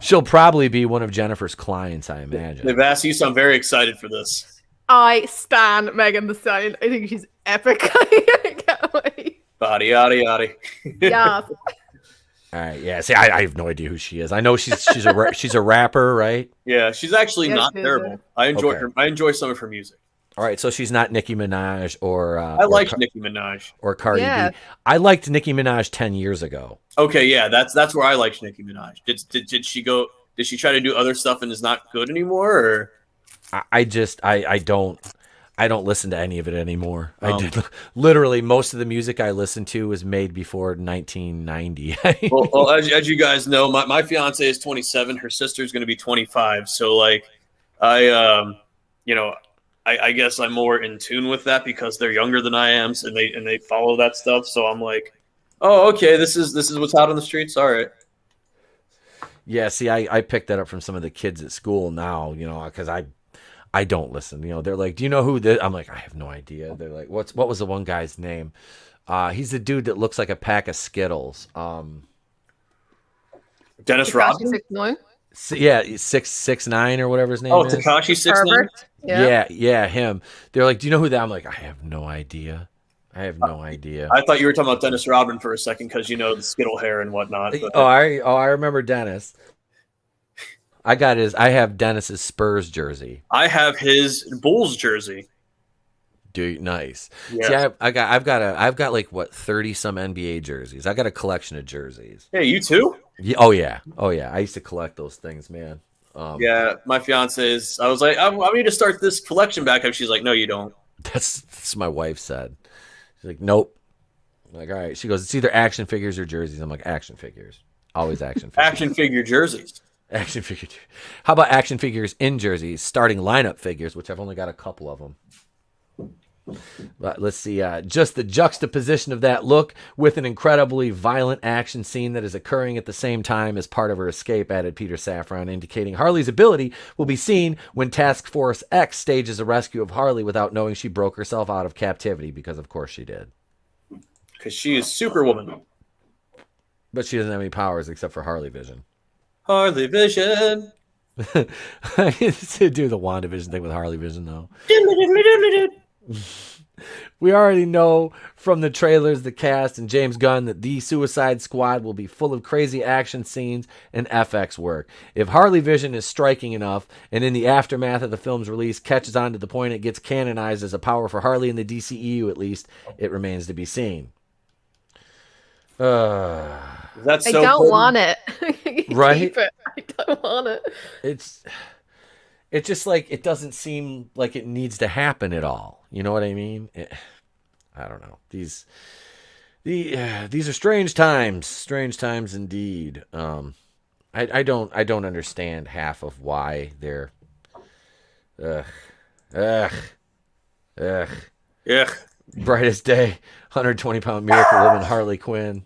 She'll probably be one of Jennifer's clients, I imagine. They've asked you, so I'm very excited for this. I stan Megan Thee Stallion. I think she's epic. I can't wait. Body, yada, yada. Yeah. All right, yeah. See, I have no idea who she is. I know she's a rapper, right? Yeah, she's actually not terrible. I enjoy her. I enjoy some of her music. All right, so she's not Nicki Minaj or I liked Nicki Minaj or Cardi B. I liked Nicki Minaj 10 years ago. Okay, yeah, that's where I liked Nicki Minaj. Did she go? Did she try to do other stuff and is not good anymore? Or I don't listen to any of it anymore. Literally most of the music I listen to was made before 1990. well, as you guys know, my fiance is 27. Her sister's going to be 25. So like, I guess I'm more in tune with that because they're younger than I am, and they follow that stuff. So I'm like, oh, okay, this is what's out on the streets. All right. Yeah. See, I picked that up from some of the kids at school now, because I don't listen. They're like, do you know who this? I'm like, I have no idea. They're like, what was the one guy's name? He's the dude that looks like a pack of Skittles. Dennis Rodman? Yeah, 6'9" or whatever his name is. Oh, Tekashi 6'9"? Yeah, him. They're like, do you know who that? I'm like, I have no idea. I thought you were talking about Dennis Rodman for a second because the Skittle hair and whatnot. But... I remember Dennis. I have Dennis's Spurs jersey. I have his Bulls jersey. Dude, nice. Yeah. See, I've got like what 30 some NBA jerseys. I got a collection of jerseys. Hey, you too? Yeah, oh yeah. I used to collect those things, man. Yeah, my fiance is. I was like, I need to start this collection back up. She's like, no, you don't. That's my wife said. She's like, nope. I'm like, all right. She goes, it's either action figures or jerseys. I'm like, action figures. Always action figures. Action figure jerseys. Action figure. How about action figures in jerseys? Starting lineup figures, which I've only got a couple of them. But let's see, just the juxtaposition of that look with an incredibly violent action scene that is occurring at the same time as part of her escape, added Peter Safran, indicating Harley's ability will be seen when Task Force X stages a rescue of Harley without knowing she broke herself out of captivity, because of course she did. Because she is Superwoman. But she doesn't have any powers except for Harley Vision. Harley Vision. I to do the WandaVision thing with Harley Vision, though. We already know from the trailers, the cast, and James Gunn that the Suicide Squad will be full of crazy action scenes and FX work. If Harley Vision is striking enough, and in the aftermath of the film's release catches on to the point it gets canonized as a power for Harley in the DCEU at least, it remains to be seen. That's I so don't cool. want it. Right? Keep it. I don't want it. It's just like, it doesn't seem like it needs to happen at all. You know what I mean? I don't know. These are strange times indeed. I don't understand half of why they're brightest day, 120-pound miracle woman Harley Quinn.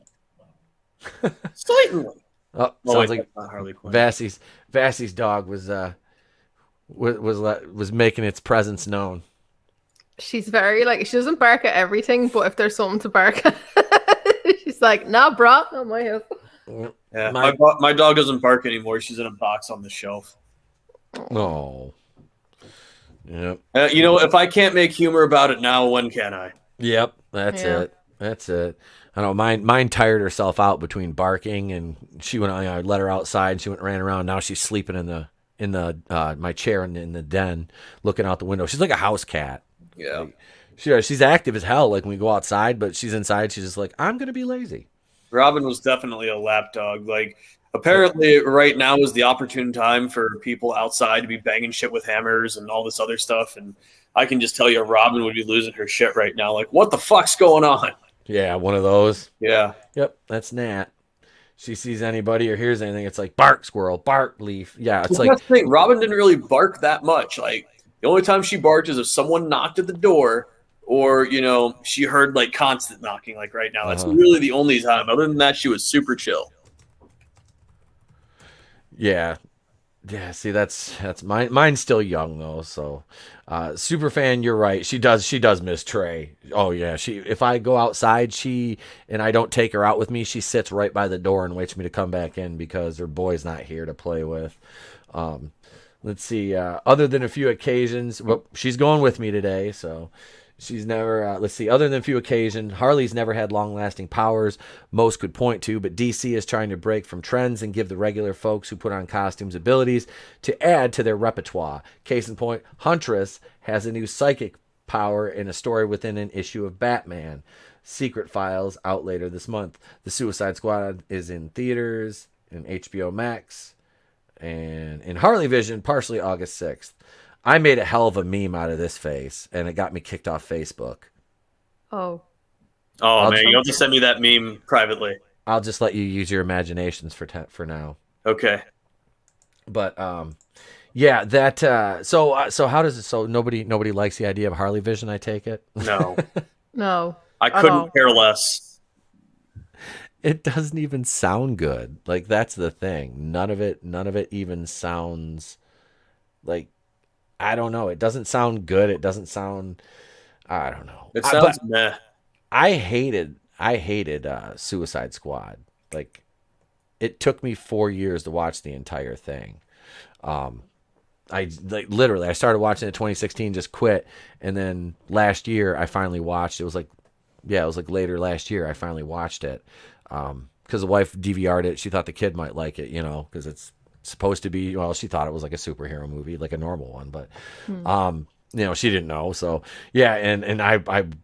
Certainly. Oh, sounds like Harley Quinn. Vassy's dog was making its presence known. She's very she doesn't bark at everything, but if there's something to bark at, she's like, nah, brah, not my house. Yeah, my dog doesn't bark anymore. She's in a box on the shelf. Oh. Yep. You know, if I can't make humor about it now, when can I? Yep, that's it. I don't know. Mine tired herself out between barking, and she went. I let her outside, and she went and ran around. Now she's sleeping in the my chair in the den, looking out the window. She's like a house cat. Yeah. She's active as hell. Like when we go outside, but she's inside. She's just like, I'm gonna be lazy. Robin was definitely a lap dog. Like, apparently right now is the opportune time for people outside to be banging shit with hammers and all this other stuff. And I can just tell you, Robin would be losing her shit right now. Like, what the fuck's going on? Yeah, one of those. Yeah. Yep, that's Nat. She sees anybody or hears anything, it's like bark squirrel, bark leaf. Yeah, it's like that's the thing. Robin didn't really bark that much. Like, the only time she barked is if someone knocked at the door, or, you know, she heard like constant knocking, like right now. That's really the only time. Other than that, she was super chill. Yeah. Yeah, see, that's mine. Mine's still young though, so super fan, you're right. She does miss Trey. Oh yeah, if I go outside, and I don't take her out with me, she sits right by the door and waits for me to come back in because her boy's not here to play with. Let's see. Other than a few occasions, well, she's going with me today, so she's never. Let's see. Other than a few occasions, Harley's never had long-lasting powers most could point to, but DC is trying to break from trends and give the regular folks who put on costumes abilities to add to their repertoire. Case in point, Huntress has a new psychic power in a story within an issue of Batman. Secret Files out later this month. The Suicide Squad is in theaters, in HBO Max, and in Harley Vision, partially August 6th. I made a hell of a meme out of this face, and it got me kicked off Facebook. Oh, man, you have to send me that meme privately. I'll just let you use your imaginations for now. Okay. But yeah, that so how does it? So nobody likes the idea of Harley Vision, I take it? No. no. I couldn't care less. It doesn't even sound good. Like, that's the thing. None of it even sounds like, I don't know. It doesn't sound good. It doesn't sound, I don't know. It sounds meh. I hated Suicide Squad. Like, it took me 4 years to watch the entire thing. I started watching it in 2016, just quit, and then last year I finally watched. It was like later last year I finally watched it. Because the wife DVR'd it. She thought the kid might like it, because it's supposed to be, well, she thought it was like a superhero movie, like a normal one, but she didn't know. So yeah, and I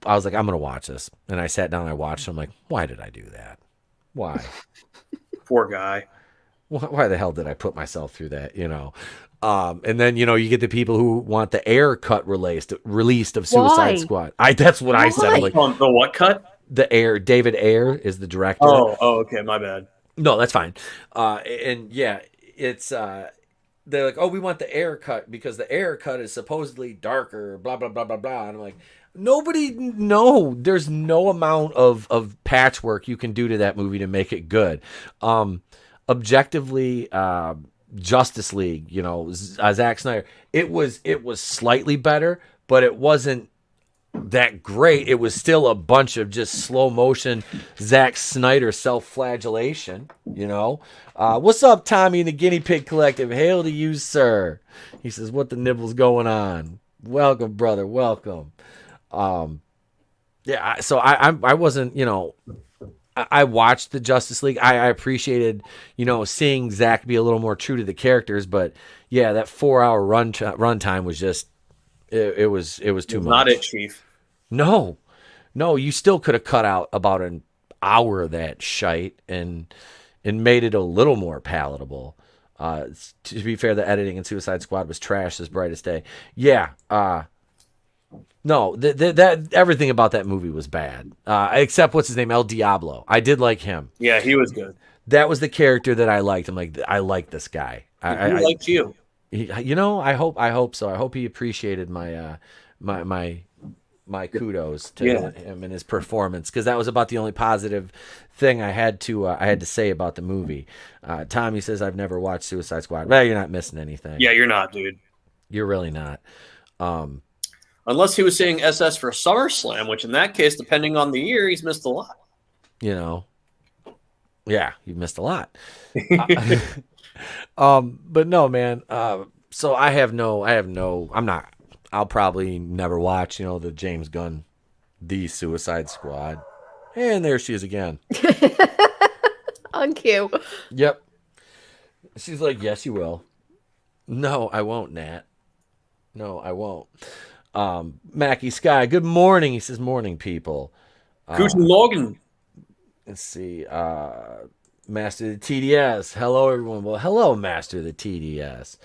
was like, I'm gonna watch this, and I sat down and I watched. I'm like, why did I do that? Why? Poor guy. Why the hell did I put myself through that? And then you get the people who want the air cut released of Suicide Squad. That's what I said. I'm like, the what cut? The Ayer. David Ayer is the director. Oh, okay, my bad. No, that's fine. And yeah, it's they're like, oh, we want the Ayer cut because the Ayer cut is supposedly darker. Blah blah blah blah blah. And I'm like, there's no amount of patchwork you can do to that movie to make it good. Objectively, Justice League, Zack Snyder, it was slightly better, but it wasn't that great. It was still a bunch of just slow motion Zack Snyder self-flagellation. What's up, Tommy and the Guinea Pig Collective? Hail to you, sir. He says, what the nibble's going on? Welcome, brother, welcome. Yeah, so I wasn't, I watched the Justice League. I appreciated, seeing Zach be a little more true to the characters. But yeah, that 4-hour runtime was just, it was too much. Not it, Chief. No, you still could have cut out about an hour of that shite and made it a little more palatable. To be fair, the editing in Suicide Squad was trash as bright as day. Yeah, no, that everything about that movie was bad, except what's his name, El Diablo. I did like him. Yeah, he was good. That was the character that I liked. I'm like, I like this guy. I liked you. I hope so. I hope he appreciated my my kudos to him and his performance, because that was about the only positive thing I had to say about the movie. Tommy says I've never watched Suicide Squad. Well, you're not missing anything. Yeah, you're not, dude. You're really not. Unless he was saying SS for SummerSlam, which in that case, depending on the year, he's missed a lot. Yeah, you've missed a lot. But no, man. So I'll probably never watch, the James Gunn, The Suicide Squad. And there she is again. On cue. Yep. She's like, yes, you will. No, I won't, Nat. No, I won't. Mackie Sky, good morning. He says, morning, people. Guten Morgen. Let's see. Master of the TDS. Hello, everyone. Well, hello, Master of the TDS.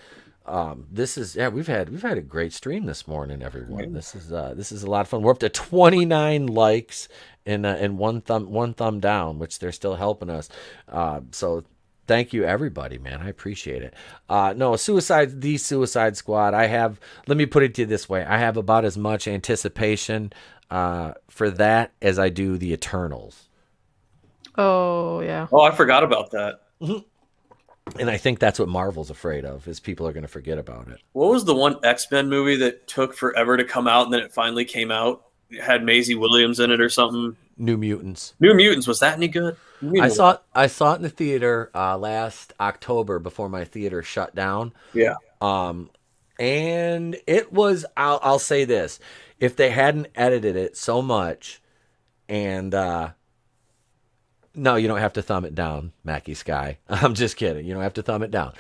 We've had a great stream this morning, everyone. This is a lot of fun. We're up to 29 likes and one thumb down, which they're still helping us. So thank you, everybody, man. I appreciate it. The Suicide Squad. Let me put it to you this way. I have about as much anticipation for that as I do the Eternals. Oh, yeah. Oh, I forgot about that. And I think that's what Marvel's afraid of, is people are going to forget about it. What was the one X-Men movie that took forever to come out and then it finally came out? It had Maisie Williams in it or something. New Mutants. Was that any good? I saw it in the theater last October before my theater shut down. Yeah. And it was, I'll say this, if they hadn't edited it so much, and no, you don't have to thumb it down, Mackie Sky. I'm just kidding. You don't have to thumb it down.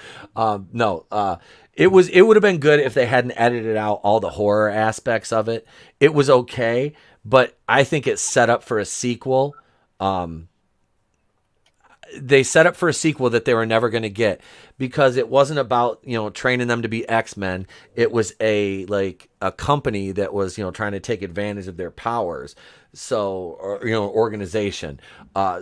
It would have been good if they hadn't edited out all the horror aspects of it. It was okay, but I think it's set up for a sequel. They set up for a sequel that they were never going to get, because it wasn't about, training them to be X-Men. It was a company that was, trying to take advantage of their powers. So, organization.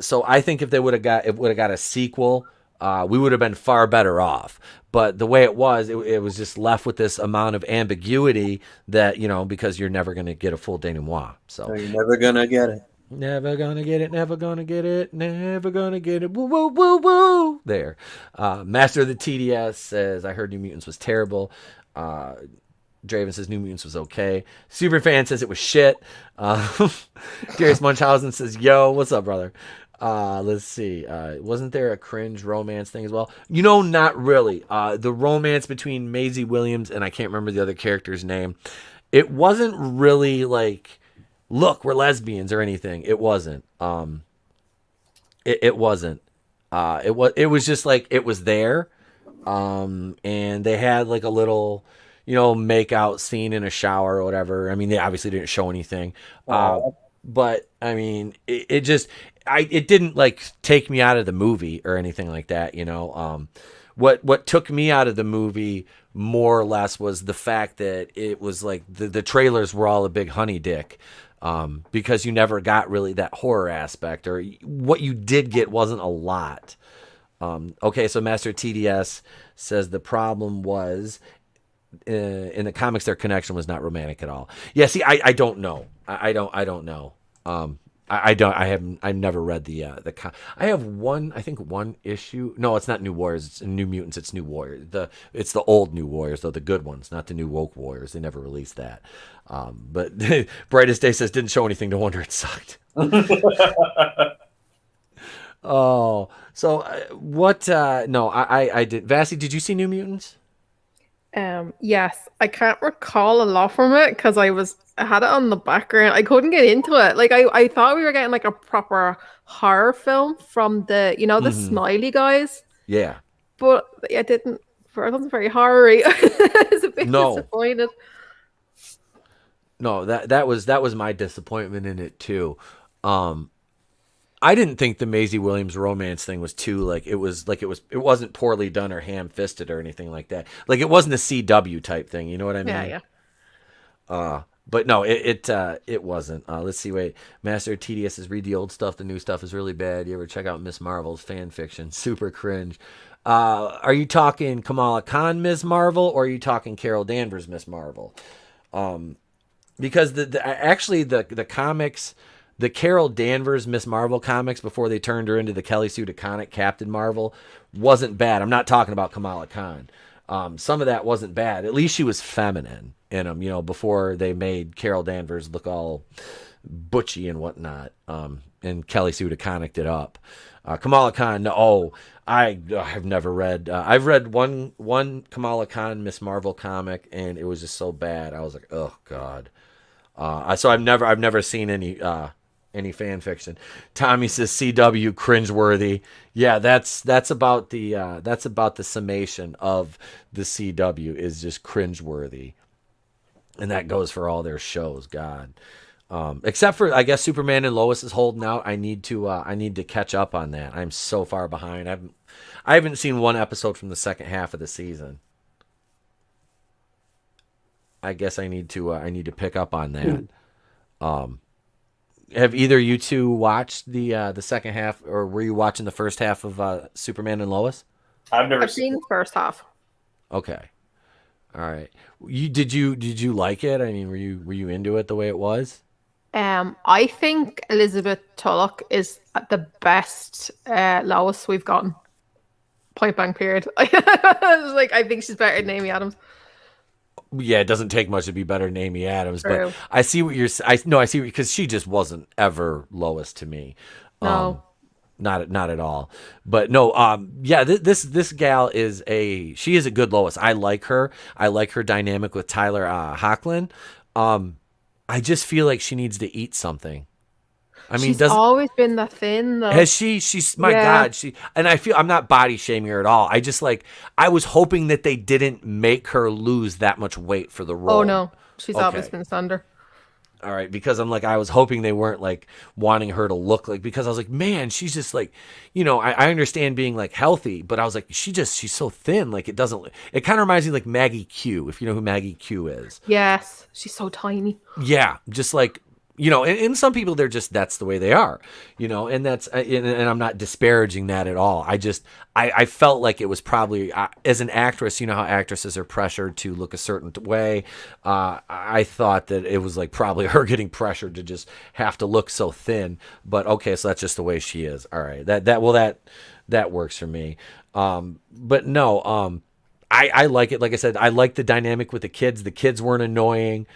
So I think if they would have got a sequel, we would have been far better off. But the way it was just left with this amount of ambiguity that, because you're never going to get a full denouement. So you're never going to get it. Never gonna get it, never gonna get it, never gonna get it. Woo, woo, woo, woo. There. Master of the TDS says, I heard New Mutants was terrible. Draven says New Mutants was okay. Superfan says it was shit. Darius Munchausen says, yo, what's up, brother? Let's see. Wasn't there a cringe romance thing as well? Not really. The romance between Maisie Williams and I can't remember the other character's name. It wasn't really look, we're lesbians or anything. It wasn't. It wasn't. It was just it was there. and they had like a little, make out scene in a shower or whatever. I mean, they obviously didn't show anything, but I mean, it just, it didn't like take me out of the movie or anything like that. What took me out of the movie more or less was the fact that it was like the trailers were all a big honey dick. Because you never got really that horror aspect, or what you did get wasn't a lot. Okay, so Master TDS says the problem was in the comics their connection was not romantic at all. Yeah, see, I don't know. I don't know. I've never read the I have one issue. No, it's not New Warriors. It's New Mutants. It's New Warriors. It's the old New Warriors, though, the good ones, not the new woke Warriors. They never released that. But Brightest Day says didn't show anything. No wonder it sucked. Oh, so what? No, I did. Vassy, did you see New Mutants? Yes, I can't recall a lot from it because I had it on the background. I couldn't get into it. Like I thought we were getting like a proper horror film from the the Smiley guys. Yeah, but it didn't. It wasn't very horror-y. I was a bit disappointed. No, that was my disappointment in it too. I didn't think the Maisie Williams romance thing was too it wasn't poorly done or ham-fisted or anything like that. Like it wasn't a CW type thing, you know what I mean? Yeah. But no, it wasn't. Let's see. Wait, Master TDS says read the old stuff. The new stuff is really bad. You ever check out Miss Marvel's fan fiction? Super cringe. Are you talking Kamala Khan Ms. Marvel, or are you talking Carol Danvers Miss Marvel? Because the comics. The Carol Danvers Miss Marvel comics before they turned her into the Kelly Sue DeConnick Captain Marvel wasn't bad. I'm not talking about Kamala Khan. Some of that wasn't bad. At least she was feminine in them, before they made Carol Danvers look all butchy and whatnot. And Kelly Sue DeConnicked it up. Kamala Khan, I've never read. I've read one Kamala Khan Miss Marvel comic, and it was just so bad. I was like, oh god. So I've never seen any fan fiction. Tommy says CW cringeworthy. Yeah, that's about the summation of the CW is just cringeworthy, and that goes for all their shows. God, except for I guess Superman and Lois is holding out. I need to catch up on that. I'm so far behind. I haven't seen one episode from the second half of the season. I guess I need to pick up on that. Have either you two watched the second half, or were you watching the first half of Superman and Lois? I've seen the first half. Okay, all right. Did you like it? I mean, were you into it the way it was? I think Elizabeth Tulloch is the best Lois we've gotten. Point blank. Period. I think she's better than Amy Adams. Yeah, it doesn't take much to be better than Amy Adams, True. but I see what you're. I see because she just wasn't ever Lois to me. No, not at all. But no, yeah, this gal is she is a good Lois. I like her. I like her dynamic with Tyler Hoechlin. I just feel like she needs to eat something. I mean, she's always been that thin, though. Has she? She's my God. And I feel I'm not body shaming her at all. I just I was hoping that they didn't make her lose that much weight for the role. Oh no, she's always been slender. All right, because I was hoping they weren't wanting her to look because I was like, man, she's just I understand being healthy, but I was like, she's so thin, it kind of reminds me Maggie Q, if you know who Maggie Q is. Yes, she's so tiny. Yeah, just and some people that's the way they are, and that's, and I'm not disparaging that at all. I felt like it was probably, as an actress, how actresses are pressured to look a certain way. I thought that it was probably her getting pressured to just have to look so thin, but okay, so that's just the way she is. All right. That works for me. But no, I like it. Like I said, I like the dynamic with the kids. The kids weren't annoying.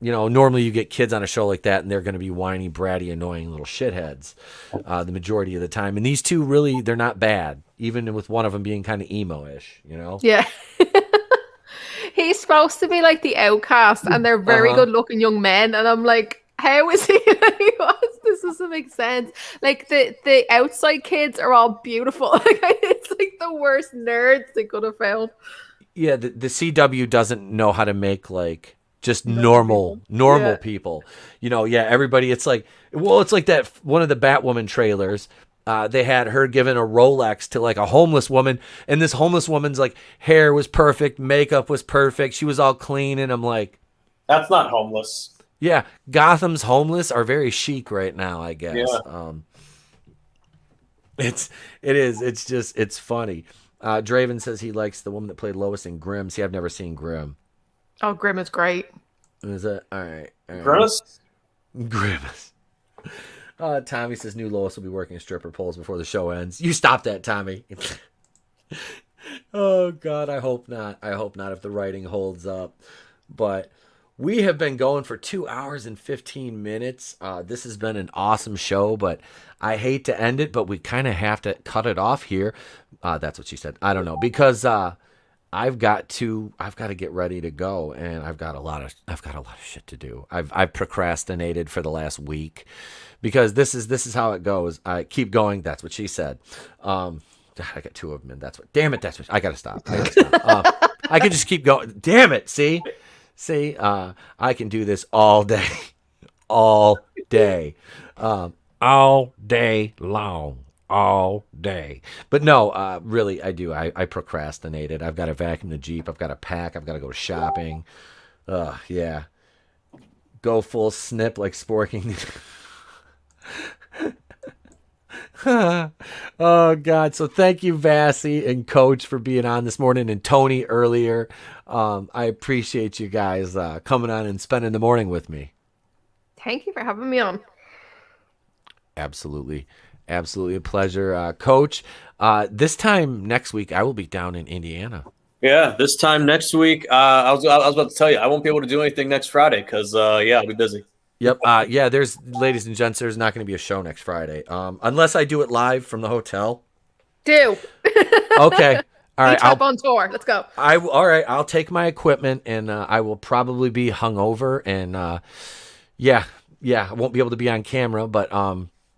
Normally you get kids on a show like that and they're going to be whiny, bratty, annoying little shitheads the majority of the time. And these two really, they're not bad, even with one of them being kind of emo-ish, Yeah. He's supposed to be the outcast and they're very good-looking young men. And I'm like, how is he? He was. This doesn't make sense. Like the outside kids are all beautiful. Like it's like the worst nerds they could have found. Yeah, the CW doesn't know how to make like just normal Yeah. people. You know, yeah, everybody. It's like, well, it's like that one of the Batwoman trailers. They had her giving a Rolex to like a homeless woman, and this homeless woman's like hair was perfect, makeup was perfect, she was all clean, and I'm like, That's not homeless. yeah, Gotham's homeless are very chic right now, I guess. Yeah. It's funny. Draven says he likes the woman that played Lois in Grimm. See, I've never seen Grimm. Oh, Grimm is great. Is it? All right. Grimace? Grimace. Tommy says new Lois will be working stripper poles before the show ends. You stop that, Tommy. Oh, God, I hope not. I hope not if the writing holds up. But we have been going for 2 hours and 15 minutes. This has been an awesome show, but I hate to end it, but we kind of have to cut it off here. That's what she said. I don't know, because I've got to get ready to go, and I've got a lot of shit to do. I've procrastinated for the last week because this is how it goes. I keep going. That's what she said. God, I got two of them, and that's what. Damn it, that's what. I gotta stop. I can just keep going. Damn it. See, I can do this all day, all day, all day long. All day. But no, really, I do. I procrastinated. I've got to vacuum the Jeep. I've got to pack. I've got to go shopping. Yeah. Go full snip like Sporking. Oh, God. So thank you, Vassy and Coach, for being on this morning, and Tony earlier. I appreciate you guys coming on and spending the morning with me. Thank you for having me on. Absolutely a pleasure. Coach, this time next week, I will be down in Indiana. Yeah, this time next week, I was about to tell you, I won't be able to do anything next Friday because, I'll be busy. Yep. There's, ladies and gents, there's not going to be a show next Friday. Unless I do it live from the hotel. Do. Okay. All right. I'll on tour. Let's go. All right. I'll take my equipment, and I will probably be hungover, and I won't be able to be on camera, but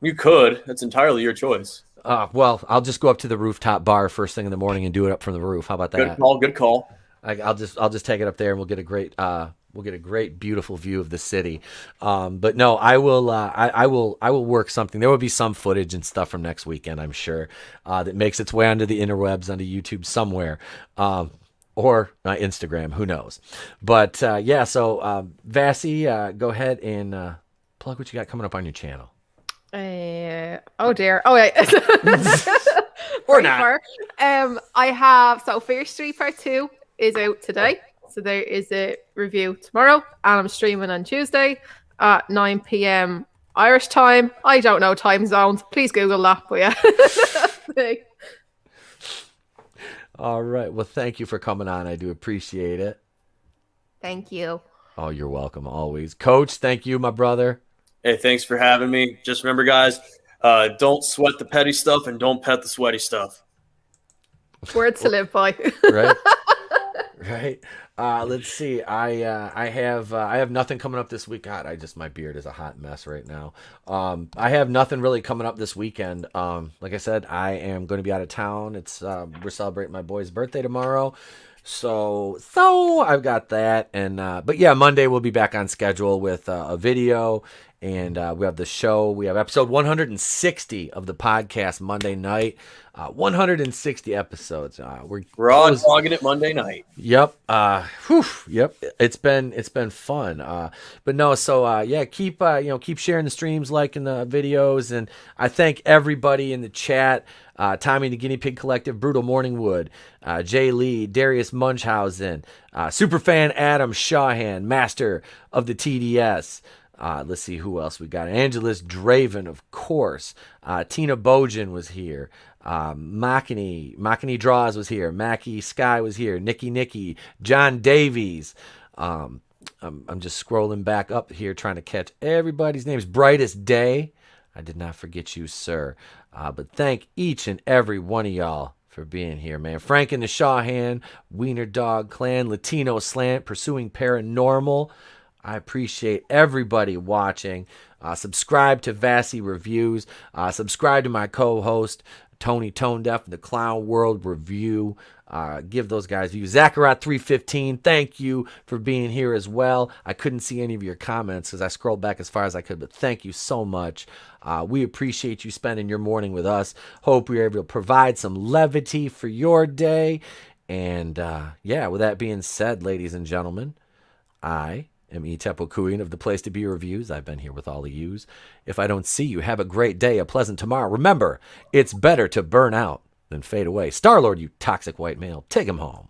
you could. It's entirely your choice. Well, I'll just go up to the rooftop bar first thing in the morning and do it up from the roof. How about that? Good call. I'll just take it up there, and we'll get a great, beautiful view of the city. But no, I will work something. There will be some footage and stuff from next weekend, I'm sure, that makes its way onto the interwebs, onto YouTube somewhere, or Instagram. Who knows? But so Vassy, go ahead and plug what you got coming up on your channel. Oh dear. Oh wait. Or not. I have Fear Street Part 2 is out today. So there is a review tomorrow, and I'm streaming on Tuesday at 9 p.m. Irish time. I don't know time zones. Please Google that. But yeah. All right. Well, thank you for coming on. I do appreciate it. Thank you. Oh, you're welcome. Always. Coach, thank you, my brother. Hey, thanks for having me. Just remember, guys, don't sweat the petty stuff and don't pet the sweaty stuff. Words to live by. Right. Right. Let's see. I have nothing coming up this week. God, my beard is a hot mess right now. I have nothing really coming up this weekend. Like I said, I am going to be out of town. We're celebrating my boy's birthday tomorrow. So I've got that. And, but yeah, Monday we'll be back on schedule with a video, and we have the show. We have episode 160 of the podcast Monday night. 160 episodes. We're all vlogging it Monday night. Yep. Yep. It's been fun. But no. So keep sharing the streams, liking the videos, and I thank everybody in the chat. Tommy the Guinea Pig Collective, Brutal Morningwood, Jay Lee, Darius Munchausen, Superfan Adam Shawhan, Master of the TDS. Let's see who else we got. Angelus Draven, of course. Tina Bojan was here. Makini Draws was here. Mackie Sky was here. Nikki, John Davies. I'm just scrolling back up here trying to catch everybody's names. Brightest Day. I did not forget you, sir. But thank each and every one of y'all for being here, man. Frank and the Shawhan, Wiener Dog Clan, Latino Slant, Pursuing Paranormal. I appreciate everybody watching. Subscribe to Vassy Reviews. Subscribe to my co-host, Tony Tone Deaf, the Clown World Review. Give those guys views. Zachariah315, thank you for being here as well. I couldn't see any of your comments because I scrolled back as far as I could, but thank you so much. We appreciate you spending your morning with us. Hope we are able to provide some levity for your day. And with that being said, ladies and gentlemen, I am Tepokuian of the Place to Be Reviews. I've been here with all of yous. If I don't see you, have a great day, a pleasant tomorrow. Remember, it's better to burn out than fade away. Star-Lord, you toxic white male, take him home.